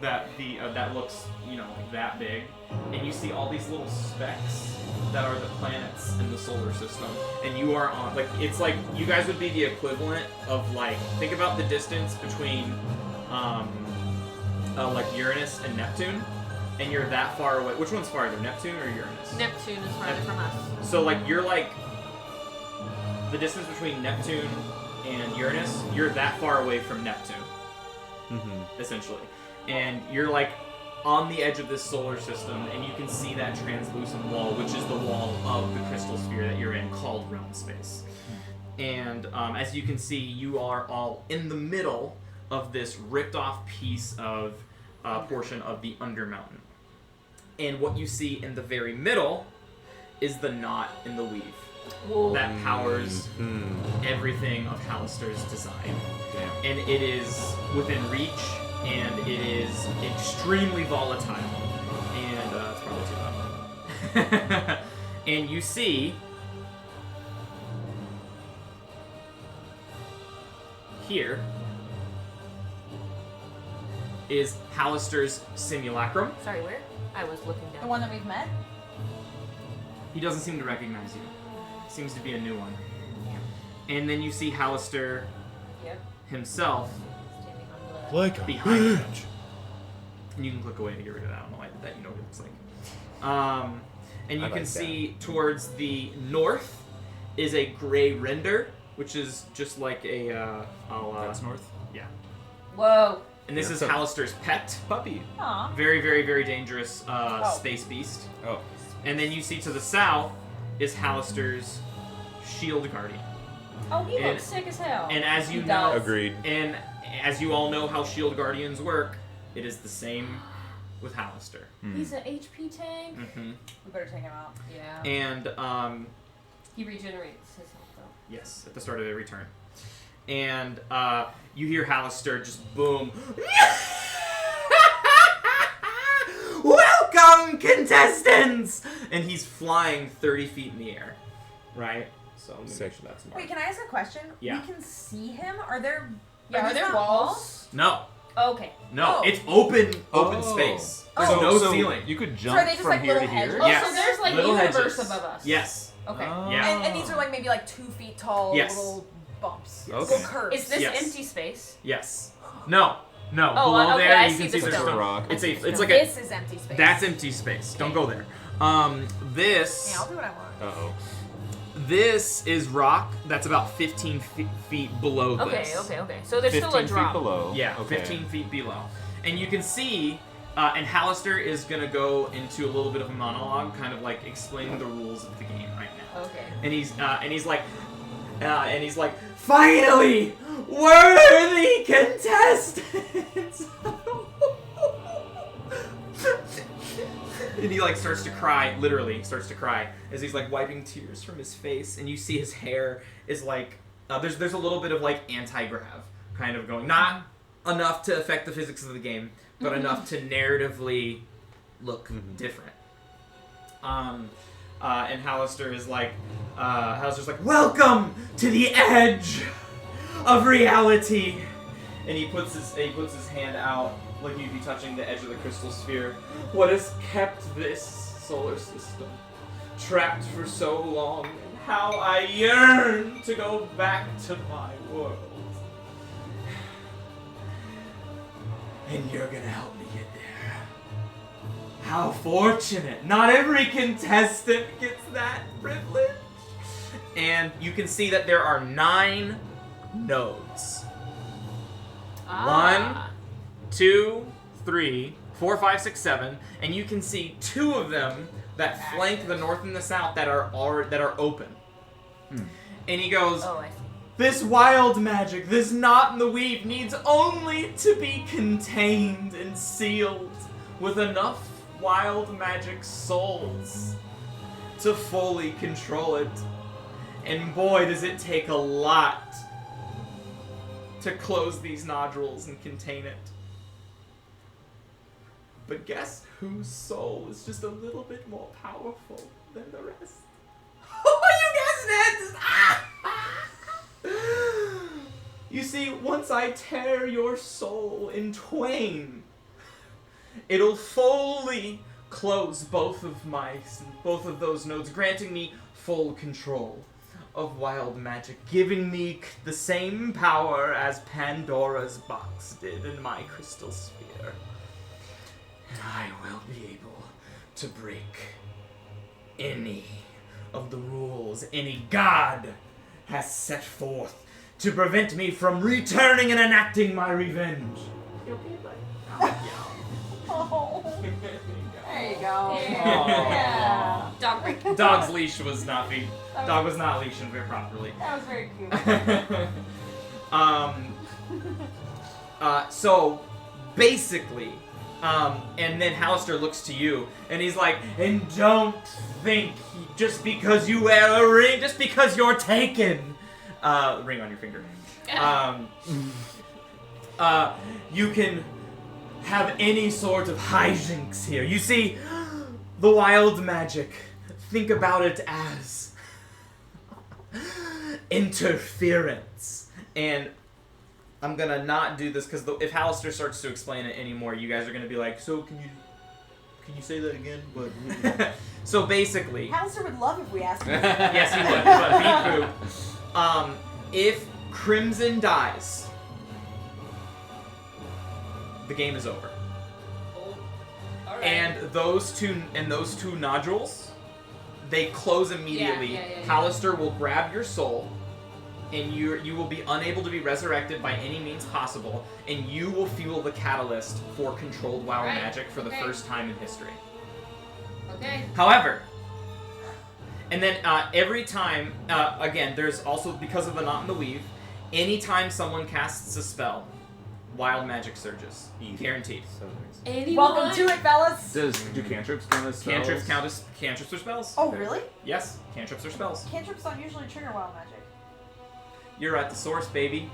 that that looks, you know, like that big, and you see all these little specks that are the planets in the solar system, and you are on, like, it's like you guys would be the equivalent of, like, think about the distance between like Uranus and Neptune, and you're that far away. Which one's farther, Neptune or Uranus? Neptune is farther from us. So, like, you're like the distance between Neptune and Uranus, you're that far away from Neptune, essentially. And you're like on the edge of this solar system, and you can see that translucent wall, which is the wall of the crystal sphere that you're in, called Realmspace. And as you can see, you are all in the middle of this ripped off piece of portion of the Undermountain. And what you see in the very middle is the knot in the weave. Whoa. That powers everything of Hallister's design. Damn. And it is within reach, and it is extremely volatile. And it's probably too loud. And you see here is Hallister's simulacrum. Sorry, where? I was looking The down. one that we've met? He doesn't seem to recognize you. Seems to be a new one. And then you see Hallister Yep. himself Standing on blood. Like a behind him. bitch. And you can click away to get rid of that. I don't know why I did that. You know what it looks like. And you I can like see towards the north is a gray render, which is just like a. That's north? Yeah. Whoa. And this Yeah, is so- Hallister's pet. Puppy. Aw. Very, very, very dangerous space beast. Oh. And then you see to the south is Hallister's shield guardian. Oh, he And- looks sick as hell. And as you He know, does. Agreed. and as you all know how shield guardians work, it is the same with Hallister. He's an HP tank. Mm-hmm. We better take him out. Yeah. And He regenerates his health though. yes, at the start of every turn. And you hear Hallister just boom. Welcome Welcome, contestants! And he's flying 30 feet in the air, right? So let me make sure that's marked. Wait, can I ask a question? Yeah. We can see him? Are there Yeah, are these there not walls? No, Okay. no, Oh. it's open Oh. space. There's Oh. no so ceiling. You could So jump are they just from like here to little hedges? here. Oh, Yes. so there's like Little universe hedges. above us. Yes. Okay. Yeah. And these are like maybe like 2 feet tall Yes. little bumps. Okay. Little curves. Is this Yes. empty space? Yes. No. No. Oh, Below okay, there, I you see can the see there's stone. stone. Rock. It's a. It's like This is empty space. That's empty space. Don't go there. This. Yeah, I'll do what I want. Uh-oh. This is rock that's about 15 feet below Okay, this. okay. So there's still a 15 drop. feet below. Yeah, Okay. 15 feet below. And you can see, and Hallister is going to go into a little bit of a monologue, kind of like explaining the rules of the game right now. Okay. And he's like, finally, worthy contestants! And he like starts to cry, literally starts to cry, as he's like wiping tears from his face, and you see his hair is like, there's a little bit of like anti-grav kind of going, not enough to affect the physics of the game, but enough to narratively look different. And Hallister is like, Hallister's like, welcome to the edge of reality, and he puts his hand out like he'd be touching the edge of the crystal sphere. What has kept this solar system trapped for so long, and how I yearn to go back to my world. And you're gonna help me get there. How fortunate! Not every contestant gets that privilege. And you can see that there are 9 nodes. 1, 2, 3, 4, 5, 6, 7, and you can see 2 of them that flank the north and the south that are open. And he goes, Oh, I see. this wild magic, this knot in the weave, needs only to be contained and sealed with enough wild magic souls to fully control it. And boy, does it take a lot to close these nodules and contain it. But guess whose soul is just a little bit more powerful than the rest? You guessed it! You see, once I tear your soul in twain, it'll fully close both of those nodes, granting me full control of wild magic, giving me the same power as Pandora's box did in my crystal sphere. And I will be able to break any of the rules any god has set forth to prevent me from returning and enacting my revenge. Oh, there you go. Yeah. Dog break. Dog's leash was not dog was not leashing very properly. That was very cute. So basically, and then Hallister looks to you, and he's like, and don't think just because you wear a ring, just because you're taken, ring on your finger, you can have any sort of hijinks here. You see, the wild magic, think about it as interference. And I'm gonna not do this because if Hallister starts to explain it anymore, you guys are gonna be like, so can you say that again? But so basically, Hallister would love if we asked him. yes, he would. But beep boop. If Crimson dies, the game is over. All right. And those two nodules, they close immediately. Yeah. Hallister will grab your soul, and you will be unable to be resurrected by any means possible, and you will fuel the catalyst for controlled wild Right, magic for the okay. first time in history. Okay. However, and then every time, again, there's also, because of the knot in the weave, anytime someone casts a spell, wild magic surges. Guaranteed. So nice. Anyone? Welcome to it, fellas. Do cantrips count as spells? Cantrips are spells. Oh, really? Yes, cantrips are spells. Cantrips don't usually trigger wild magic. You're at the source, baby.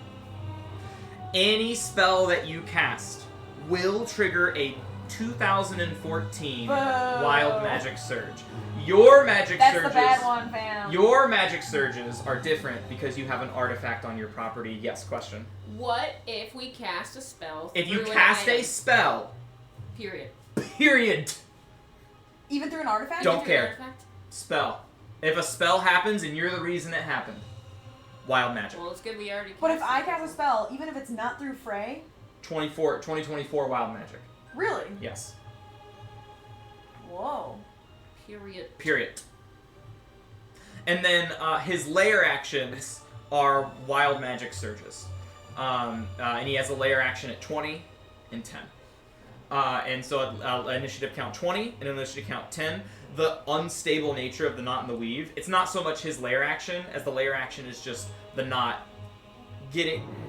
Any spell that you cast will trigger a 2014 Boo. Wild Magic Surge. Your magic That's surges. the bad one, fam. Your magic surges are different because you have an artifact on your property. Yes, question. What if we cast a spell? If you through an cast a item? spell, Period. period, Even through an artifact? Don't Through an care. artifact? spell. If a spell happens and you're the reason it happened, wild magic. Well, it's good we already. But if I it. cast a spell, even if it's not through Frey, 2024 wild magic. really? Yes. Whoa. Period. Period. And then his layer actions are wild magic surges. And he has a layer action at 20 and 10. And so initiative count 20 and initiative count 10. The unstable nature of the knot and the weave, it's not so much his layer action as the layer action is just the knot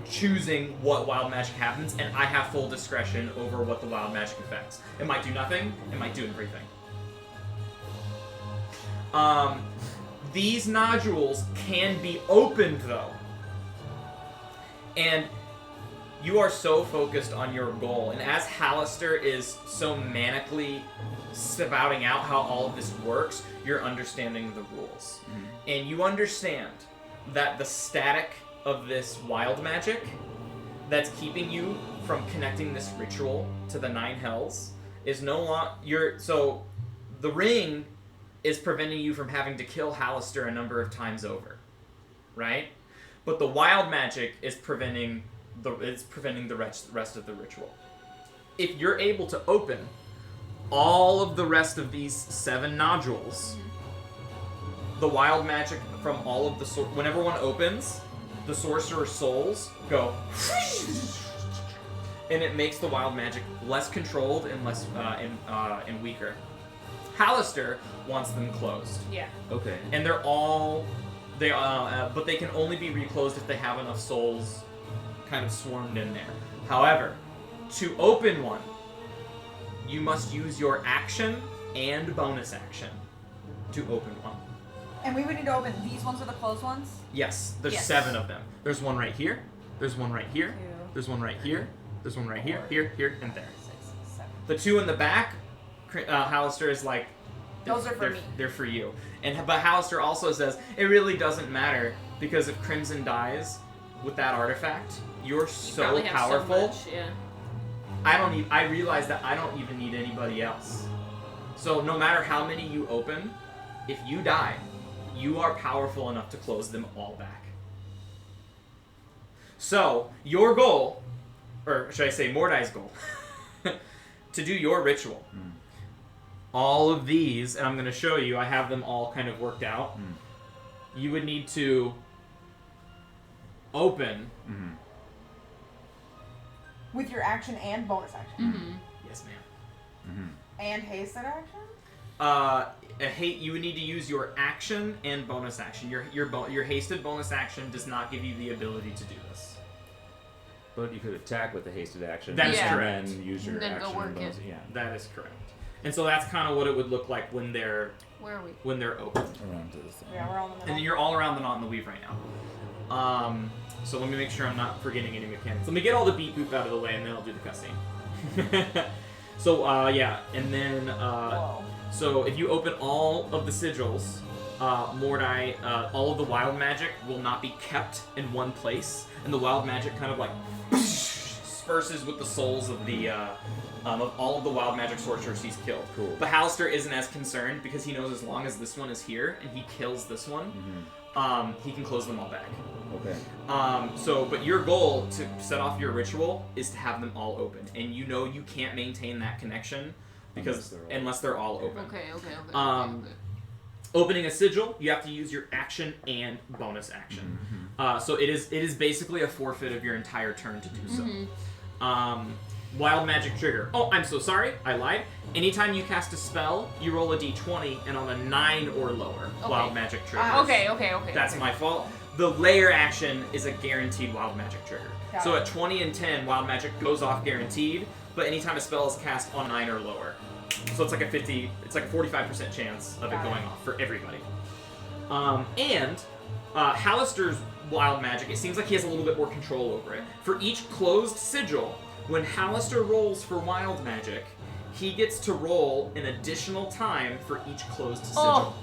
choosing what wild magic happens, and I have full discretion over what the wild magic affects. It might do nothing, it might do everything. These nodules can be opened though. And you are so focused on your goal, and as Hallister is so manically spouting out how all of this works, you're understanding the rules. Mm-hmm. And you understand that the static of this wild magic that's keeping you from connecting this ritual to the 9 hells is no longer... So, the ring is preventing you from having to kill Hallister a number of times over, right? But the wild magic is preventing the rest of the ritual. If you're able to open all of the rest of these 7 nodules, the wild magic from all of the whenever one opens, the sorcerer's souls go, and it makes the wild magic less controlled and less and weaker. Hallister wants them closed. Yeah. Okay. And but they can only be reclosed if they have enough souls kind of swarmed in there. However, to open one, you must use your action and bonus action to open one. And we would need to open these ones are the closed ones? Yes, there's Yes. 7 of them. There's one right here, there's one right here, there's one right here, there's one right here, here, and there. 6, 7. The 2 in the back, Hallister is like, Those are for me. They're for you. But Hallister also says it really doesn't matter because if Crimson dies with that artifact, you're so Probably have powerful. So much, yeah. I realize that I don't even need anybody else. So no matter how many you open, if you die, you are powerful enough to close them all back. So your goal, or should I say Mordai's goal, to do your ritual. All of these, and I'm going to show you, I have them all kind of worked out. You would need to open. With your action and bonus action. Mm-hmm. Yes, ma'am. And hasted action? You would need to use your action and bonus action. Your hasted bonus action does not give you the ability to do this. But you could attack with a hasted action. That is and correct. then use your And then go action. work bonus. it. Yeah. That is correct. And so that's kind of what it would look like when they're Where are we? open. Around to the thing. Yeah, we're all in the middle. And then you're all around the knot and the weave right now. So let me make sure I'm not forgetting any mechanics. Let me get all the beat boop out of the way, and then I'll do the cutscene. So yeah, and then Whoa. so if you open all of the sigils, Mordai, all of the wild magic will not be kept in one place, and the wild magic kind of like disperses with the souls of the of all of the wild magic sorcerers he's killed. Cool. But Hallister isn't as concerned because he knows as long as this one is here and he kills this one, he can close them all back. Okay. But your goal to set off your ritual is to have them all open, and you know you can't maintain that connection because unless they're all open. Okay. Opening a sigil, you have to use your action and bonus action. So it is basically a forfeit of your entire turn to do so. Wild magic trigger. Oh, I'm so sorry. I lied. Anytime you cast a spell, you roll a d20, and on a 9 or lower, wild magic triggers. Okay. That's my fault. The layer action is a guaranteed wild magic trigger. Got So it. at 20 and 10, wild magic goes off guaranteed, but anytime a spell is cast on 9 or lower. So it's like a 45% chance of it Got it. going off for everybody. Hallister's wild magic, it seems like he has a little bit more control over it. For each closed sigil, when Hallister rolls for wild magic, he gets to roll an additional time for each closed sigil. Oh,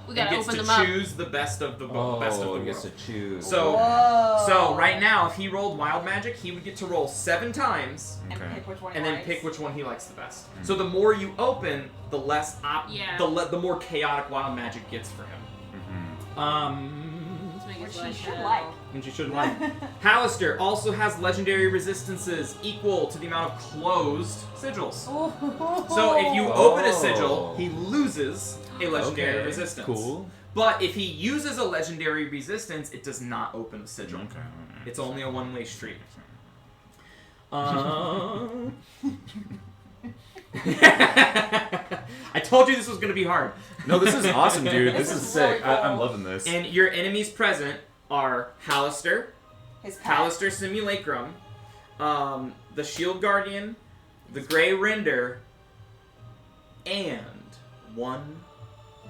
we And gotta gets open to them up. choose the best of the Oh, best of the he gets world. to choose. So Whoa. right now, if he rolled wild magic, he would get to roll 7 times And Okay. pick which one he and then likes. pick which one he likes the best. So the more you open, the less Yeah. the more chaotic wild magic gets for him. Let's make it Which so I he should can- And like. you should like. Hallister also has legendary resistances equal to the amount of closed sigils. So if you open a sigil, he loses a legendary Okay, resistance. Cool. But if he uses a legendary resistance, it does not open a sigil. Okay. It's only a one-way street. I told you this was going to be hard. No, this is awesome, dude. This This is is sick. really I'm cool. loving this. And your enemies present are Hallister, His pet. Hallister Simulacrum, the Shield Guardian, the Grey Render, and one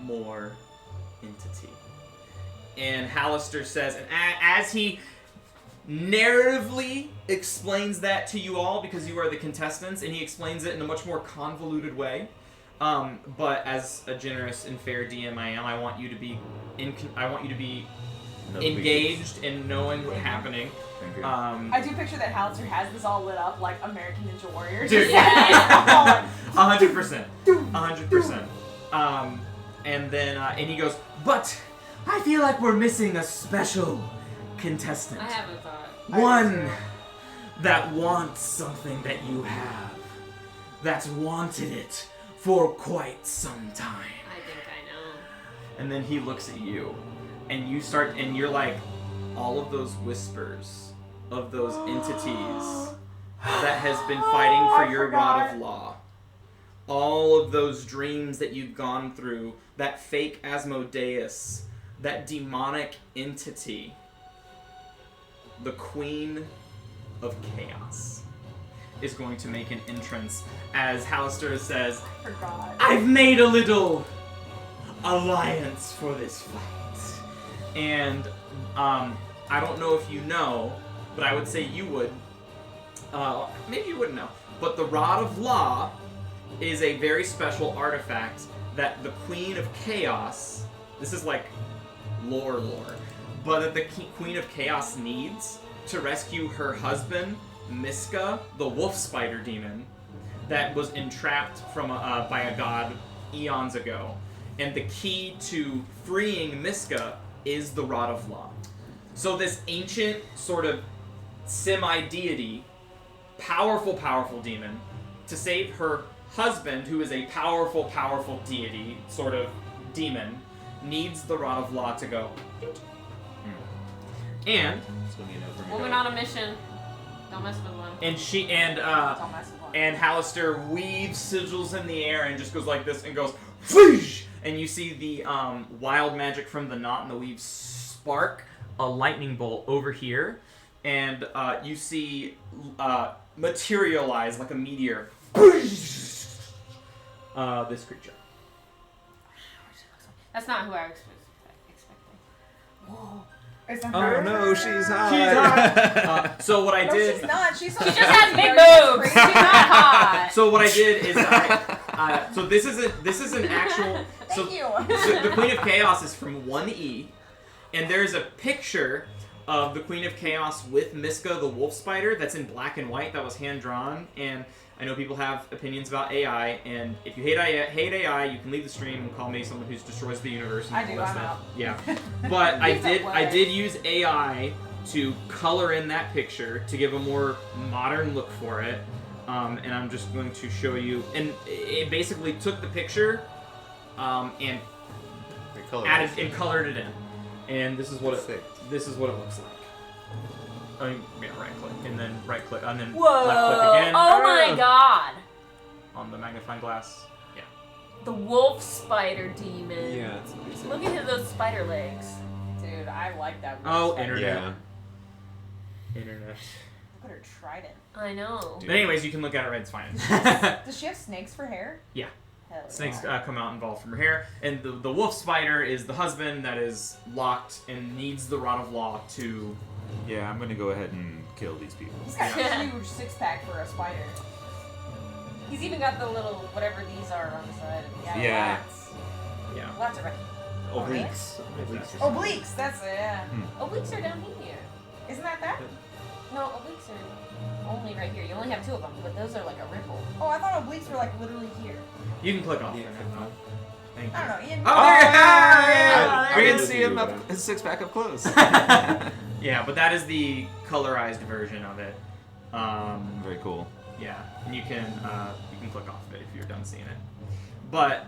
more entity. And Hallister says, and as he narratively explains that to you all, because you are the contestants, and he explains it in a much more convoluted way. But as a generous and fair DM I want you to be No, engaged in knowing what's happening. Thank you. I do picture that Hallister has this all lit up like American Ninja Warriors. Dude, Yeah. 100%. 100%. And then, and he goes, but I feel like we're missing a special contestant. I have a thought. One that wants something that you have. That's wanted it for quite some time. I think I know. And then he looks at you, and you start, and you're like, all of those whispers of those entities that has been fighting for your rod of law. All of those dreams that you've gone through, that fake Asmodeus, that demonic entity, the Queen of Chaos, is going to make an entrance as Hallister says, Forgot. I've made a little alliance for this fight. And I don't know if you know, but I would say you would. Maybe you wouldn't know. But the Rod of Law is a very special artifact that the Queen of Chaos, this is like lore, but that the Queen of Chaos needs to rescue her husband, Miska, the wolf spider demon, that was entrapped from by a god eons ago. And the key to freeing Miska is the Rod of Law. So this ancient sort of semi-deity, powerful demon, to save her husband, who is a powerful deity, sort of demon, needs the Rod of Law to go. And It's gonna be enough for me. Woman on a mission. Don't mess with one. and she Don't mess with one. and Hallister weaves sigils in the air and just goes like this and goes whoosh! And you see the wild magic from the knot and the weave spark a lightning bolt over here, and you see materialize like a meteor this creature. That's not who I was expecting. Whoa. Is that Oh her? no, she's hot. She's hot. So what I No, did. she's not. She's She just has big boobs. She's not hot. So what I did is so this is an actual. So Thank you. the Queen of Chaos is from 1E, and there's a picture of the Queen of Chaos with Miska the wolf spider that's in black and white that was hand drawn. And I know people have opinions about AI, and if you hate AI, you can leave the stream and call me someone who destroys the universe. And I all do, that I'm stuff. out. Yeah, but I Leave that way. did use AI to color in that picture to give a more modern look for it. And I'm just going to show you, and it basically took the picture and added and colored it in, and this is what Sick. this is what it looks like. I mean, yeah, right click and then right click and then Whoa. left click again. Oh my god. On the magnifying glass. Yeah. The wolf spider demon. Yeah, it's amazing. Look at those spider legs. Dude, I like that. Oh, website. internet. Internet. Look at her trident. I know. But anyways, you can look at it. Right, it's fine. Does she have snakes for hair? Yeah. Hell Snakes yeah. come out and evolve from her hair, and the wolf spider is the husband that is locked and needs the Rod of Law to. Yeah, I'm gonna go ahead and kill these people. He's got a huge six-pack for a spider. He's even got the little whatever these are on the side. Yeah. Yeah. Lots of Obliques. obliques. That's it. Yeah. Obliques are down here. Isn't that? No, obliques are only right here. You only have 2 of them, but those are like a ripple. Oh, I thought obliques were like literally here. You can click off. Thank you. I don't know. You Oh, there We it can is. see him his 6-pack up close. Yeah, but that is the colorized version of it. Very cool. Yeah, and you can click off of it if you're done seeing it. But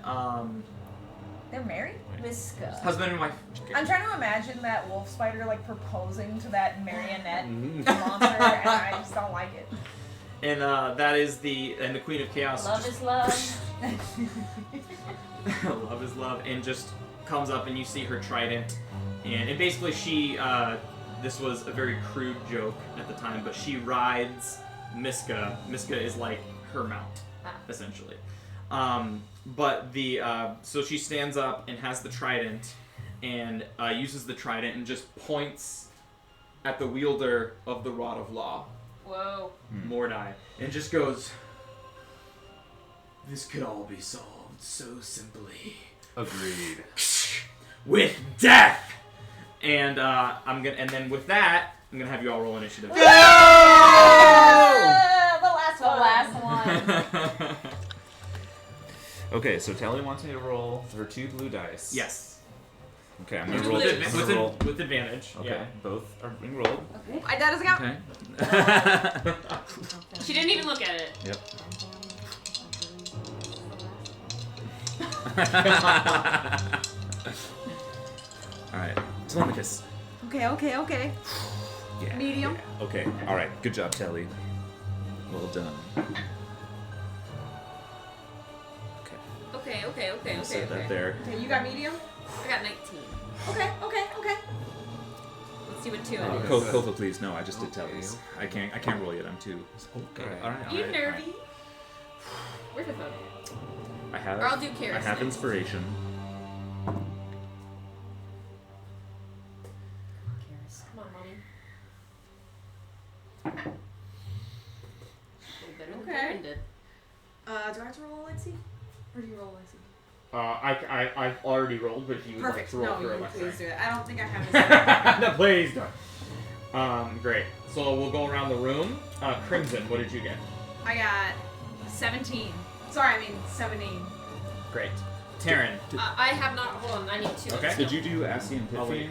They're married? Miska. husband and wife. I'm trying to imagine that wolf spider like proposing to that marionette Mhm. monster, and I just don't like it. And that is the Queen of Chaos. Love just- is love. love is love, and just comes up and you see her trident, and basically she this was a very crude joke at the time, but she rides Miska. Miska is like her mount, essentially. But the so she stands up and has the trident, and uses the trident and just points at the wielder of the Rod of Law, Whoa. Mordai, and just goes, "This could all be solved so simply Agreed. with death." And and then with that, I'm gonna have you all roll initiative. The last The one. last one. Okay, so Telly wants me to roll for 2 blue dice. Yes. Okay, I'm With, gonna roll. I'm gonna roll. with advantage. Okay, Yeah. both are being rolled. Okay. That doesn't count. Okay. She didn't even look at it. Yep. All right, Telemachus. Okay. Yeah. Medium. yeah. Okay. All right. Good job, Telly. Well done. Okay. Okay. Set that there. Okay, you got medium? I got 19. Okay. Let's see what 2 Oh, is. Kofa, please. No, I just did Telly's. I can't roll yet. I'm too. Okay. All right. You all right, nervy? Where's the phone? all right. I have. Or I'll do I Karis have next. inspiration. Come on, mommy. A little better than Okay. Karen did. Do I have to roll Alexi? Or do you roll Alexi? I've already rolled, but if you would Perfect. like to roll No, for you Alexa. please do it. I don't think I have this. No, please don't. Great. So we'll go around the room. Crimson, what did you get? I got 17. Sorry, I mean 17. Great. Taryn. I have not. Hold on, I need 2. Okay. Did you do Ascian I'll Pitfing?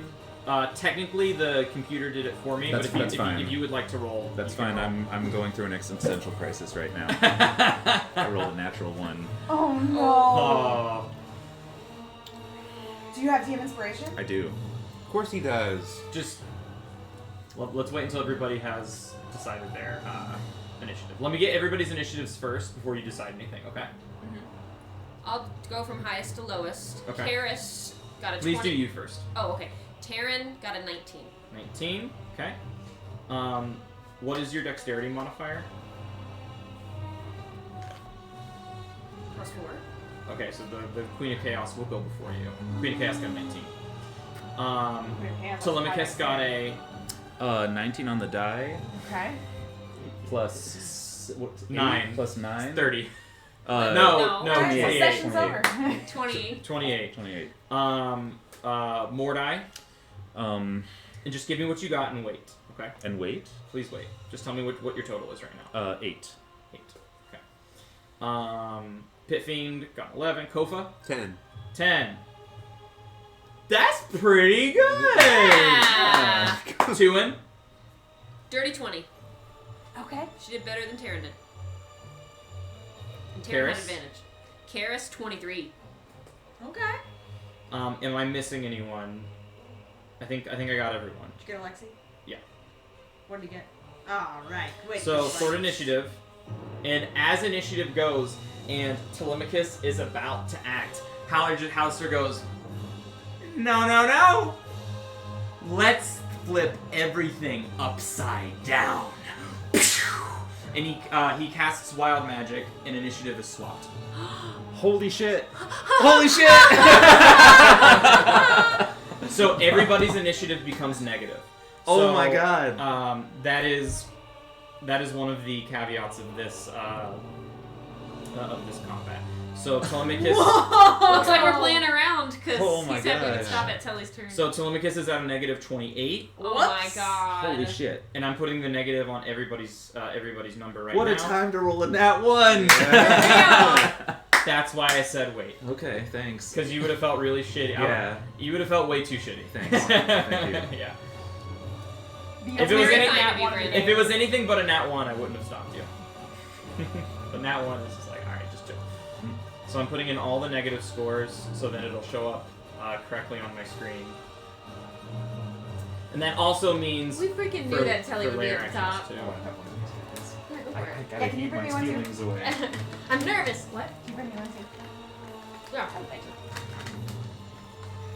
wait. Technically, the computer did it for me, That's- but that's if fine. you would like to roll, That's you can fine. roll. I'm going through an existential crisis right now. I rolled a natural 1. Oh no. Oh. Do you have TM inspiration? I do. Of course he does. Just let's wait until everybody has decided their initiative. Let me get everybody's initiatives first before you decide anything. Okay. I'll go from highest to lowest. Okay. Karis got a 20. Please do you first. Oh, okay. Taryn got a 19. 19. Okay. What is your dexterity modifier? +4. Okay, so the Queen of Chaos will go before you. Queen of Chaos got a 19. Telemachus got a 19 on the die. Okay. Plus 9. Plus 9. 30. No. No, Alright, so 28. session's over. 28. 28. 28. Mordai. Um, And just give me what you got and wait. Okay? and wait. Please wait. Just tell me what your total is right now. 8. 8. Okay. Pit Fiend got 11. Kofa? 10. 10. That's pretty good! Yeah. Tuin? Dirty 20. Okay. She did better than Taryn did. And Taryn had Karis? advantage. Karis, 23. Okay. Am I missing anyone? I think I got everyone. Did you get Alexi? Yeah. What did you get? All right. Wait. So, just sword like- initiative. And as initiative goes, and Telemachus is about to act, Hallister goes, No. Let's flip everything upside down. And he casts wild magic, and initiative is swapped. Holy shit! Holy shit! So everybody's initiative becomes negative. Oh So, my god. That is one of the caveats of this of this combat. So Telemachus. Looks like we're playing around because Oh he my said we could gosh. stop at Telly's turn. So Telemachus is at a negative 28, oh my god. Holy shit. and I'm putting the negative on everybody's number right What now. a time to roll a nat 1! That's why I said wait, Okay, thanks. because you would have felt really shitty. Yeah. You would have felt way too shitty. Thanks. Thank you. Yeah. Because If it was very any- kind of you, one of Brandon. the If it was anything but a nat 1, I wouldn't have stopped you. But nat 1 is just like, alright, just chill. So I'm putting in all the negative scores so that it'll show up correctly on my screen. And that also means We freaking knew for- that Telly for would be layer at the actions, top. too. I want to have one of these guys. Yeah, go I for it. gotta Yeah, can you keep bring my me one too? feelings away. I'm nervous. What? Can you bring me one too? Yeah. Oh, thank you.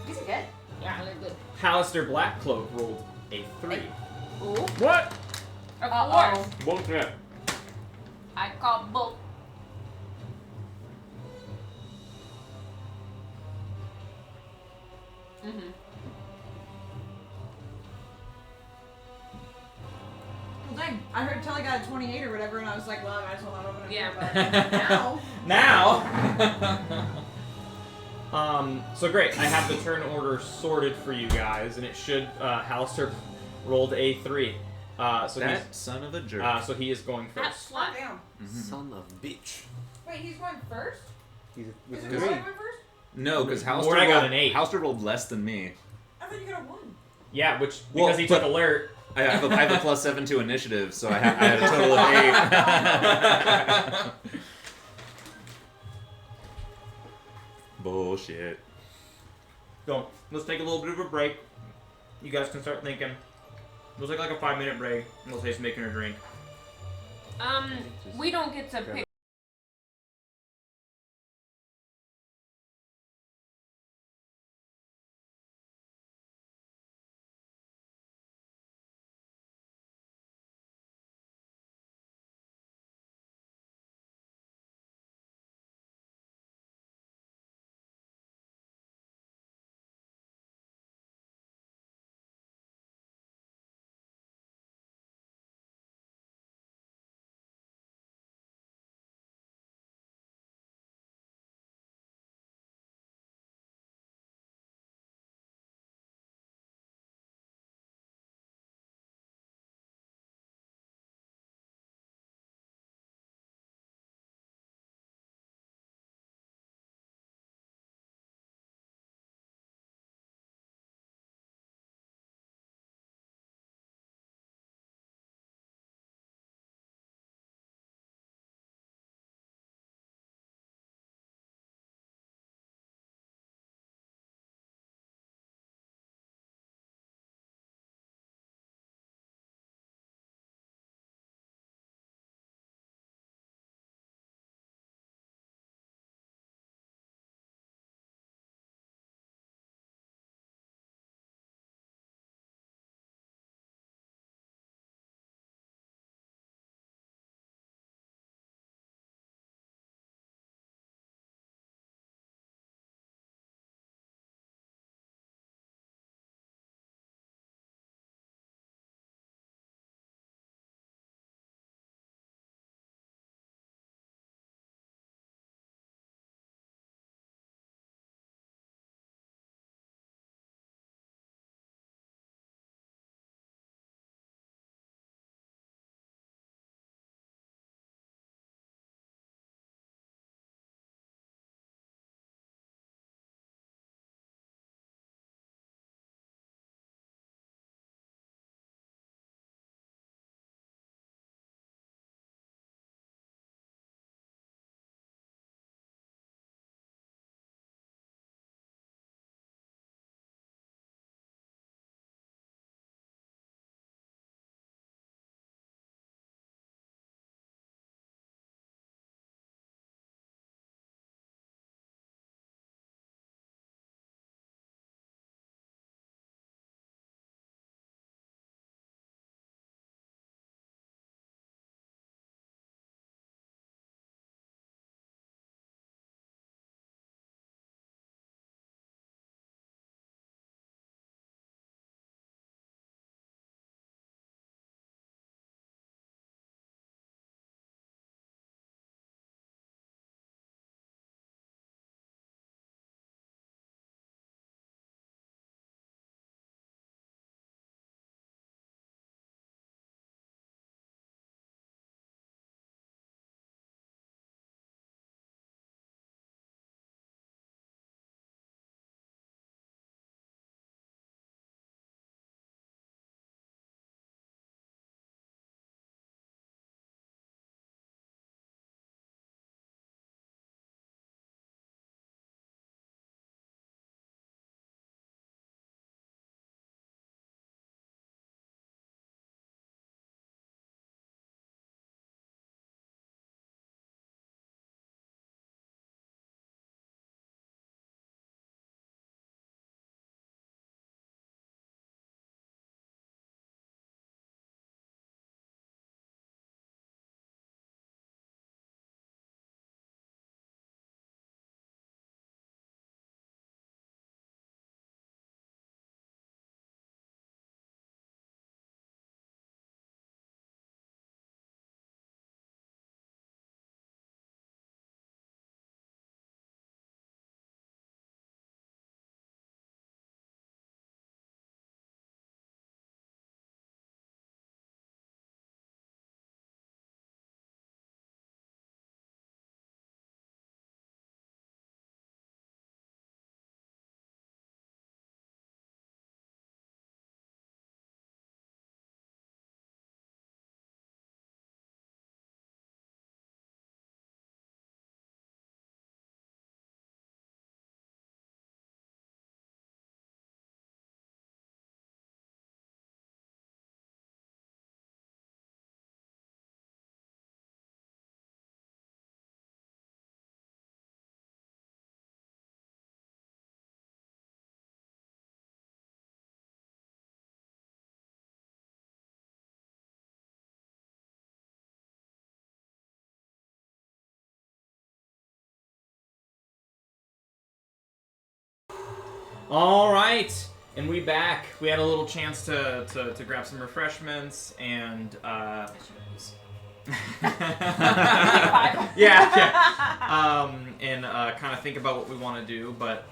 These are good. Yeah, they're good. Hallister Blackcloak rolled a 3. Ooh. What? Of Uh-oh. course. Bullshit. I call bull. Mm-hmm. Well, dang. I heard Telly got a 28 or whatever, and I was like, well, I might as well not open it. Yeah. But now. So great. I have the turn order sorted for you guys, and it should. Hallister rolled a 3. So That son of a jerk. so he is going That first. slut. Damn. Son of a bitch. Wait, he's going first? He's Is it with going three. first? No, because Or I got an 8. Halster rolled less than me. I thought you got a 1. Yeah, which Well, because he but- took alert. I have a +7 to initiative, so I had a total of 8. Bullshit. So let's take a little bit of a break. You guys can start thinking. We'll take like a 5-minute break. And we'll taste making a drink. We don't get to pick All right, and we back. We had a little chance to grab some refreshments and yeah. And kind of think about what we want to do, but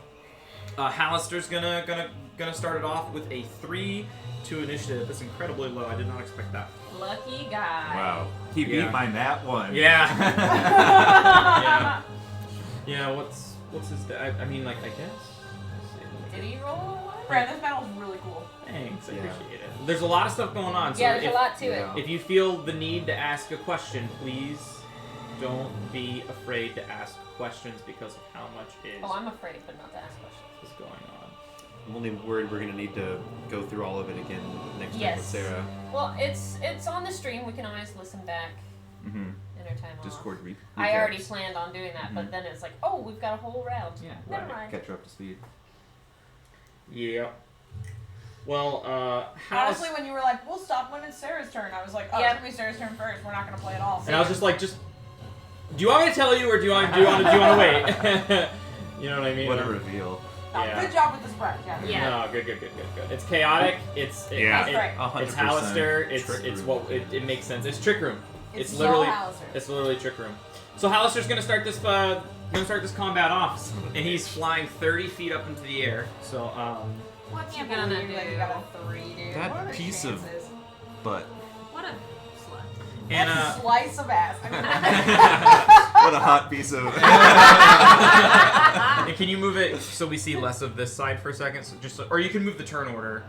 Hallister's gonna start it off with a 3 to initiative. That's incredibly low. I did not expect that. Lucky guy. Wow. He beat my nat 1. Yeah. Yeah. Yeah. What's his? I mean, like, I guess. Did he roll a 1? Brad, this battle's really cool. Thanks, I Yeah. appreciate it. There's a lot of stuff going on. So Yeah, there's if, a lot to it. If you feel the need to ask a question, please don't be afraid to ask questions because of how much Oh, I'm afraid, but not to ask questions. is going on. I'm only worried we're gonna need to go through all of it again next time Yes. with Sarah. Well, it's on the stream. We can always listen back Mm-hmm. in our time Discord off. recaps. I already planned on doing that, but then it's like, oh, we've got a whole round. Yeah, Never mind. catch her up to speed. Yeah. Well, Honestly, when you were like, we'll stop when it's Sarah's turn, I was like, oh, Yeah. it's gonna be Sarah's turn first. We're not gonna play at all. and I was just like, do you want me to tell you, or do you want to wait? You know what I mean? What a reveal. Oh, Yeah. good job with the spread. Yeah. Yeah. No, good. It's chaotic. It's That's right. It's Hallister. It's Trick what it makes sense. It's Trick Room. It's so literally Hallister. It's literally Trick Room. So Hallister's gonna start this combat off, and he's flying 30 feet up into the air. So What's he Can't gonna believe that you do? got a 3, dude. That What are the piece of- chances? But What a slut. and That's a slice of ass. I what a hot piece of. and can you move it so we see less of this side for a second? So or you can move the turn order,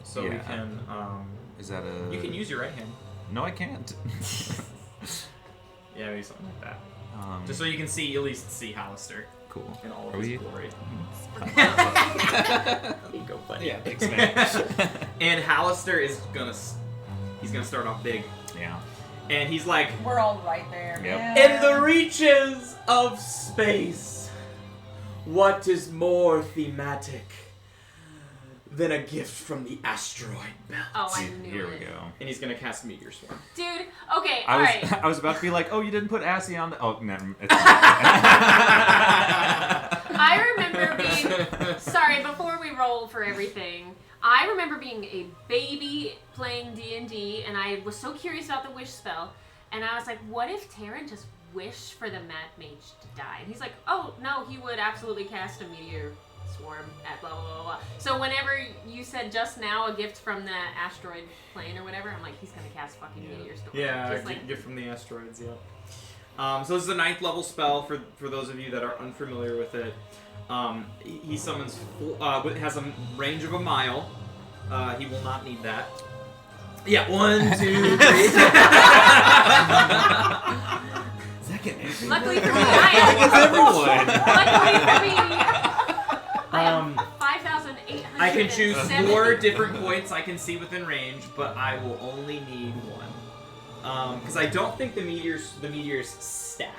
so we Yeah. can. Is that a? You can use your right hand. No, I can't. Yeah, maybe something like that. Um, Just so you can see, at least see Hallister cool. in all of Are his we? glory. Go funny. Yeah, thanks, man. And Hallister is gonna start off big, Yeah. and he's like, We're all right there, Yep. man. in the reaches of space, what is more thematic than a gift from the asteroid belt? Oh, I knew Here we it. go. And he's gonna cast Meteor Swarm. Dude, okay, I alright. was I was about to be like, oh, you didn't put Assy on the. Oh, never. I remember being sorry, before we roll for everything, I remember being a baby playing D&D, and I was so curious about the wish spell, and I was like, what if Terran just wished for the Mad Mage to die? And he's like, oh, no, he would absolutely cast a Meteor Swarm at blah, blah, blah, blah. So whenever you said just now a gift from the asteroid plane or whatever, I'm like, he's gonna cast fucking Meteor Storm. Yeah, Just like, gift from the asteroids. Yeah. So this is a 9th level spell for those of you that are unfamiliar with it. He summons has a range of a mile. He will not need that. Yeah, 1, 2, 3. Second. luckily for me, I luckily for me, I have 5,800. I can choose 4 different points I can see within range, but I will only need 1. Because I don't think the meteors stack.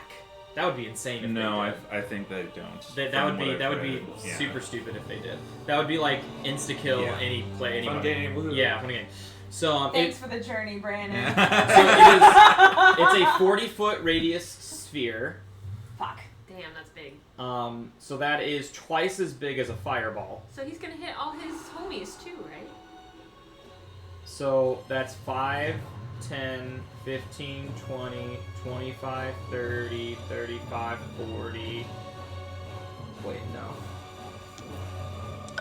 That would be insane if No, they I did. think they don't. That would be Yeah. super stupid if they did. That would be like insta kill Yeah. any play Fun anybody. game. Woohoo. Yeah, fun game. So Thanks for the journey, Brandon. it's a 40-foot radius sphere. Fuck. Damn, that's big. So that is twice as big as a fireball. So he's gonna hit all his homies too, right? So that's 5, 10, 15, 20, 25, 30, 35, 40. Wait, no. I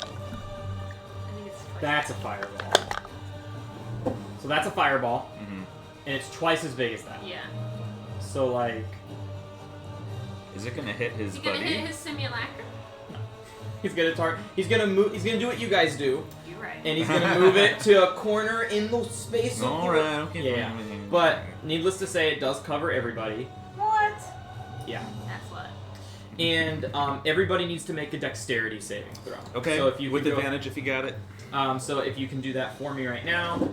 think it's twice. That's a fireball. So that's a fireball, Mm-hmm. and it's twice as big as that. Yeah. So like, Is it gonna hit his Is he gonna buddy? hit his simulacra? he's gonna move. He's gonna do what you guys do, You're right. and he's gonna move it to a corner in the space. of All the- right. Okay. Yeah. But needless to say, it does cover everybody. What? Yeah. That's what. And everybody needs to make a dexterity saving throw. Okay. So if you with can go- advantage if you got it. so if you can do that for me right now.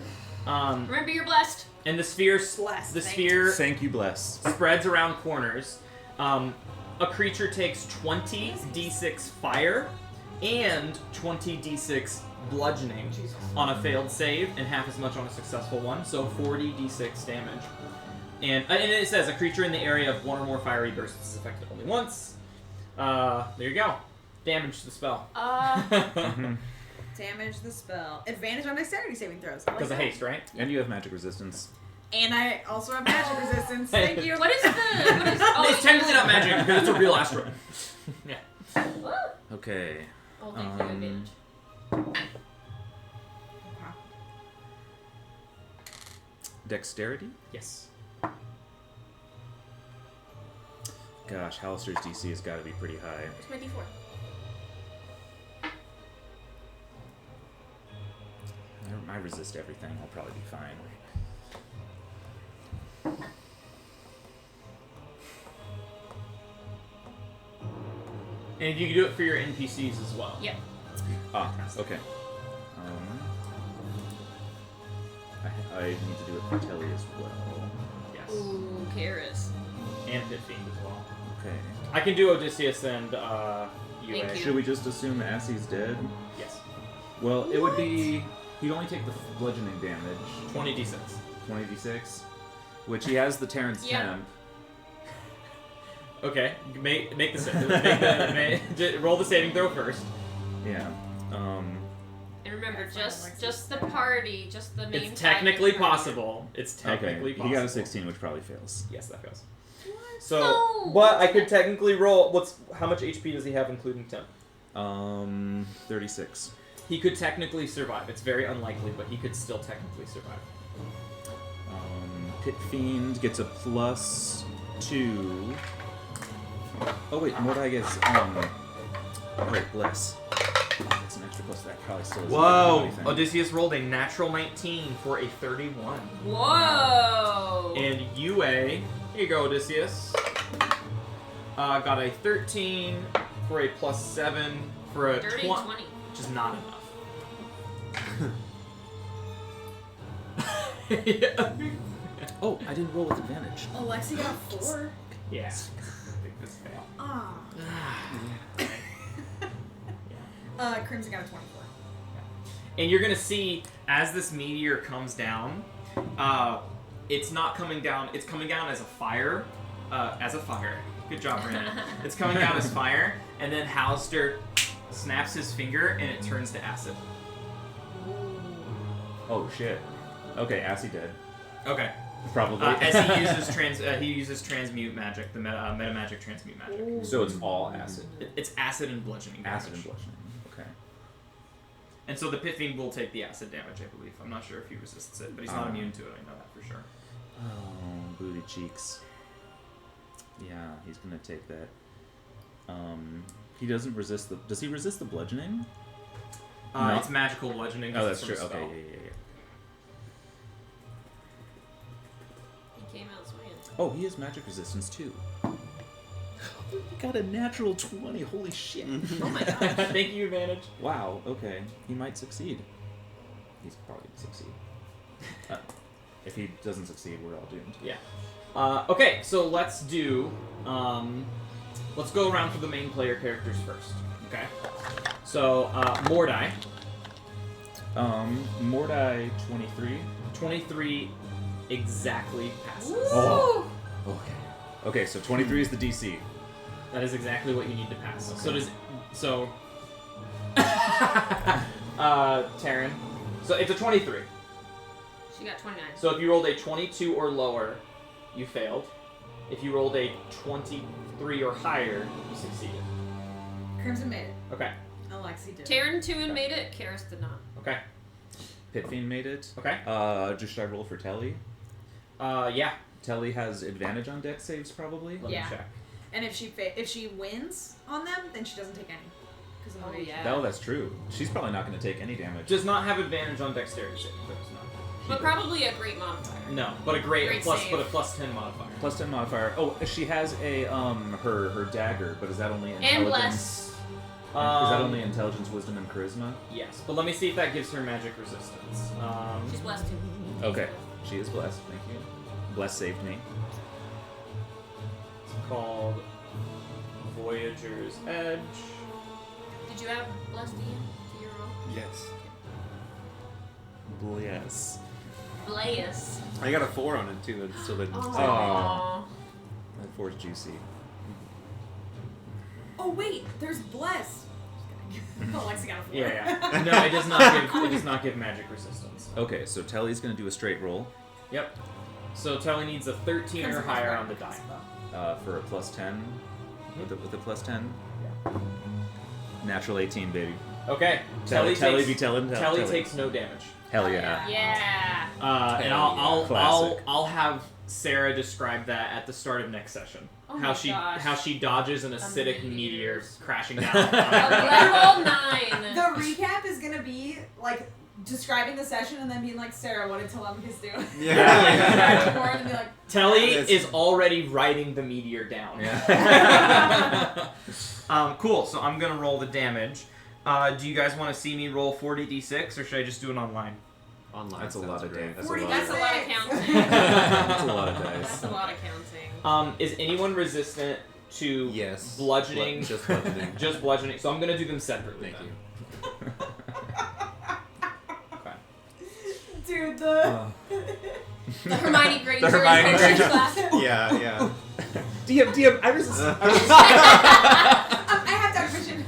Remember, you're blessed. And the sphere, Blessed, the thank sphere Thank you, bless. spreads around corners. A creature takes 20 d6 fire and 20 d6 bludgeoning on a failed save, and half as much on a successful one, so 40 d6 damage. And it says a creature in the area of 1 or more fiery bursts is affected only once. There you go. Damage the spell. Damage the spell. Advantage on dexterity saving throws. I like Because of that. haste, right? And you have magic resistance. And I also have magic resistance. Thank you. What is the? What is? Oh, It's technically not magic because it's a real asteroid. Yeah. Okay. Oh, thank you, advantage. Dexterity? Yes. Gosh, Hallister's DC has got to be pretty high. Where's my D4? I resist everything. I'll probably be fine. And you can do it for your NPCs as well. Yep. Ah, okay. I need to do it for Telly as well. Yes. Ooh, Karis. And Pit Fiend as well. Okay. I can do Odysseus and UA. Thank you. Should we just assume Assie's dead? Yes. Well, it would be... He'd only take the bludgeoning damage. 20d6. 20d6. Which he has the Terrence Yeah. Temp. Okay. Make the roll the saving throw first. Yeah. And remember, just the party, just the main. It's technically side of the party. possible. It's technically Okay. possible. He got a 16, which probably fails. Yes, that fails. So, No! but I could technically roll. How much HP does he have, including temp? 36. He could technically survive. It's very unlikely, but he could still technically survive. Pit Fiend gets a +2. Oh wait, Mordai gets oh wait, bless. That's an extra plus that probably still isn't Whoa! gonna do anything. Odysseus rolled a natural 19 for a 31. Whoa! And UA, here you go, Odysseus. Got a 13 for a +7 for a Dirty 20, 20. which is not enough. Oh, I didn't roll with advantage. Alexi got 4. Yeah. I think this failed. Ah. Crimson got a 24. And you're gonna see as this meteor comes down, it's not coming down. It's coming down as a fire, Good job, Brandon. It's coming down as fire, and then Hallister snaps his finger, and it turns to acid. Oh shit. Okay, Assie dead. Okay. Probably. As he uses transmute magic, the meta magic transmute magic. So it's all acid. It's acid and bludgeoning damage. Acid and bludgeoning. Okay. And so the Pit Fiend will take the acid damage, I believe. I'm not sure if he resists it, but he's not immune to it. I know that for sure. Oh, booty cheeks. Yeah, he's gonna take that. He doesn't resist the. Does he resist the bludgeoning? No. It's magical bludgeoning. Oh, it's that's from true. a Okay, spell. yeah. He came out swinging. Oh, he has magic resistance too. He got a natural 20. Holy shit. Oh my god. Thank you, advantage. Wow. Okay, he might succeed. He's probably gonna succeed. If he doesn't succeed, we're all doomed. Yeah. Okay, so let's do. Let's go around for the main player characters first. Okay. So Mordai. Mordai 23. 23 exactly passes. Oh. Okay. Okay, so 23 is the DC. That is exactly what you need to pass. Okay. So Taryn. So it's a 23. She got 29. So if you rolled a 22 or lower, you failed. If you rolled a 23 or higher, you succeeded. Crimson made it. Okay. Alexi did. Taryn Tuin made it. Karis did not. Okay. Pit Fiend made it. Okay. Just should I roll for Telly? Yeah. Telly has advantage on dex saves, probably. Let me check. And if she wins on them, then she doesn't take any. Because of Oh, evasion. yeah. No, that's true. She's probably not going to take any damage. Does not have advantage on dexterity saving throws. No. But probably a great modifier. No, but a great plus, save. but a +10 modifier. Plus 10 modifier. Oh, she has a her dagger, but is that only intelligence? And less. Is that only intelligence, wisdom, and charisma? Yes, but let me see if that gives her magic resistance. She's blessed too. Okay, she is blessed. Thank you. Bless saved me. It's called Voyager's Edge. Did you have blessed to your roll? Yes. Bless. Bless. I got a 4 on it too. It still didn't. Aww. That 4 is juicy. Oh wait, there's bless. Alexi got a 4. Yeah. No, it does not give magic resistance. Okay, so Telly's gonna do a straight roll Yep. So Telly needs a 13 or higher on the die. for a plus 10. With a plus 10. Natural 18, baby. Okay. Telly Telly be telling. Telly takes no damage. Hell yeah. Yeah. And I'll Classic. have Sarah describe that at the start of next session. Oh how my she gosh. how she dodges an acidic meteor meteors. crashing down. on A her. level 9. The recap is gonna be like describing the session and then being like, Sarah, what did Telemachus do? Yeah. More and be like, Telly Yes. is already riding the meteor down. Cool. So I'm gonna roll the damage. Do you guys want to see me roll 40d6 or should I just do it online? Online. That's a sounds lot of great. damage. That's 40 a lot. That's a lot of counting. That's a lot of That's dice. a lot of counting. Is anyone resistant to Yes. bludgeoning? Just bludgeoning. Just bludgeoning. So I'm gonna do them separately. Thank then. you. Okay. dude, the The Hermione Granger. The Hermione in Granger. class. Yeah, yeah. DM, I resist. I have dark vision.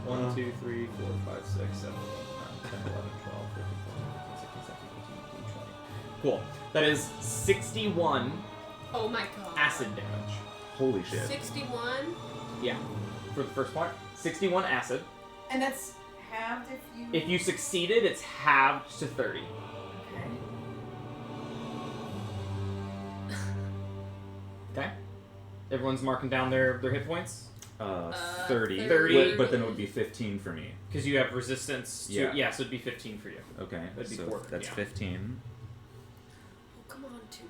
1, 2, 3, 4, 5, 6, 7, 8, 9, 10, 11, 12, 13, 14, 15, 16, 17, 18, 19, 20. Cool. That is 61 Oh my god. acid damage. Holy shit. 61. Yeah. For the first part. 61 acid. And that's halved if you. If you succeeded, it's halved to 30. Okay. Okay? Everyone's marking down their hit points? 30. 30. But then it would be 15 for me. Because you have resistance to. Yeah. So it'd be 15 for you. Okay, That'd be so 4, that's yeah. 15. Oh, come on, 2.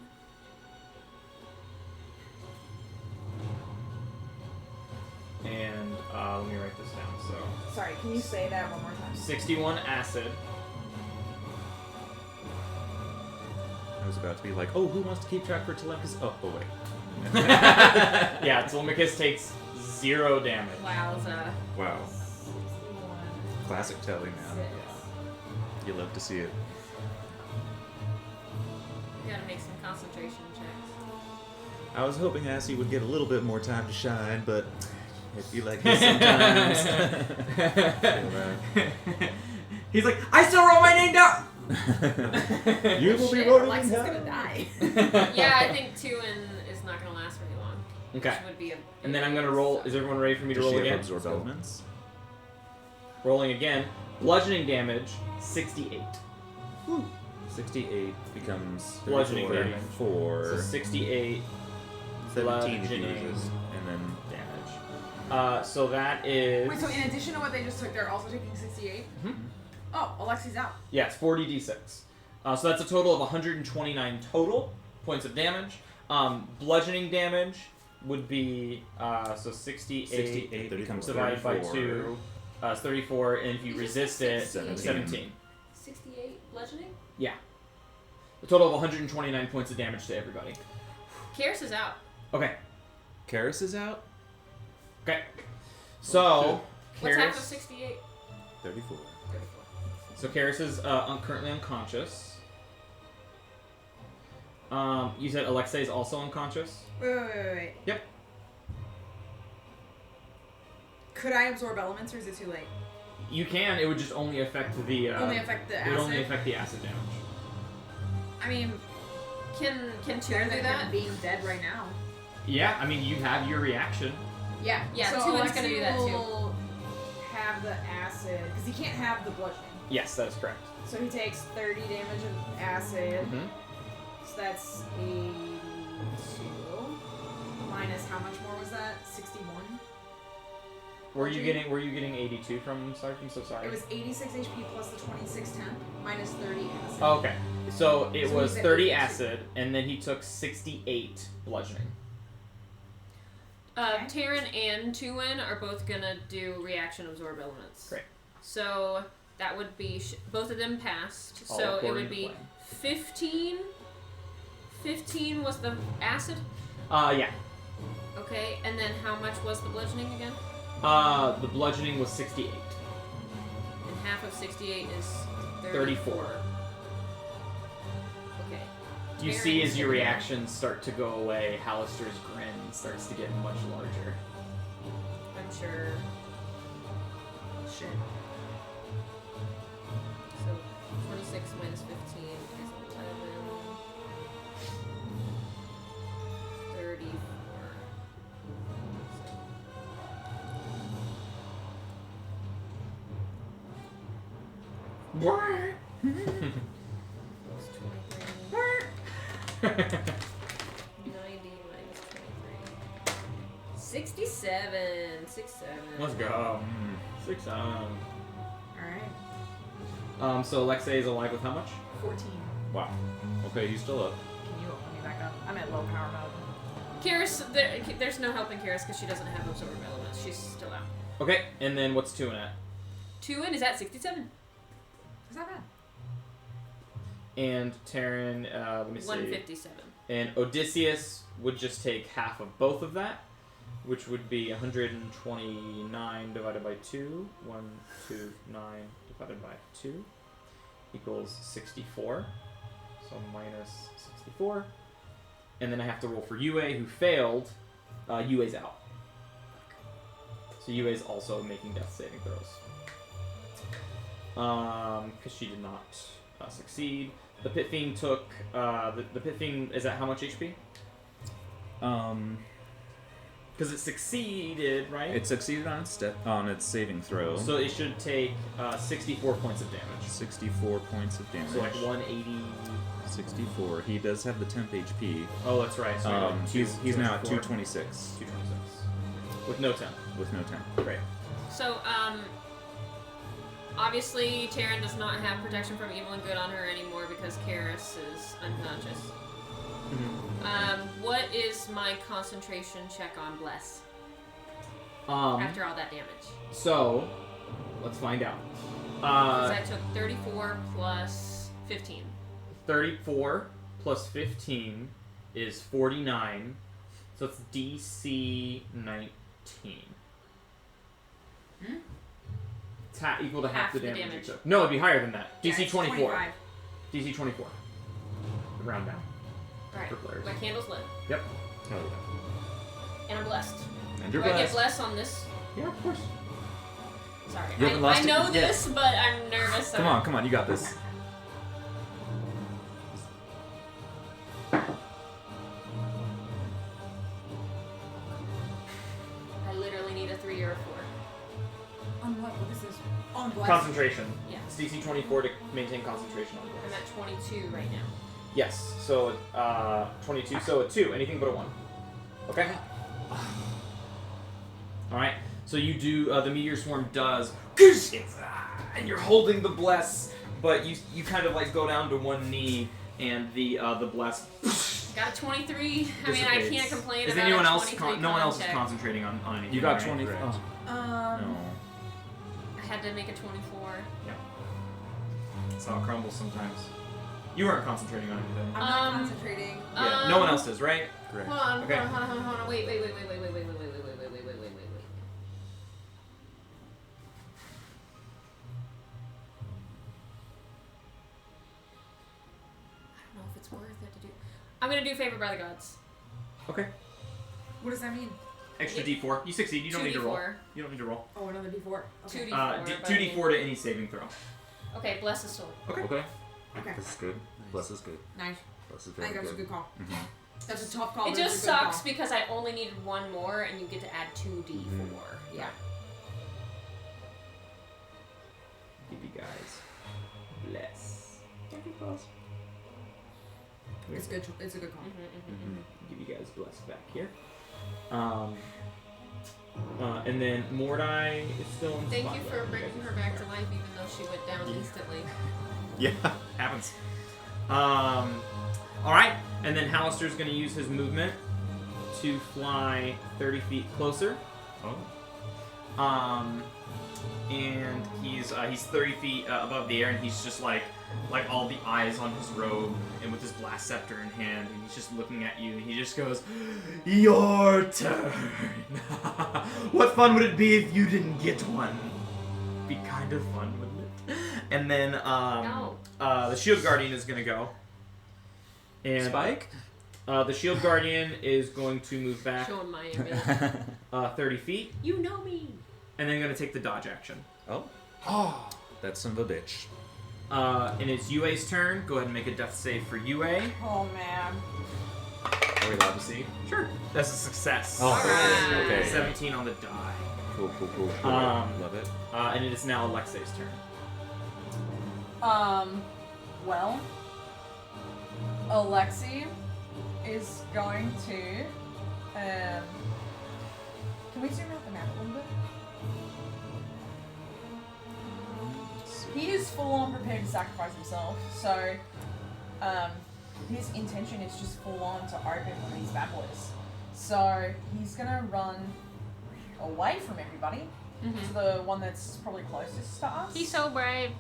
And let me write this down. So Sorry, can you say that one more time? 61 acid. I was about to be like, oh, who wants to keep track for Telemachus? Oh, wait. Yeah, Telemachus takes 0 damage. Wowza. Wow. 61. Classic Telly, man. You love to see it. You gotta make some concentration checks. I was hoping Assy would get a little bit more time to shine, but it'd be like this sometimes. He's like, I still wrote my name down! You will be Shit, rolling Alexa's down. gonna die. Yeah, I think 2 is not gonna last very long. Okay. Which would be a And then I'm gonna roll. Is everyone ready for me to Does roll she have again? absorb elements? Rolling again. Bludgeoning damage, 68. 68 becomes Bludgeoning 34 damage. for So 68 17 if he bludgeoning uses. and then damage. So that is. Wait, so in addition to what they just took, they're also taking 68? Mhm. Oh, Alexi's out. Yeah, it's 40d6. So that's a total of 129 total points of damage. Bludgeoning damage would be so 68 68 becomes divided by 34. 2. It's 34, and if you Did you resist say it, 17. 17. 68 bludgeoning? A total of 129 points of damage to everybody. Karis is out. Okay. Karis is out? Okay. So, What's half of Karis. 68? 34. 34. So Karis is currently unconscious. You said Alexei is also unconscious. Wait. Yep. Could I absorb elements or is it too late? You can. It would just only affect the. Only affect the It would only acid? affect the acid damage. I mean, Can better 2 than do him that? being dead right now. Yeah. I mean, you have your reaction. Yeah. Yeah, so 2 is Alexi gonna do that too. will have the acid because he can't have the bludgeoning. Yes, that is correct. So he takes 30 damage of acid. Mm-hmm. So that's 82. Minus how much more was that? 61. Were you getting 82 from? Sorry, I'm so sorry. It was 86 HP plus the 26 temp minus 30 acid. Oh, okay. So it So was he's at 30 82. acid, and then he took 68 bludgeoning. Taryn and Tuwin are both gonna do reaction absorb elements. Great. So that would be both of them passed. All So it according would to be plan. 15. 15 was the acid. Yeah. Okay, and then how much was the bludgeoning again? The bludgeoning was 68. And half of 68 is 34. Okay. You Very see as your interesting. reactions start to go away, Hallister's grin starts to get much larger. I'm sure. Shit. So 26 minus 15 is 11. 34. Plus 23. 90 minus 23. 67. 67. Let's go. 6 Alright. So Alexei is alive with how much? 14. Wow. Okay, you still up. Can you open me back up? I'm at low power mode. Kiris, there's no helping Kiris because she doesn't have absorb elements. She's still out. Okay, and then what's 2 in at? 2 in is at 67. Is that bad? And Terran, let me see. 157. And Odysseus would just take half of both of that, which would be 129 divided by 2. 129 divided by 2 equals 64. So minus 64. And then I have to roll for Yue, who failed. Yue's out. So Yue's also making death saving throws. Because she did not succeed. The Pit Fiend took, the Pit Fiend is at how much HP? Because it succeeded, right? It succeeded on its saving throw. So it should take 64 points of damage. 64 points of damage. So like 180. 64. He does have the temp HP. Oh, that's right. So He's now at 226. 226. With no temp. With no temp. Great. So, obviously, Terran does not have protection from evil and good on her anymore because Karis is unconscious. What is my concentration check on Bless? After all that damage. So, let's find out. Because I took 34 plus 15. 34 plus 15 is 49. So it's DC 19. It's equal to half the damage you took. No, it'd be higher than that. Yeah, DC it's 24. 25. DC 24. Round down. Alright. For players. My candle's lit. Yep. Hell yeah. And I'm blessed. And you're Do I get blessed. blessed on this? Yeah, of course. Sorry. You haven't I lost it know yet. this, but I'm nervous. Come on, you got this. I literally need a 3 or a 4. On what? What is this? On bless? Concentration. Yeah. It's DC 24 to maintain concentration on I'm this. at 22 right now. Yes, so 22, so a 2, anything but a 1. Okay? Alright, so you do, the Meteor Swarm does, and you're holding the Bless, but you kind of like go down to one knee, and the Bless Got a 23. I mean, I can't complain Is about anyone a else, 23 no one else is contact. concentrating on anything, You got right? 20. Correct. Oh, no. I had to make a 24. That's how it crumbles sometimes. You weren't concentrating on anything. I'm not concentrating. Yeah, no one else is, right? Correct. Hold on, Okay. hold on. Wait. I don't know if it's worth it to do. I'm gonna do Favor by the Gods. Okay. What does that mean? Extra D4. You succeed. You don't need to roll. 2d4. You don't need to roll. Oh, another D4. Okay. 2d4. 2d4 to any saving throw. Okay, bless the sword. Okay. Okay. Okay. This is good. Bless is good. Nice. Bless is I very think that was a good. good call. Mm-hmm. That's a tough call. It but just it's a good sucks call. because I only needed one more, and you get to add 2d4. Yeah. Give you guys bless. It's good. It's a good call. Give you guys bless back here. And then Mordai is still in Thank spot you left. for You bringing guys her are back to there. life, even though she went down instantly. Yeah, happens. Alright, and then Hallister's going to use his movement to fly 30 feet closer. Oh. And he's 30 feet above the air, and he's just like all the eyes on his robe, and with his blast scepter in hand, and he's just looking at you, and he just goes, "Your turn." What fun would it be if you didn't get one? Be kind of fun, wouldn't it? And then No. the shield guardian is gonna go. And Spike? The Shield Guardian is going to move back Showing my ability. 30 feet, You know me. and then going to take the dodge action. Oh, that son of a bitch. And it's UA's turn. Go ahead and make a death save for UA. Oh man. Are we allowed to see? Sure. That's a success. Oh, Alright. okay. 17 on the die. Cool. Um, Love it. And it is now Alexei's turn. Well, Alexei is going to, can we zoom out the map a little bit? He is full on prepared to sacrifice himself, so, his intention is just full on to open one of these bad boys. So, he's gonna run away from everybody to the one that's probably closest to us. He's so brave.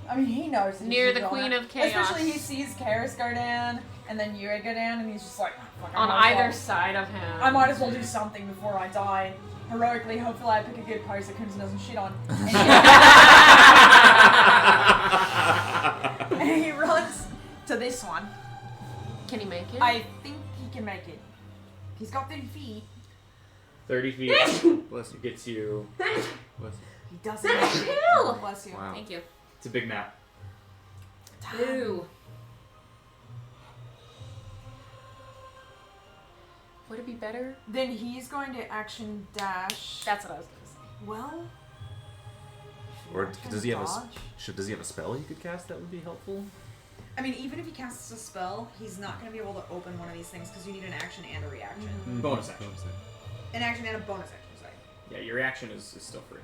I mean, he knows. that Near he's the doing Queen it. of Chaos. Especially he sees Karis go down, and then Yue go down, and he's just like, fuck, On I might as either well- side of him. I might as well do something before I die. Heroically, hopefully I pick a good pose that Crimson doesn't shit on. And he runs to this one. Can he make it? I think he can make it. He's got 30 feet. 30 feet Bless you. gets you. Bless He doesn't make it. Ew. Bless you. you. Wow. Thank you. It's a big map. Ew. Would it be better? Then he's going to action dash. That's what I was gonna say. Well. Or action does he have a dodge? does he have a spell he could cast that would be helpful? I mean, even if he casts a spell, he's not going to be able to open one of these things because you need an action and a reaction. Bonus action. An action and a bonus action, sorry. Yeah, your reaction is still free.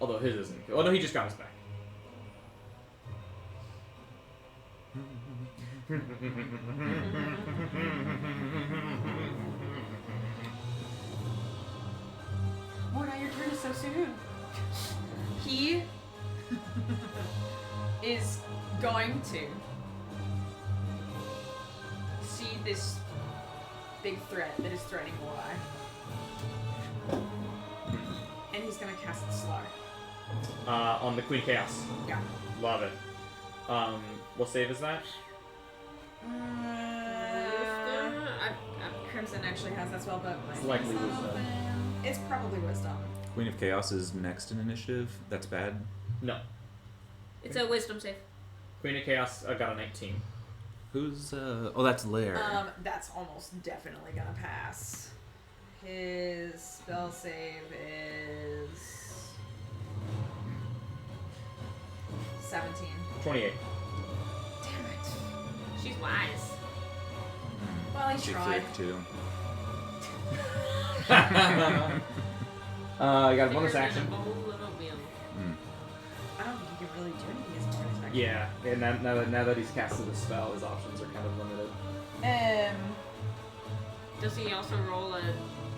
Although his isn't. Oh no, he just got his back. Oh, now your turn is so soon. He is going to see this big threat that is threatening Morai. And he's going to cast Slow. On the Queen Chaos. Yeah. Love it. What save is that? Crimson actually has that spell, but It's likely Wisdom. it's probably Wisdom. Queen of Chaos is next in initiative. That's bad. No. It's a wisdom save. Queen of Chaos got a 19. Who's oh, that's Lair. That's almost definitely gonna pass. His spell save is 17. 28. Damn it. She's wise. Well, he She tried. flipped too. You got a bonus action. I don't think he can really do anything as bonus action. Yeah, and now that he's casted the spell, his options are kind of limited. Does he also roll a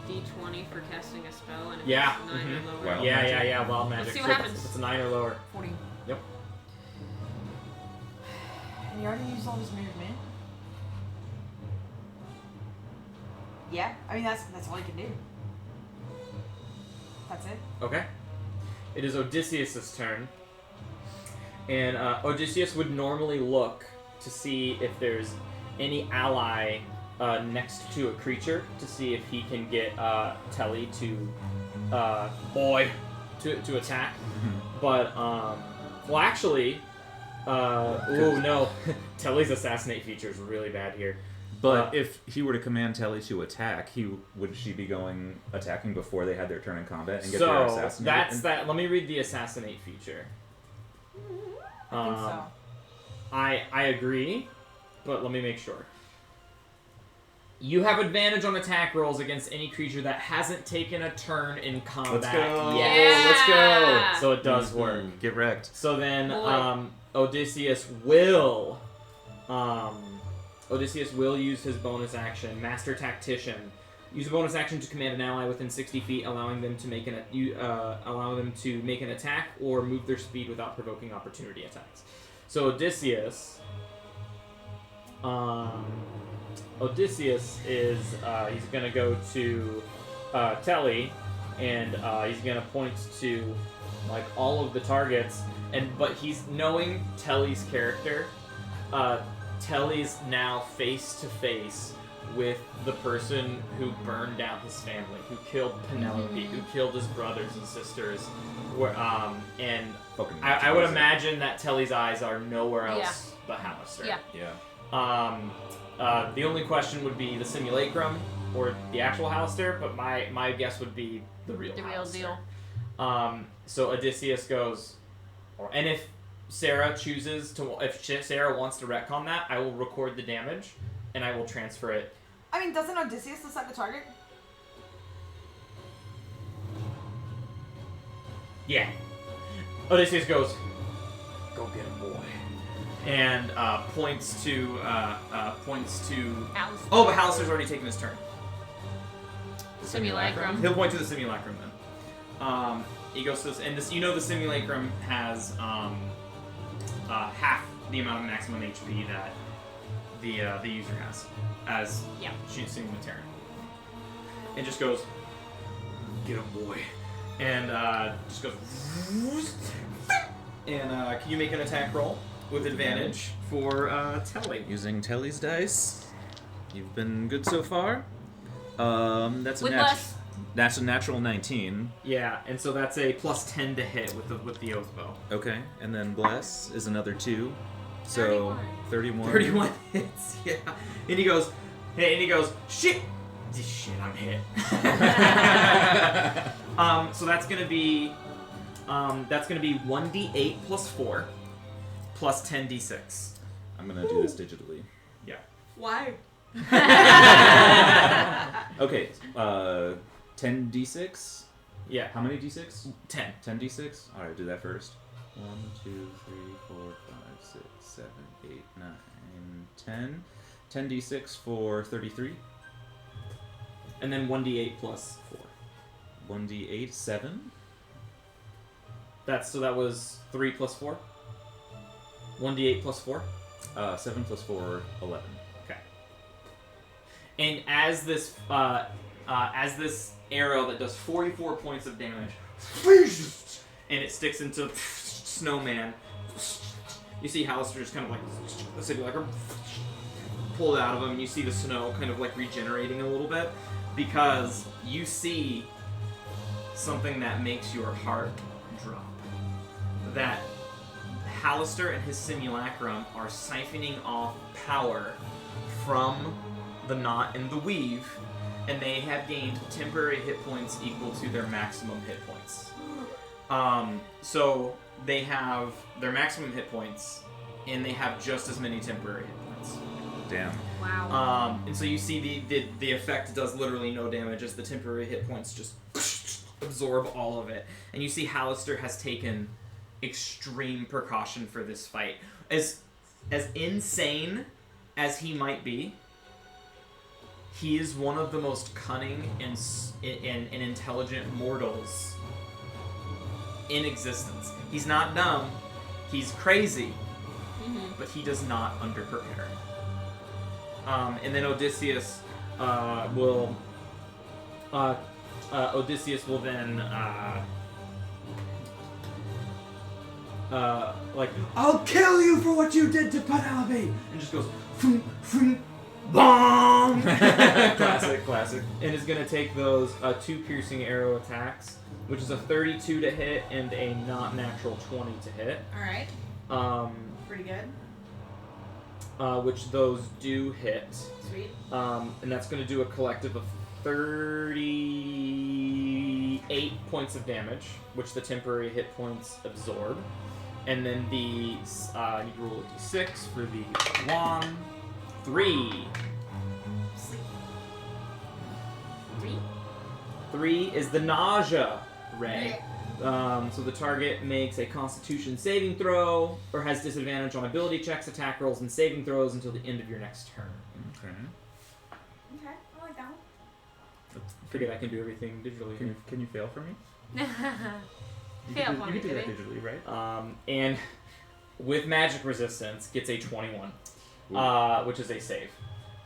d20 for casting a spell? And if Yeah. it's 9 or lower? Wild Yeah, magic. yeah, wild magic. see what So happens. If it's a 9 or lower. 40. Yep. And he already used all his movement. Yeah, I mean that's all he can do. That's it. Okay. It is Odysseus' turn. And Odysseus would normally look to see if there's any ally next to a creature to see if he can get Telly to to attack. But well actually oh no. Telly's assassinate feature is really bad here. But if he were to command Telly to attack, would she be attacking before they had their turn in combat and get their So assassinated? that's that. Let me read the assassinate feature. I think so. I agree, but let me make sure. You have advantage on attack rolls against any creature that hasn't taken a turn in combat Let's go. yet. Yeah. Let's go. So it does work. Get wrecked. So then, Boy. Odysseus will use his bonus action, Master Tactician. Use a bonus action to command an ally within 60 feet, allowing them to make an attack or move their speed without provoking opportunity attacks. So Odysseus is he's gonna go to Telly, and he's gonna point to like all of the targets, but he's knowing Telly's character. Telly's now face to face with the person who burned down his family, who killed Penelope, who killed his brothers and sisters. And I would imagine that Telly's eyes are nowhere else but Hallister. Yeah. The only question would be the simulacrum or the actual Hallister, but my guess would be the real Hallister. So Odysseus goes, and if Sarah chooses to, if Sarah wants to retcon that, I will record the damage and I will transfer it. I mean, doesn't Odysseus decide the target? Yeah. Odysseus goes, go get him, boy. And points to. Alice. Oh, but Hallister's already taken his turn. Simulacrum. He'll point to the simulacrum then. He goes to this, and this. You know, the simulacrum has half the amount of maximum HP that the user has, as she's seeing the Terran. It just goes, get him, boy, and just goes. And can you make an attack roll with advantage for Telly? Using Telly's dice. You've been good so far. That's With less. That's a natural 19. Yeah, and so that's a plus 10 to hit with the oath bow. Okay, and then bless is another 2. So 31. 31 hits, yeah. And he goes, shit, I'm hit. So that's gonna be 1d8 plus 4, plus 10d6. I'm gonna do this digitally. Yeah. Why? Okay, 10d6? Yeah. How many d6? 10. 10d6? Alright, do that first. 1, 2, 3, 4, 5, 6, 7, 8, 9, 10. 10d6 for 33. And then 1d8 plus 4. 1d8, 7. So that was 3 plus 4? 1d8 plus 4? 7 plus 4, 11. Okay. And as this arrow that does 44 points of damage, and it sticks into Snowman, you see Hallister just kind of like the simulacrum pull it out of him. You see the snow kind of like regenerating a little bit because you see something that makes your heart drop. That Hallister and his simulacrum are siphoning off power from the knot and the weave, and they have gained temporary hit points equal to their maximum hit points. So they have their maximum hit points, and they have just as many temporary hit points. Damn. Wow. And so you see the effect does literally no damage as the temporary hit points just absorb all of it. And you see Hallister has taken extreme precaution for this fight. As insane as he might be, he is one of the most cunning and intelligent mortals in existence. He's not dumb, he's crazy, but he does not underprepare. And then Odysseus will then like, I'll kill you for what you did to Penelope, and just goes boom, boom, bong. classic. And is gonna take those 2 piercing arrow attacks, which is a 32 to hit and a not natural 20 to hit. Alright. Pretty good. Which those do hit. Sweet. And that's going to do a collective of 38 points of damage, which the temporary hit points absorb. And then you roll a d6 for the wand. 3. Three? 3 is the nausea ray. So the target makes a Constitution saving throw, or has disadvantage on ability checks, attack rolls, and saving throws until the end of your next turn. Okay. Okay, I like that one. Forget I can do everything digitally. Can you fail for me? You Fail can for do me, that baby. digitally, right? And with magic resistance, gets a 21, which is a save.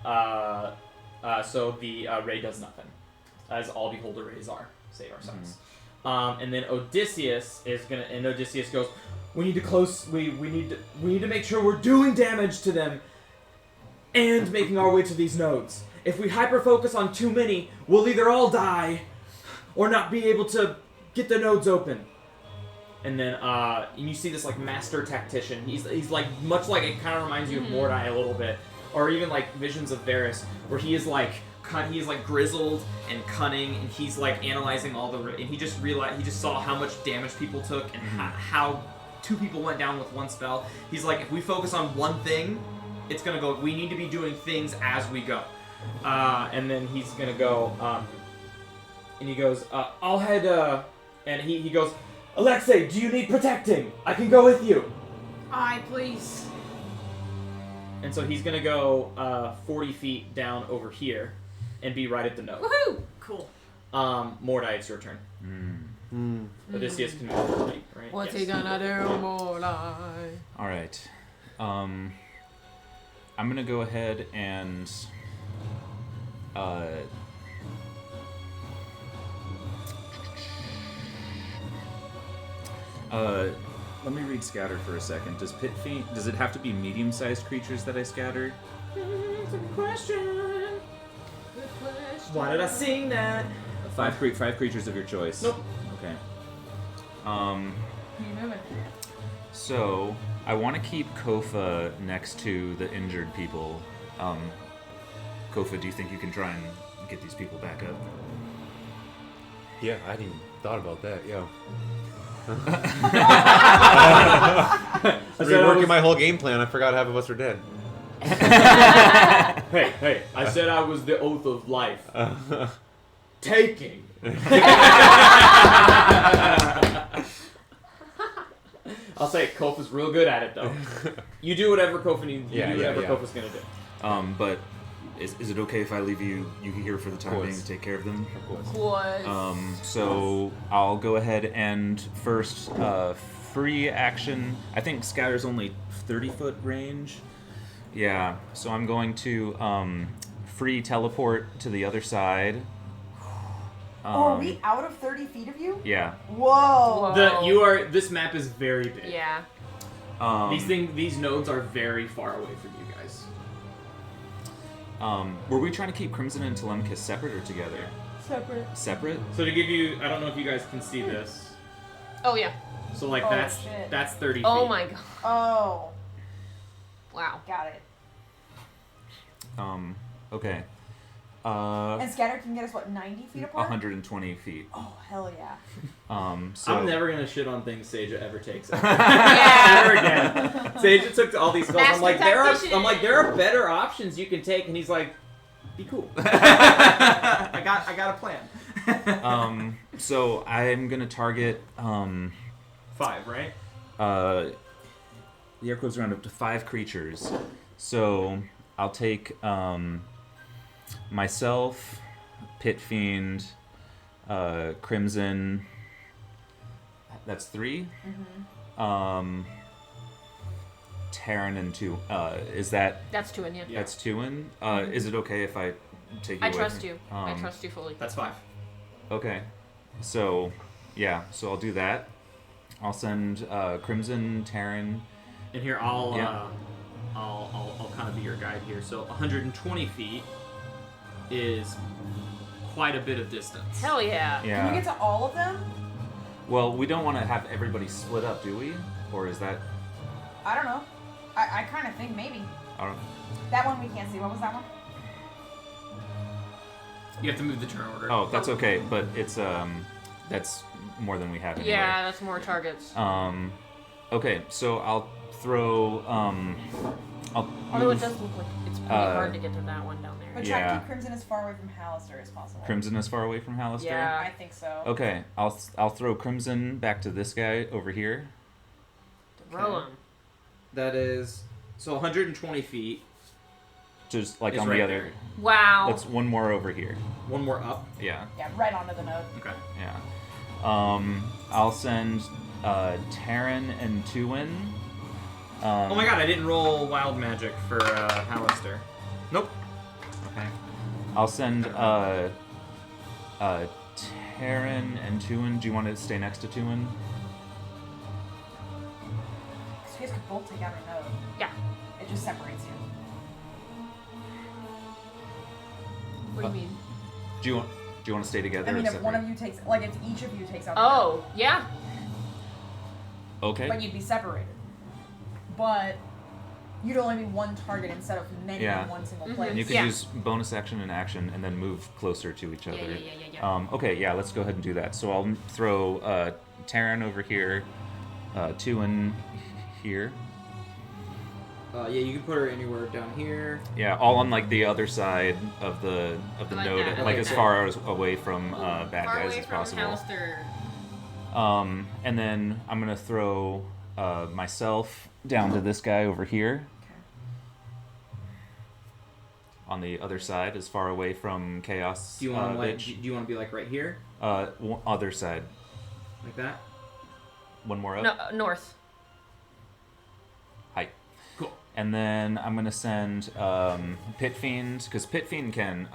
So the ray does nothing, as all beholder rays are. Save ourselves. And then Odysseus Odysseus goes, we need to make sure we're doing damage to them. and making our way to these nodes. If we hyper-focus on too many, we'll either all die or not be able to get the nodes open. And then you see this like master tactician. He's like much like it kind of reminds you of Mordai a little bit, or even like Visions of Varys, where he is like grizzled and cunning, and he's like analyzing all the and he just saw how much damage people took and how 2 people went down with one spell. He's like, if we focus on one thing, it's gonna go. We need to be doing things as we go. And then he's gonna go, and he goes, I'll head. And he goes, Alexei, do you need protecting? I can go with you. Aye, please. And so he's gonna go 40 feet down over here, and be right at the node. Woohoo! Cool. Mordai, it's your turn. Odysseus can move right? What's Yes. he gonna do, Mordai? All right. I'm gonna go ahead and let me read scatter for a second. Does it have to be medium-sized creatures that I scatter? That's a good question. Good question. Why did I sing that? 5 creatures of your choice. Nope. Okay. Who you moving? So I want to keep Kofa next to the injured people. Kofa, do you think you can try and get these people back up? Yeah, I hadn't even thought about that. Yeah. Reworking my whole game plan. I forgot half of us are dead. Hey, I said I was the oath of life. Taking. I'll say Kofa's real good at it, though. You do whatever Kofa needs. You do whatever Kofa's gonna do. But is it okay if I leave you here for the time being to take care of them? Of course. So I'll go ahead and first free action. I think Scatter's only 30-foot range. Yeah. So I'm going to free teleport to the other side. Are we out of 30 feet of you? Yeah. Whoa. This map is very big. Yeah. These nodes are very far away from you guys. Were we trying to keep Crimson and Telemachus separate or together? Separate? So to give you, I don't know if you guys can see this. Oh yeah. So like Shit. that's 30 feet. Oh my god. Oh. Wow. Got it. Okay. And Scatter can get us, what, 90 feet apart? 120 feet. Oh, hell yeah. So I'm never gonna shit on things Seja ever takes. Yeah. Ever again. Seja took all these spells. I'm like, there are better options you can take, and he's like, be cool. I got a plan. So I'm gonna target 5, right? the air quotes round up to 5 creatures. So I'll take myself, Pit Fiend, Crimson. That's 3. Terran and 2. Is that? That's 2 in, yeah. That's 2 in. Is it okay if I take you? I away trust from- you. I trust you fully. That's 5. Okay. So, yeah. So I'll do that. I'll send Crimson, Terran. And here I'll kind of be your guide here. So 120 feet is quite a bit of distance. Hell yeah. Can Yeah. you get to all of them? Well, we don't want to have everybody split up, do we? Or is that? I don't know. I kind of think maybe. I don't. That one we can't see. What was that one? You have to move the turn order. Oh, that's okay. But it's that's more than we have anyway. Yeah, that's more targets. Okay, so I'll throw Although it does look like it's pretty hard to get to that one down there. But try to Yeah. keep Crimson as far away from Hallister as possible. Crimson as far away from Hallister. Yeah. I think so. Okay, I'll throw Crimson back to this guy over here. Throw him. That is so 120 feet. Just like Is on right the other. there. Wow. That's one more over here. One more up. Yeah. Yeah, right onto the node. Okay. Yeah. I'll send Terran and Tuin. Oh my god, I didn't roll wild magic for Hallister. Nope. Okay. I'll send Terran and Tuin. Do you want to stay next to Tuin? So you guys could both take out a node. Yeah. It just separates you. What do you mean? Do you want to stay together? I mean, or if one separate? of you takes, like, if each of you takes out. Oh, yeah. Okay. But you'd be separated. But you'd only be one target instead of many Yeah. in one single Mhm. place. And you can Yeah. use bonus action and action, and then move closer to each other. Yeah. Okay, yeah, let's go ahead and do that. So I'll throw Taryn over here, 2 in here. Yeah, you can put her anywhere down here. Yeah, all on like the other side of the I like node, that, I like like as that. far away from bad Far guys away as from possible. Halister. And then I'm gonna throw myself down to this guy over here. On the other side, as far away from Chaos. Do you want to bitch. do you want to be like right here, Other side. like that? One more up. No, north. Height. Cool. And then I'm gonna send Pit Fiend, because Pit Fiend can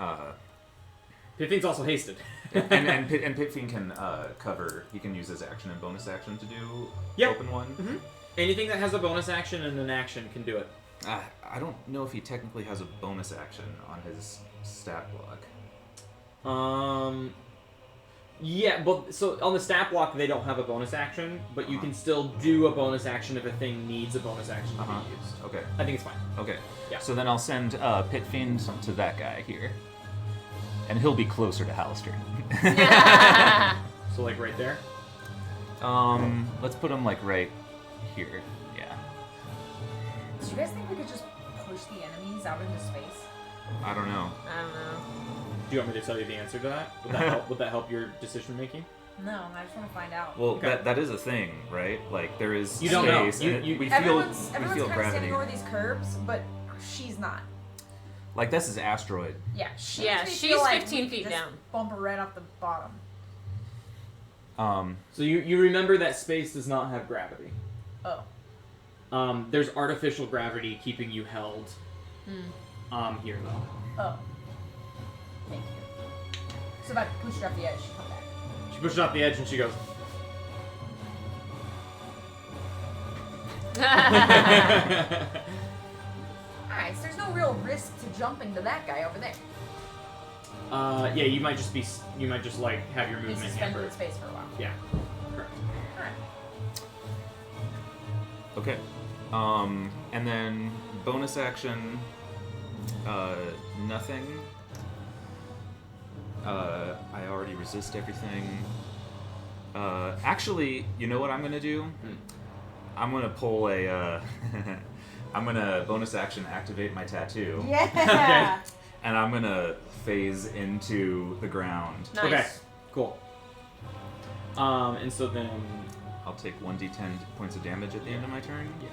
Piffine's also hasted. and Pit Fiend can cover. He can use his action and bonus action to do Yep. open one. Mm-hmm. Anything that has a bonus action and an action can do it. I don't know if he technically has a bonus action on his stat block. Yeah, but so on the stat block they don't have a bonus action, but you can still do a bonus action if a thing needs a bonus action to be used. Okay. I think it's fine. Okay. Yeah. So then I'll send Pit Fiend to that guy here, and he'll be closer to Halister. So like right there. Let's put him like right here. Yeah. Do you guys think we could just push the enemies out into space? I don't know. I don't know. Do you want me to tell you the answer to that? Would that help? Would that help your decision making? No, I just want to find out. Well, Okay. that is a thing, right? Like there is You don't know. space, You- and you- we Everyone's feel kind of gravity. standing over these curbs, but she's not. Like this is asteroid. Yeah, she Yeah, makes me she's feel like 15 we could feet just down. Bump her right off the bottom. So you remember that space does not have gravity. Oh. There's artificial gravity keeping you held. Here though. Oh. Thank you. So if I push her off the edge, she'll come back. She pushes off the edge and she goes. Alright, so there's no real risk to jumping to that guy over there. Yeah, you might just like have your He's movement suspended hampered. in space for a while. Yeah. Correct. Alright. Okay. And then bonus action. Nothing. I already resist everything. Actually, you know what I'm gonna do? I'm gonna pull a. I'm gonna bonus action activate my tattoo. Yeah! And I'm gonna phase into the ground. Nice. Okay. Cool. And so then. I'll take 1d10 points of damage at the end of my turn. Yeah.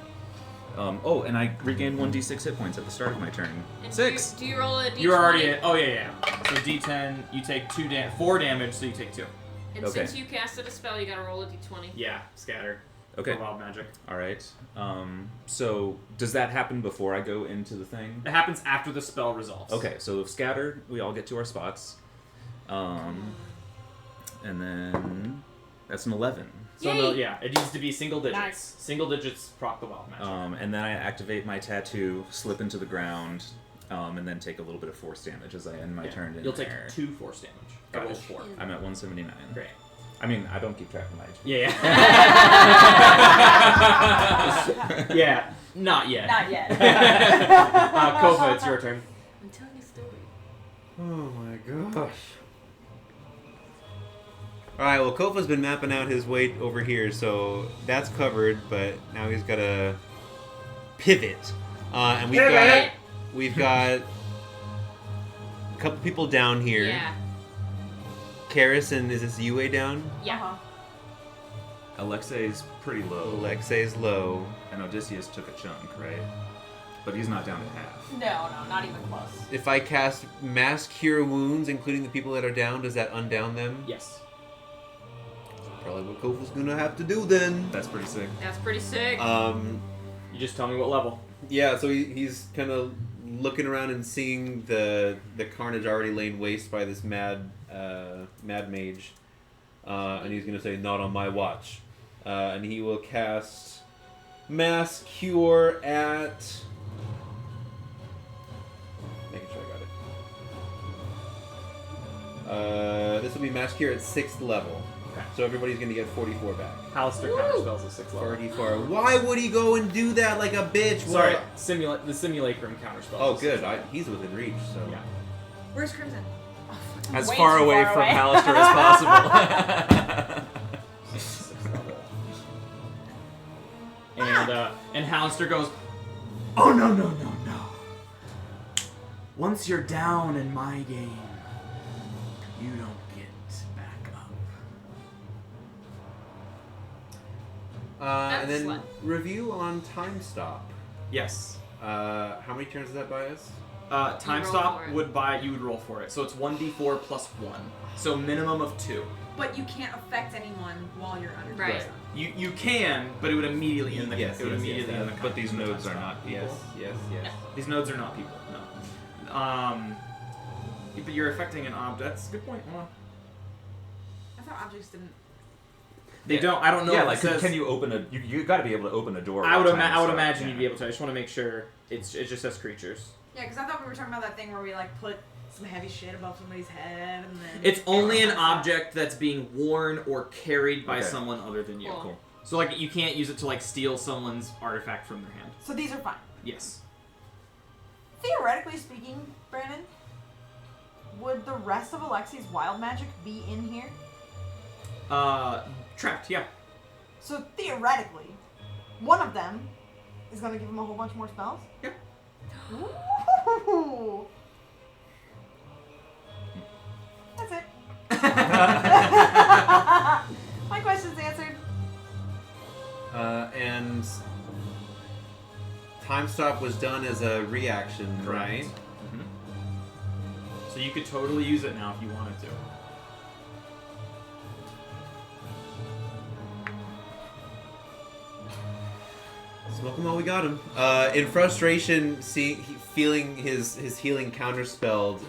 Oh, and I regain 1d6 hit points at the start of my turn. And 6. Do you roll a d20? You're already at. Oh yeah. So D10, you take 4 damage, so you take 2. And Okay. since you casted a spell, you gotta roll a d20. Yeah. Scatter. Okay. For wild magic. All right. So does that happen before I go into the thing? It happens after the spell resolves. Okay. So if scattered, we all get to our spots. And then that's an 11. So no, yeah, it needs to be single digits. Nice. Single digits proc the wild magic. And then I activate my tattoo, slip into the ground, and then take a little bit of force damage as I end my turn in You'll take there. 2 force damage. Got Doubles it. 4. I'm at 179. Great. I mean, I don't keep track of my HP. Yeah. Yeah. Not yet. Not yet. Kofa, it's your turn. I'm telling you a story. Oh my gosh. Alright, well, Kofa's been mapping out his way over here, so that's covered, but now he's got to pivot. And we've got a couple people down here. Yeah. Karis and is this Yue down? Yeah. Alexei's pretty low. Alexei's low. And Odysseus took a chunk, right? But he's not down to half. No, not even close. If I cast Mass Cure Wounds, including the people that are down, does that undown them? Yes. Probably what Kofa's gonna have to do then. That's pretty sick. That's pretty sick. You just tell me what level. Yeah, so he's kind of looking around and seeing the carnage already laying waste by this mad mage, and he's gonna say, "Not on my watch," and he will cast Mass Cure at. Making sure I got it. This will be Mass Cure at 6th level. Okay. So everybody's gonna get 44 back. Alistair counterspells at 6th level. 44. Why would he go and do that like a bitch? Sorry, Well- the simulacrum counterspells. Oh, at good. 6th level. He's within reach, so. Yeah. Where's Crimson? As Way far too away far from away. Alistair as possible. 6th level. And Alistair goes, "Oh no no no no! Once you're down in my game, you don't get back up." And then Excellent. review on time stop. Yes. How many turns does that buy us? Time roll stop for it. you would roll for it. So it's 1d4 plus 1. So minimum of 2. But you can't affect anyone while you're under Right. time. You can, but it would immediately end the Yes, it would yes, immediately yes, end the But these time nodes stop. are not people. Yes. These nodes are not people. No. But you're affecting an object. That's a good point. Hold on. I thought objects didn't. They don't. I don't know. Yeah, if like it says, can you open a? You got to be able to open a door. I would while time is up. imagine you'd Yeah. be able to. I just want to make sure it just says creatures. Yeah, because I thought we were talking about that thing where we like put some heavy shit above somebody's head and then. It's only an everyone has that. object that's being worn or carried by Okay. someone other than you. Cool. So like you can't use it to like steal someone's artifact from their hand. So these are fine. Yes. Theoretically speaking, Brandon, would the rest of Alexi's wild magic be in here? Trapped. Yeah. So theoretically, one of them is going to give him a whole bunch more spells? Yeah. Ooh. That's it. My question's answered. And time stop was done as a reaction, right? Mhm. So you could totally use it now if you wanted to. Smoke him while we got him. In frustration, feeling his healing counterspelled,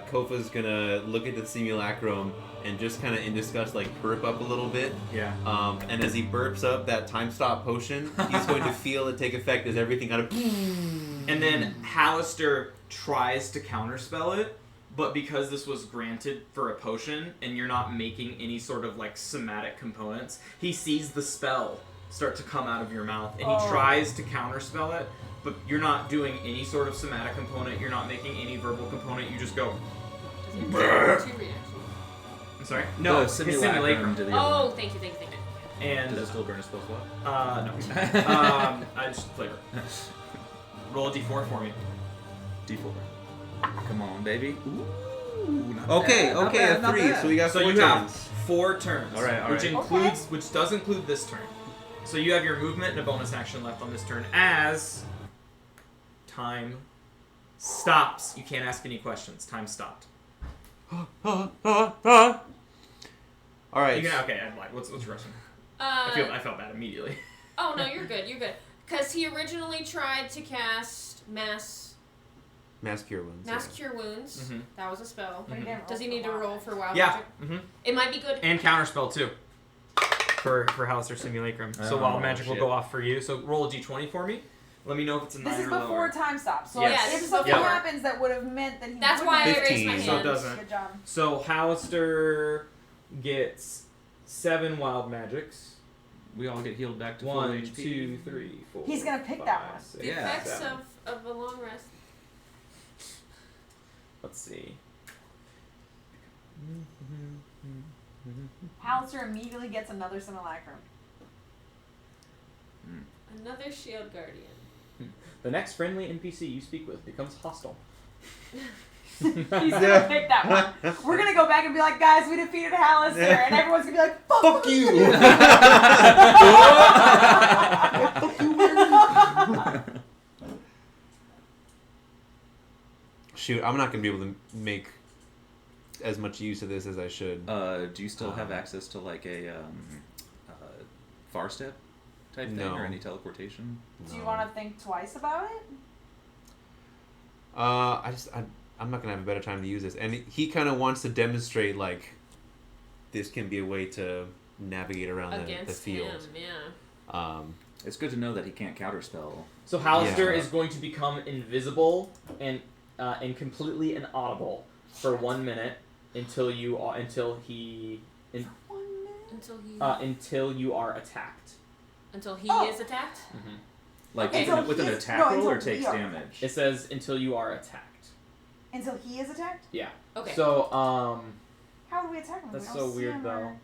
Kofa's gonna look at the simulacrum and just kind of in disgust, like burp up a little bit. Yeah. And as he burps up that time stop potion, he's going to feel it take effect as everything kind of. And then Hallister tries to counterspell it, but because this was granted for a potion and you're not making any sort of like somatic components, he sees the spell start to come out of your mouth and he tries to counterspell it, but you're not doing any sort of somatic component, you're not making any verbal component, you just go. Does it have 2 reactions? I'm sorry? No, The his simulacrum. to the Oh, other. thank you. And Does it still burn a spell slot? no. I just flavor. Roll a d4 for me. D4. Come on, baby. Ooh. Not Okay, bad, not okay, bad, a not 3, bad. so we got So 4 you have turns. 4 turns, All right, all which right. includes, which does include this turn. So you have your movement and a bonus action left on this turn as time stops. You can't ask any questions. Time stopped. All right. You can, okay, I'm like, what's your question? I felt bad immediately. Oh no, you're good. Because he originally tried to cast mass Cure wounds. cure wounds. Mhm. That was a spell. But he didn't Does he roll need for to wild roll magic. for wild Yeah. magic? Mm-hmm. It might be good. And counterspell too. For Hallister Simulacrum. So Oh, wild magic will shit. go off for you. So roll a d20 for me. Let me know if it's a 9 This is or before lower. time stop. So Yes. if Yes. something Yeah. happens that would have meant that he That's wouldn't why I have- raised my 15. hand. So it doesn't. Good job. So Hallister gets 7 wild magics. We all get healed back to 1, full HP. 2, 3, 4. He's gonna pick that one. 6, The Yeah. effects 7. of a long rest. Let's see. Hallister immediately gets another simulacrum. Another shield guardian. The next friendly NPC you speak with becomes hostile. He's gonna pick that one. We're gonna go back and be like, guys, we defeated Hallister, and everyone's gonna be like, fuck you! Shoot, I'm not gonna be able to make as much use of this as I should. Do you still have access to like a far step type thing No. or any teleportation? Do you want to think twice about it? I'm not gonna have a better time to use this, and he kind of wants to demonstrate like this can be a way to navigate around the Against field. him, yeah. It's good to know that he can't counterspell. So Hallister Yeah. is going to become invisible and completely inaudible for 1 minute. until you are until he until you are attacked. Until he Oh. is attacked? Mm-hmm. Like Okay, even so with an he's- attack no, roll or until we takes are damage? It says until you are attacked. Until he is attacked? Yeah. Okay. So How do we attack him? that's We don't so see weird him though. or-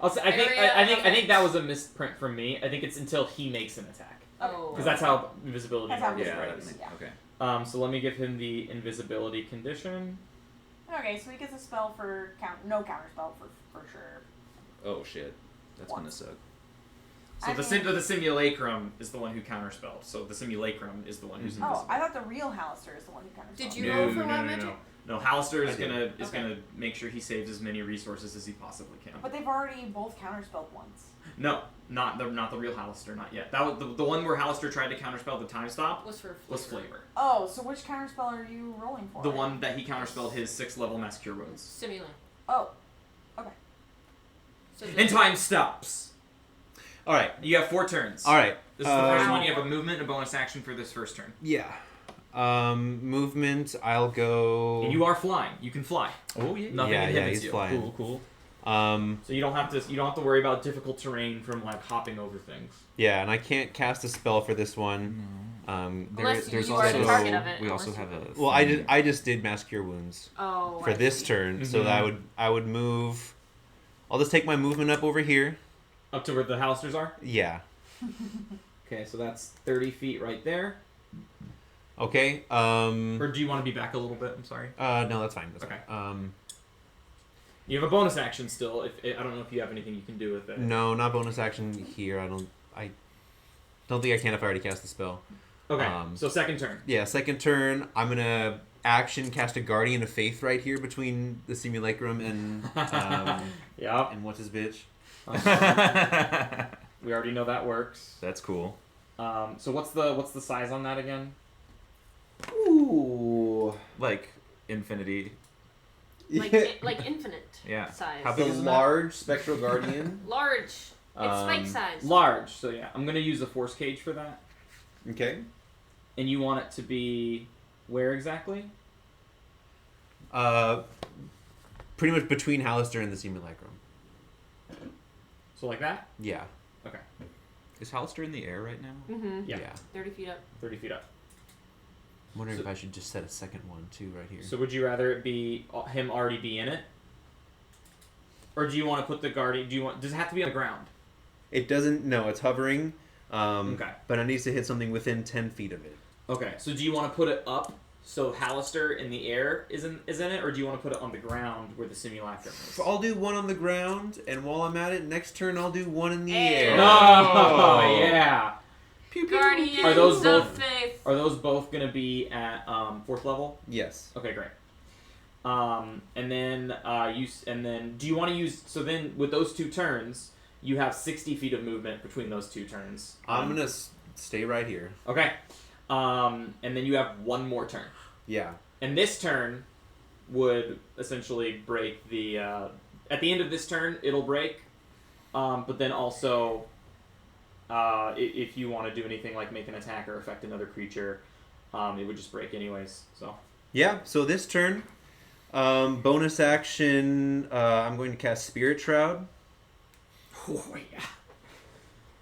I think Area I think of I think that was a misprint from me. I think it's until he makes an attack Oh. because that's how invisibility That's how works. Yeah. Right. That's, Yeah. okay. So let me give him the invisibility condition. Okay, so he gets a spell for no counter spell for sure. Oh shit. That's gonna Once. suck. So I mean- the simulacrum is the one who counterspelled. So the simulacrum is the one who's Mhm. invisible. Oh, I thought the real Halister is the one who counter Did spells. you No, roll for no, wild no, magic? no. No, Halister is I did. Okay. gonna make sure he saves as many resources as he possibly can. But they've already both counter spelled once. No, not the real Halister, not yet. That was the one where Halister tried to counterspell the time stop Was for was flavor. Oh, so which counter spell are you rolling for? The one that he counterspelled his 6th level mass cure wounds. Simulant. Oh, So And time stops. All right. You have 4 turns. All right. This is the first one. You have a movement and a bonus action for this first turn. Yeah. Movement. I'll go. And you are flying. You can fly. Oh yeah. Nothing Yeah, inhibits he's you. flying. Cool. So So you don't have to worry about difficult terrain from like hopping over things. yeah, and I can't cast a spell for this one. Unless there's you are the also target of it, we also unless have you- a. Well, I just did mass cure wounds Oh. for I this see. turn, so Mhm. that I would move. I'll just take my movement up over here. Up to where the Halisters are? Yeah. Okay, so that's 30 feet right there. Okay. Or do you want to be back a little bit? I'm sorry. No, that's fine. That's Okay. fine. You have a bonus action still. I don't know if you have anything you can do with it. No, not bonus action here. I don't think I can if I already cast the spell. Okay, so second turn. Yeah, second turn. I'm gonna action cast a Guardian of Faith right here between the simulacrum and Yeah. and what's his bitch. We already know that works. That's cool. So what's the size on that again? Ooh. Like infinity. Like infinite Yeah. size. How The big is that? large spectral guardian. Large. It's spike size. Large. So yeah, I'm gonna use a force cage for that. Okay. And you want it to be where exactly? Pretty much between Halister and the simulacrum. So like that? Yeah. Okay. Is Halister in the air right now? Mm-hmm. Yeah. 30 feet up. 30 feet up. I'm wondering So- if I should just set a second one too right here. So would you rather it be him already be in it? Or do you want to put the guardian? Does it have to be on the ground? It doesn't. No, it's hovering. Okay. But it needs to hit something within 10 feet of it. Okay. So do you want to put it up so Halister in the air is in it, or do you want to put it on the ground where the simulacrum is? I'll do one on the ground, and while I'm at it, next turn I'll do one in the Hey. air. Oh yeah. Guardians Are those of both- Faith. Are those both gonna be at 4th level? Yes. Okay, great. And then do you want to use? So then with those 2 turns, you have 60 feet of movement between those 2 turns. I'm gonna stay right here. Okay. And then you have 1 more turn. Yeah. And this turn would essentially break the. At the end of this turn, it'll break. But then also, if you want to do anything like make an attack or affect another creature, it would just break anyways. So. Yeah. So this turn, bonus action. I'm going to cast Spirit Shroud. Oh yeah.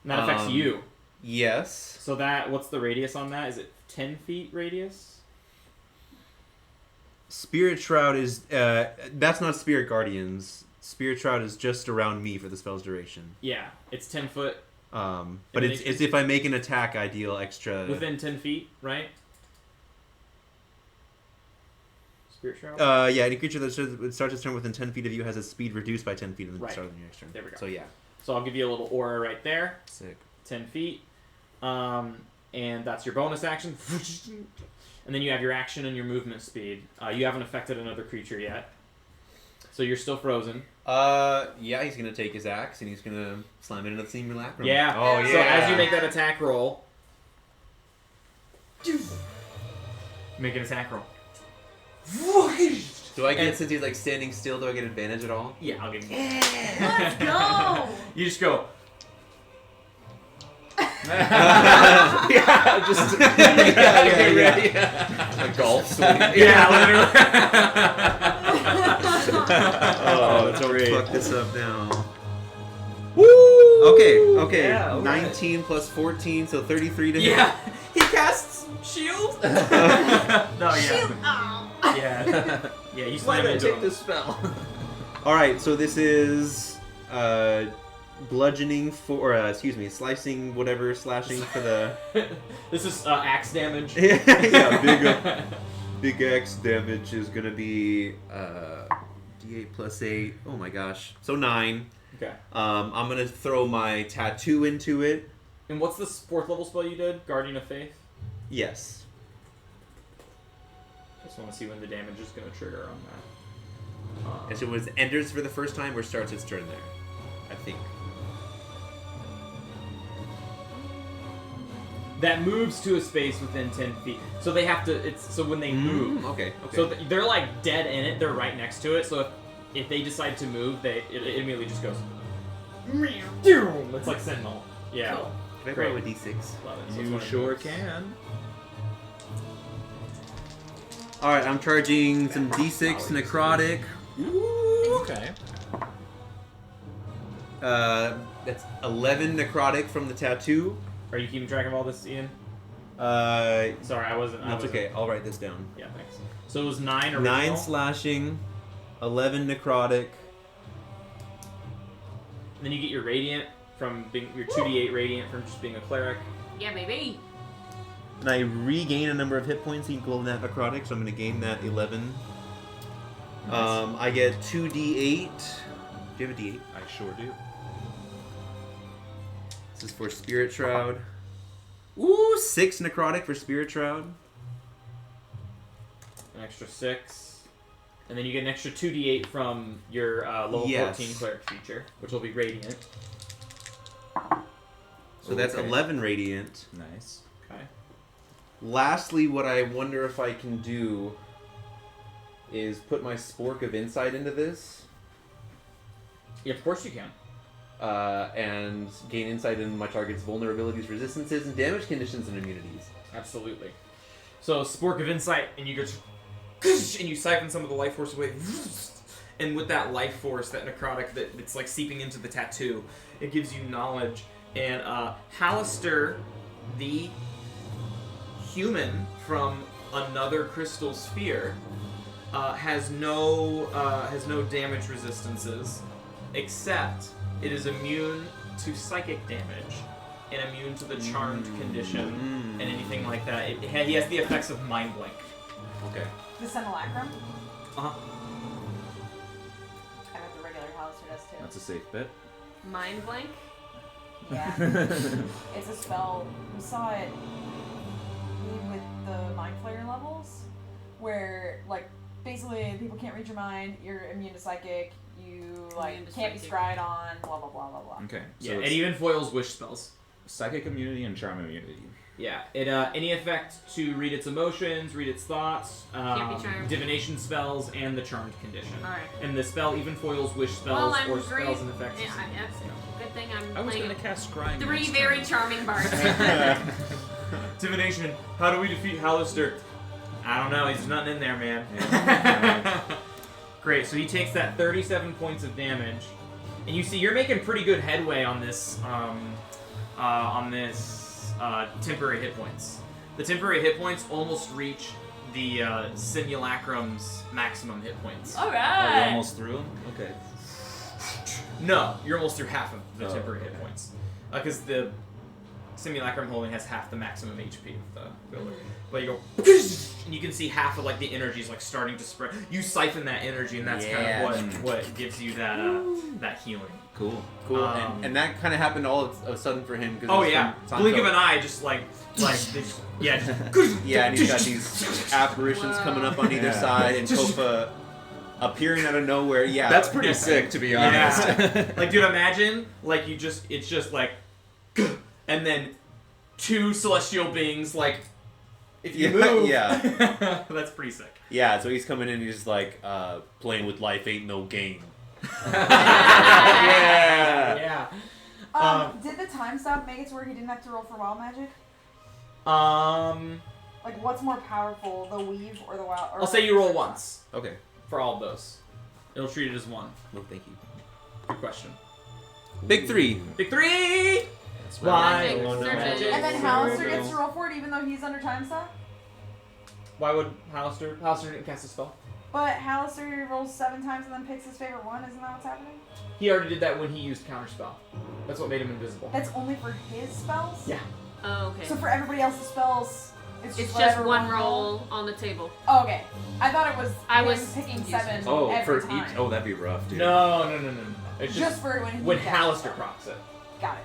And that affects you. Yes. So what's the radius on that? Is it 10 feet radius? Spirit Shroud is that's not Spirit Guardians. Spirit Shroud is just around me for the spell's duration. Yeah, it's 10 foot But it's if I make an attack, I deal extra. within 10 feet, right? Spirit Shroud? Yeah, any creature that starts its turn within 10 feet of you has its speed reduced by 10 feet at the Right. start of your next turn. There we go. So yeah. So I'll give you a little aura right there. Sick. 10 feet. And that's your bonus action. And then you have your action and your movement speed. You haven't affected another creature yet. So you're still frozen. Yeah, he's gonna take his axe and he's gonna slam it into the simulacrum. Yeah. Oh yeah. So as you make that attack roll, make an attack roll. Do I get, since he's like standing still, do I get advantage at all? Yeah, I'll give you. Let's go! You just go. Yeah, just yeah. A golf swing. Yeah, literally. Oh, that's don't great. fuck this up now. Woo! Okay. Yeah, all right. 19 plus 14, so 33 to hit. Yeah, he casts shield. No, Shield. Oh. yeah, yeah. You Why slam did I into take him. this spell? All right, so this is bludgeoning for, slicing, whatever, slashing for the. This is axe damage. Yeah, big X damage is gonna be D8 plus 8. Oh my gosh, so 9. Okay. I'm gonna throw my tattoo into it. And what's the 4th level spell you did? Guardian of Faith. Yes. Just want to see when the damage is going to trigger on that. And so it enters for the first time or starts its turn there, I think. That moves to a space within 10 feet. So they have to. It's so when they move. Okay. So they're like dead in it. They're right next to it. So if they decide to move, it immediately just goes. It's like Sentinel. Yeah. Cool. Can I Great. roll a D6? Love it. So You it's sure one of can. All right, I'm charging some D6 necrotic. Okay. That's 11 necrotic from the tattoo. Are you keeping track of all this, Ian? Sorry, Sorry, I wasn't. That's okay. I'll write this down. Yeah, thanks. So it was 9 original. 9 slashing, 11 necrotic. And then you get your radiant from being your 2d8 radiant from just being a cleric. Yeah, baby. And I regain a number of hit points equal to that necrotic, so I'm going to gain that 11. Nice. I get 2d8. Do you have a d8? I sure do. This is for Spirit Shroud. Ooh, 6 necrotic for Spirit Shroud. An extra 6. And then you get an extra 2d8 from your level Yes. 14 cleric feature, which will be radiant. So that's Okay. 11 radiant. Nice. Okay. Lastly, what I wonder if I can do is put my Spork of Insight into this. Yeah, of course you can. And gain insight into my target's vulnerabilities, resistances, and damage conditions and immunities. Absolutely. So Spork of Insight, and you go, and you siphon some of the life force away, and with that life force, that necrotic that's like seeping into the tattoo, it gives you knowledge. And Hallister, the human from another crystal sphere, has no damage resistances, except it is immune to psychic damage and immune to the charmed condition and anything like that. He has the effects of Mind Blink. Okay. The simulacrum. Uh-huh. I bet the regular Hallister does too. That's a safe bet. Mind blank. Yeah. It's a spell. We saw it with the Mind Flayer levels, where like basically people can't read your mind. You're immune to psychic. You like Immune to can't be psychic. scryed on. Blah blah blah blah blah. Okay. So Yeah, it it's even foils wish spells. psychic immunity and charm immunity. Yeah, it any effect to read its emotions, read its thoughts, Can't be charmed. divination spells, and the charmed condition. Alright. And the spell even foils wish spells Well, I'm or great. spells and effects. Yeah, that's good thing I'm I was playing going to cast scrying. 3 next very turn. charming bards. Divination. How do we defeat Hallister? I don't know. He's nothing in there, man. Great. So he takes that 37 points of damage, and you see you're making pretty good headway on this temporary hit points. The temporary hit points almost reach the simulacrum's maximum hit points. Oh, you're Alright. almost through them? Okay. No, you're almost through half of the Oh, temporary hit okay. points. Because the simulacrum only has half the maximum HP of the builder. But you go, and you can see half of like the energy is like starting to spread. You siphon that energy, and that's Yeah. kind of what gives you that that healing. Cool. Cool. Um, and that kind of happened all of a sudden for him. Cause Oh it's yeah, from blink of Santo. an eye, just like yeah, Yeah, and he's got these apparitions coming up on either Yeah. side, and Kofa appearing out of nowhere. Yeah, That's pretty sick, to be honest. Yeah. Like, dude, imagine like it's just like, and then 2 celestial beings like, if you Yeah, move, yeah. that's pretty sick. Yeah, so he's coming in and he's like, playing with life ain't no game. Yeah. Did the time stop make it to where he didn't have to roll for wild magic? Like, what's more powerful, the weave or the wild? Or I'll say you roll once Okay. for all of those. It'll treat it as 1. No, thank you. Good question. Big 3. Big 3! That's Why? Magic surgeon. And then Hallister gets to roll for it even though he's under time stop? Why would Hallister? Hallister didn't cast a spell. But Hallister rolls 7 times and then picks his favorite one. Isn't that what's happening? He already did that when he used counterspell. That's what made him invisible. That's only for his spells? Yeah. Oh, okay. So for everybody else's spells, it's It's just whatever one roll on the table. Oh, okay. I thought it was I him was picking confused. 7 Oh, every for time. each. Oh, that'd be rough, dude. No. It's Just for when he casts Hallister it. procs it. Got it.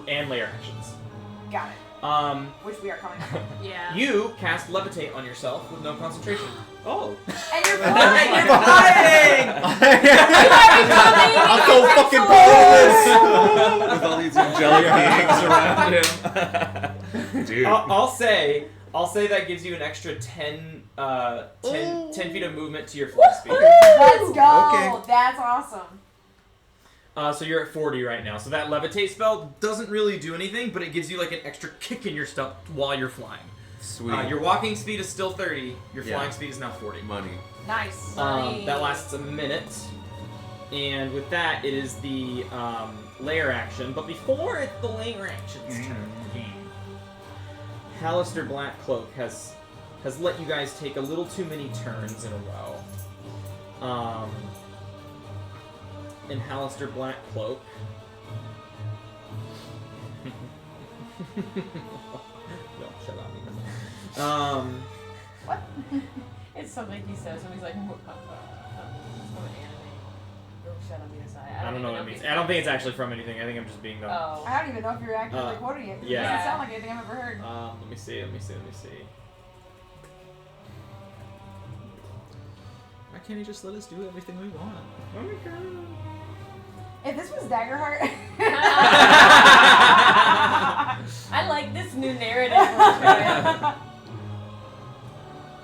And layer actions. Got it. Which we are coming up. Yeah. You cast levitate on yourself with no concentration. Oh. And you're flying! You're I'm so fucking powerless. With all these angelic beings around him. Dude. I'll say that gives you an extra 10 feet of movement to your fly speed. Let's go! Okay. That's awesome. So you're at 40 right now. So that levitate spell doesn't really do anything, but it gives you like an extra kick in your stuff while you're flying. Sweet. Your walking speed is still 30. Your Yeah. flying speed is now 40. Money. Nice. That lasts a minute. And with that, it is the layer action. But before it's the layer action's turn, Hallister Blackcloak has let you guys take a little too many turns in a row. And Hallister Blackcloak. No, shut up. What? It's something he says when he's like, it's from an anime. Don't shut on me aside. I don't know what it means. I don't think it's actually from anything. I think I'm just being dumb. Oh. I don't even know if you're actually quoting it. It yeah. doesn't sound like anything I've ever heard. Let me see. Why can't he just let us do everything we want? Oh my god. If this was Daggerheart... I like this new narrative.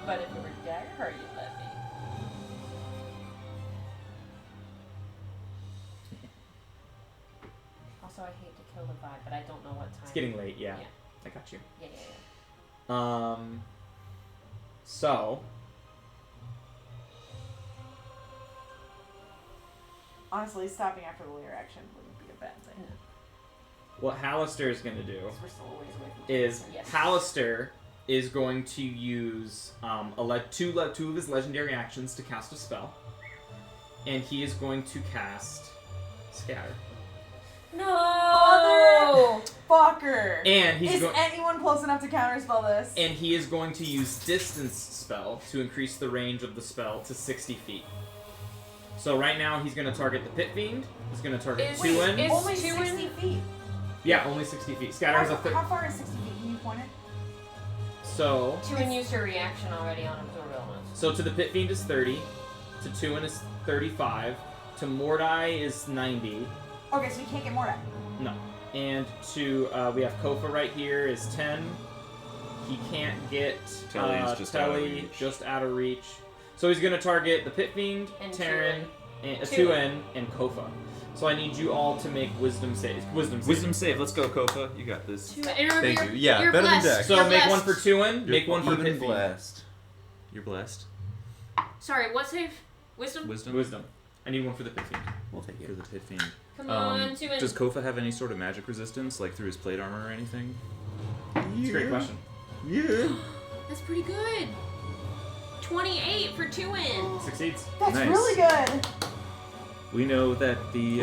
But if it were Daggerheart, you'd let me. Also, I hate to kill the vibe, but I don't know what time. It's getting late, yeah. Yeah. I got you. Yeah. So... Honestly, stopping after the layer action wouldn't be a bad thing. what Hallister is going to do We're still a ways away from is Yes. Hallister is going to use two of his legendary actions to cast a spell. And he is going to cast Scatter. No! Fucker! And he's Is going... anyone close enough to counterspell this? And he is going to use Distance Spell to increase the range of the spell to 60 feet. So right now he's going to target the Pit Fiend. He's going to target Is- Tuin. is- Only two 60 in- feet. Yeah, only 60 feet. Scatter is a How far is 60 feet? Can you point it? So... Tuin used her reaction already on Absorb Elements. So to the Pit Fiend is 30. To Tuin is 35. To Mordai is 90. Okay, so you can't get more out. No. And to, we have Kofa right here is 10. He can't get Telly's just out of Telly, reach. just out of reach. So he's going to target the Pit Fiend, And Terran, Tuin. Tuin, and Kofa. So I need you all to make wisdom saves. Wisdom saves. Wisdom save. Let's go, Kofa. You got this. And remember, Thank you're, you. Yeah, you're better than blessed. Dex. So You're make blessed. one for Tuin, make one for even Pit Fiend. blessed. You're blessed. Sorry, what save? Wisdom? Wisdom. Wisdom. I need one for the Pit Fiend. We'll take For it. the Pit Fiend. Come on, Tuin. Does Kofa have any sort of magic resistance, like through his plate armor or anything? It's a great question. Yeah. That's pretty good. 28 for Tuin. Succeeds. That's Nice. really good. We know that the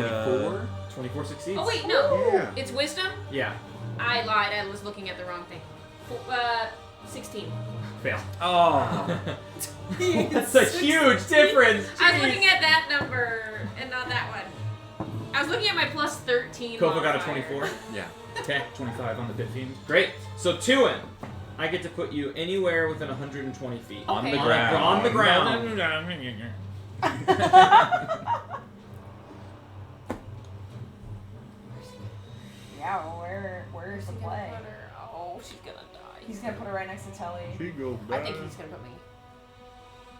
24 succeeds. Oh, wait, no. Yeah. It's Wisdom? Yeah. I lied. I was looking at the wrong thing. 16. Fail. Oh. That's a huge difference. I was looking at that number and not that one. I was looking at my plus 13. Kofa got a modifier. 24. Yeah. Okay, 25 on the Pit Fiend. Great. So Tuin, I get to put you anywhere within 120 feet. Okay. On the ground. On the ground. Yeah, well, where's the He's gonna play? put her- Oh, she's gonna die. He's gonna put her right next to Telly. She goes I think he's gonna put me.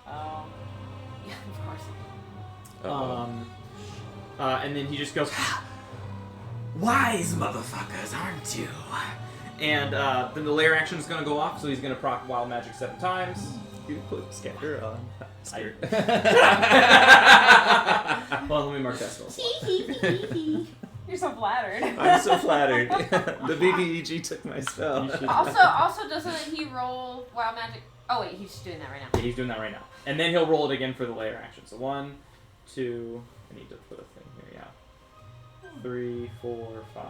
Oh. Yeah, of course. And then he just goes, wise motherfuckers, aren't you? And then the layer action is going to go off, so he's going to proc Wild Magic 7 times. You put scatter on. I- me mark that spell slot. You're so flattered. I'm so flattered. The BBEG took my spell. Also, doesn't he roll wild magic? Oh wait, he's doing that right now. Yeah, he's doing that right now. And then he'll roll it again for the layer action. So 1, 2, I need to put a thing here, yeah. 3, 4, 5,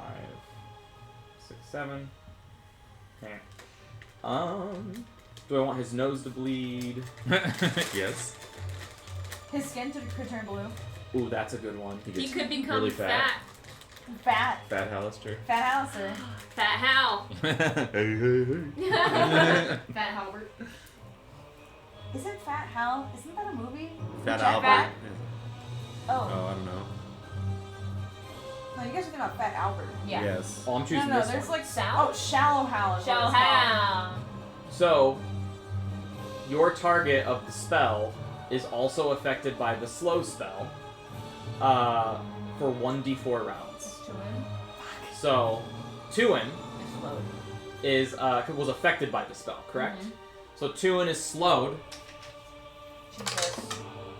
6, 7. Okay. Do I want his nose to bleed? Yes. His skin could turn blue. Ooh, that's a good one. He could become really fat. Fat. Fat Hallister. Fat Alistair. Fat Hal. Hey, hey, hey. Fat Halbert. Isn't Fat Hal? Isn't that a movie? Fat Jack Albert. Fat? Oh, Oh. I don't know. No, you guys are thinking about Fat Albert. Yeah. Yes. Oh, I'm choosing No, this there's one. like Sal? Oh, Shallow Hal. Is what Shallow it's called. Hal. So, your target of the spell is also affected by the slow spell for 1d4 rounds. So, Tuin was affected by the spell, correct? Mhm. So Tuin is slowed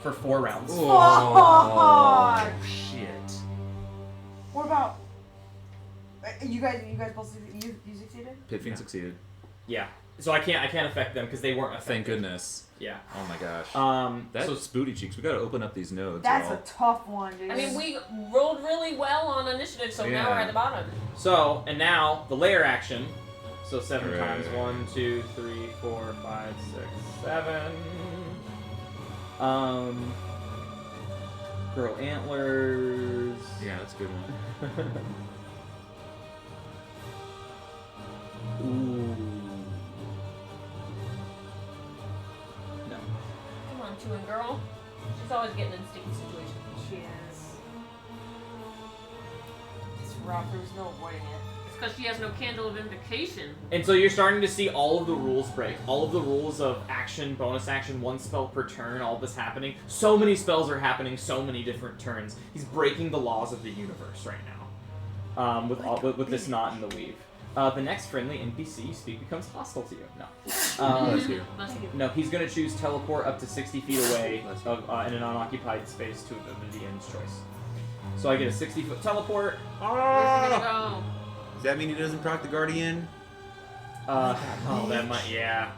for 4 rounds. Fuck! Shit. What about you guys? both you succeeded? Pit Fiend succeeded. Yeah. So I can't affect them because they weren't affected. Thank goodness. Yeah. Oh my gosh. That's booty cheeks. We gotta open up these nodes. That's y'all. a tough one, dude. I mean, we rolled really well on initiative, so now we're Yeah. at the bottom. So, and now the layer action. So 7 Hooray. times 1, 2, 3, 4, 5, 6, 7. Grow antlers. Yeah, that's a good one. Ooh. No. Come on, Chewing Girl. She's always getting in sticky situations. She is. It's rough. There's no avoiding it. It's because she has no candle of invocation. And so you're starting to see all of the rules break. All of the rules of action, bonus action, 1 spell per turn, all this happening. So many spells are happening, so many different turns. He's breaking the laws of the universe right now. With this knot in the weave. The next friendly NPC you speak becomes hostile to you. No. Bless you. No, he's going to choose teleport up to 60 feet away in an unoccupied space to the end's choice. So I get a 60-foot teleport. Where's he gonna go? Does that mean he doesn't proc the Guardian? Oh, that might, yeah.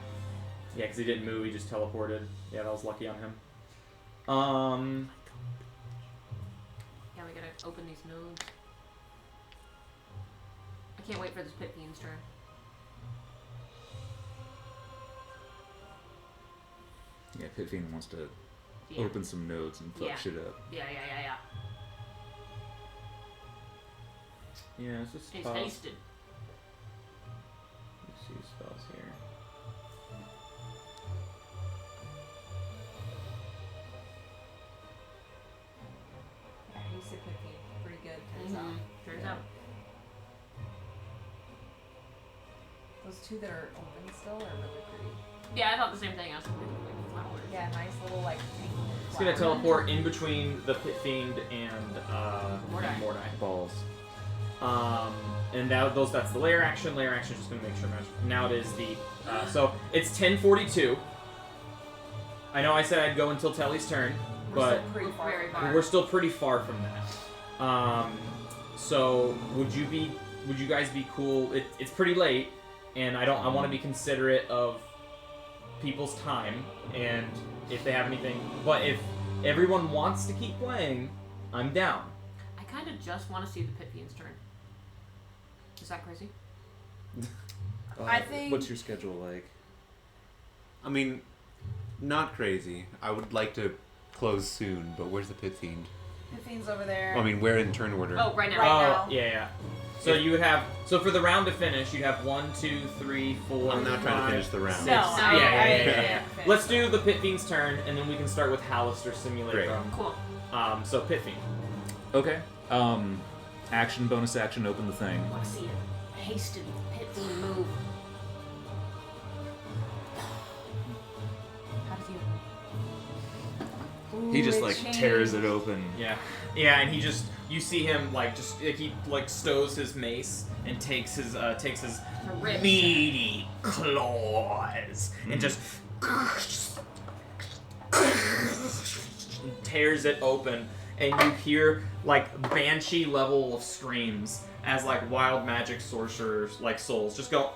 Yeah, because he didn't move, he just teleported. Yeah, that was lucky on him. Yeah, we gotta open these nodes. I can't wait for this Pit Fiend's turn. Yeah, Pit Fiend wants to Yeah. open some nodes and fuck Yeah. shit up. Yeah. Yeah, it's just He's tough. hasted. Let's see spells here. Yeah, he's a pretty good. Turns out. Turns out. Those two that are open still are really pretty. Yeah, I thought the same thing. I was thinking like flowers. Yeah, nice little like pink He's gonna flower. teleport in between the Pit Fiend and Mordai. Balls. And that's the layer action. Layer action is just gonna make sure magic. Now it is the so it's 10:42. I know I said I'd go until Telly's turn, but Pretty far. Very far. we're still pretty far from that. So would you guys be cool? It's pretty late, and I want to be considerate of people's time and if they have anything. But if everyone wants to keep playing, I'm down. I kind of just want to see the Pit Fiend's turn. Is that crazy? I think- What's your schedule like? I mean, not crazy. I would like to close soon, but where's the Pit Fiend? The Fiend's over there. Well, I mean, we're in turn order. Oh, right now. Right now. Yeah. So you would have for the round to finish, you'd have 1, 2, 3, 4. I'm not trying to 5, finish the round. No, Yeah, I yeah. finish Let's it. do the Pit Fiend's turn, and then we can start with Hallister Simulate Great. from. Cool. So Pit Fiend. Okay. Action, bonus action, open the thing. I want to see a hasted Pit Fiend move. How does he? He just Ooh, like it tears changed. it open. Yeah, and you see him he stows his mace and takes his Rip. meaty claws and just tears it open. and you hear like banshee level of screams as like wild magic sorcerers like souls just go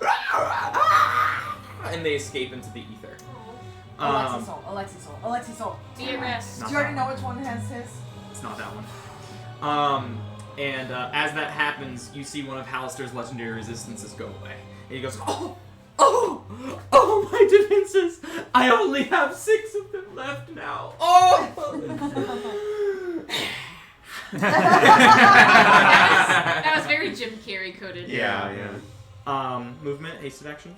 and they escape into the ether. Alexi Soul. DRS. Do you already know which one has his? It's not that one. And as that happens, you see one of Hallister's legendary resistances go away. And he goes, oh, my defenses! I only have 6 of them left now. Oh! That was very Jim Carrey coded. Yeah. Movement, hasted action.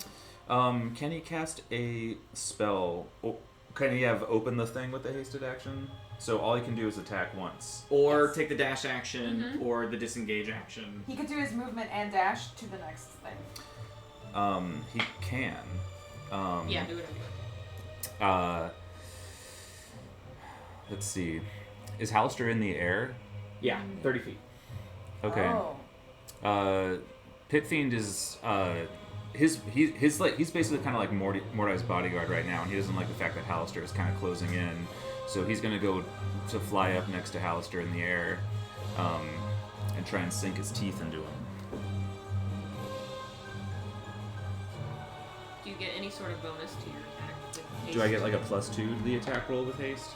Can he cast a spell? Can he have open the thing with the hasted action? So all he can do is attack once. Or take the dash action, or the disengage action. He could do his movement and dash to the next thing. He can. Yeah, do it anyway. Let's see. Is Hallister in the air? Yeah, 30 feet. Okay. Oh. Pit Fiend is he's basically kind of like Mordai's bodyguard right now, and he doesn't like the fact that Hallister is kind of closing in. So he's gonna go to fly up next to Hallister in the air, and try and sink his teeth into him. Do you get any sort of bonus to your attack? with Do I haste? get like a +2 to the attack roll with haste?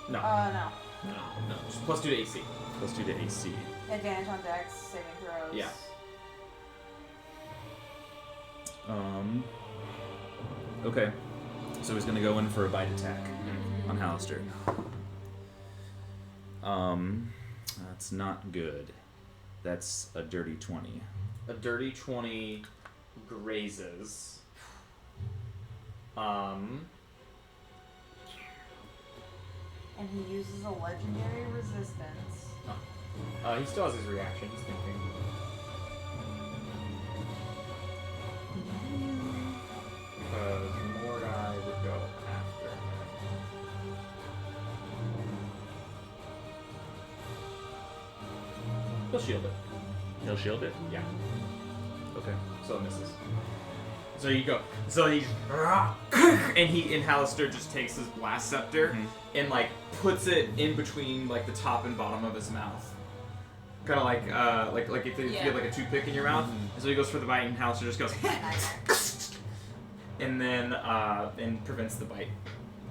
No. No. No. Just +2 to AC. +2 to AC. Advantage on dex, saving throws. Yeah. Okay. So he's gonna go in for a bite attack on Hallister. That's not good. That's a dirty 20. A dirty 20 grazes. And he uses a legendary resistance. He still has his reaction. He's thinking. Because Mordai would go after him. He'll shield it. He'll shield it? Yeah. Okay. So it misses. So you go. So he's and Hallister just takes his blast scepter and like puts it in between like the top and bottom of his mouth, kind of like if you get like a toothpick in your mouth. And so he goes for the bite, and Hallister just goes, and then and prevents the bite.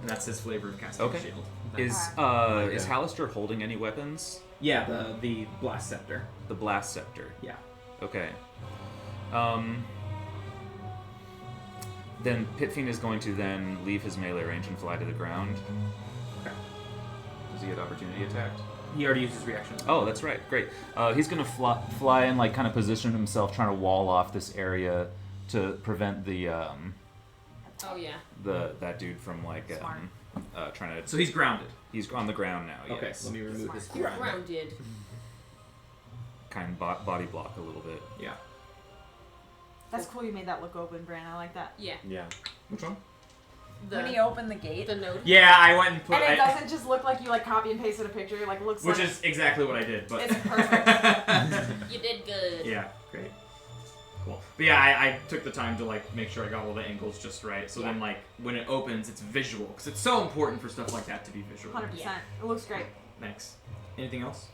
And that's his flavor of casting shield. Is Hallister holding any weapons? Yeah, the blast scepter. The blast scepter. Yeah. Okay. Then Pit Fiend is going to then leave his melee range and fly to the ground. Okay. Does he get opportunity attacked? He already used his reaction. Oh, that's right. Great. He's going to fly and like kind of position himself, trying to wall off this area to prevent the that dude from like trying to. So he's grounded. He's on the ground now. Okay. Yes. Let me remove his You're grounded. Kind of body block a little bit. Yeah. That's cool you made that look open, Bran. I like that. Yeah. Yeah. Which one? When he opened the gate. The note. Yeah, I went and put. And it doesn't just look like you like copy and pasted a picture. It like looks Which like. is exactly what I did, but. It's perfect. You did good. Yeah, great. Cool. But yeah, I took the time to like make sure I got all the angles just right. So then like when it opens, it's visual because it's so important for stuff like that to be visual. 100%. It looks great. Thanks. Anything else?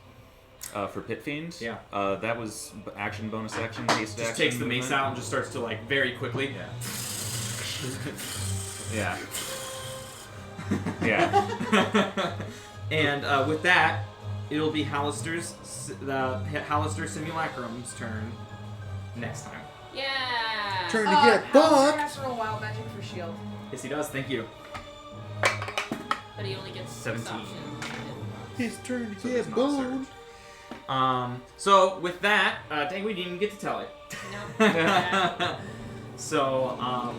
For Pit Fiend? Yeah. That was action, bonus action, haste action. Just takes the mace movement. out and just starts to like very quickly. Yeah. Yeah. And with that, it'll be Hallister Simulacrum's turn next time. Yeah. Trying to get fucked. has to roll wild magic for shield. Yes, he does. Thank you. But he only gets 17. 6 options. He's trying to So get there's not boned. surge. So with that, dang, we didn't even get to tell it. No. So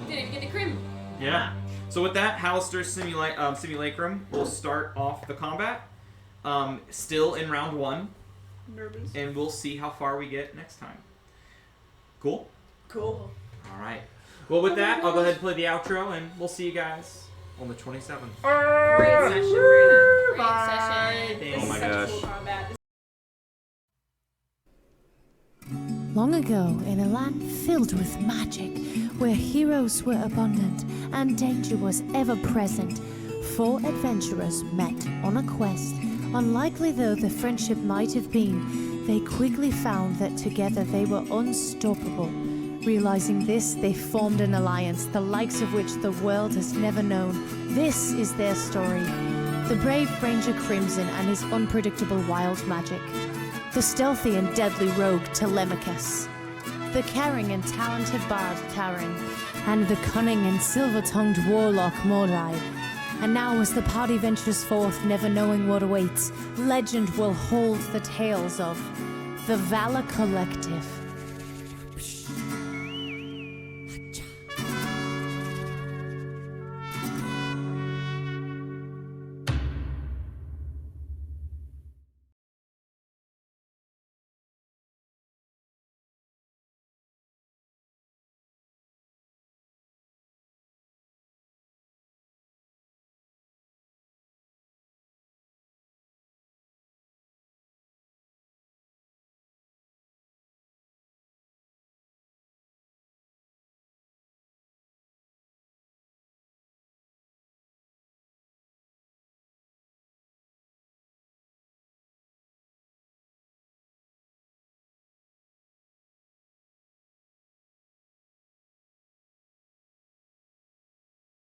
Didn't even get the crim. yeah. So with that, Hallister's Simulacrum will start off the combat. Still in round 1. Nervous. And we'll see how far we get next time. Cool? Cool. Alright. Well, with that, I'll go ahead and play the outro, and we'll see you guys on the 27th. Great session, Brandon. Great Bye. session. Thanks. Oh my Such gosh. cool combat. Long ago, in a land filled with magic, where heroes were abundant and danger was ever present, 4 adventurers met on a quest Unlikely though the friendship might have been, they quickly found that together they were unstoppable. Realizing this, they formed an alliance, the likes of which the world has never known. This is their story. The brave Ranger Crimson and his unpredictable wild magic. The stealthy and deadly rogue Telemachus. The caring and talented bard Taran. And the cunning and silver-tongued warlock Mordai. And now as the party ventures forth, never knowing what awaits, legend will hold the tales of the Valor Collective.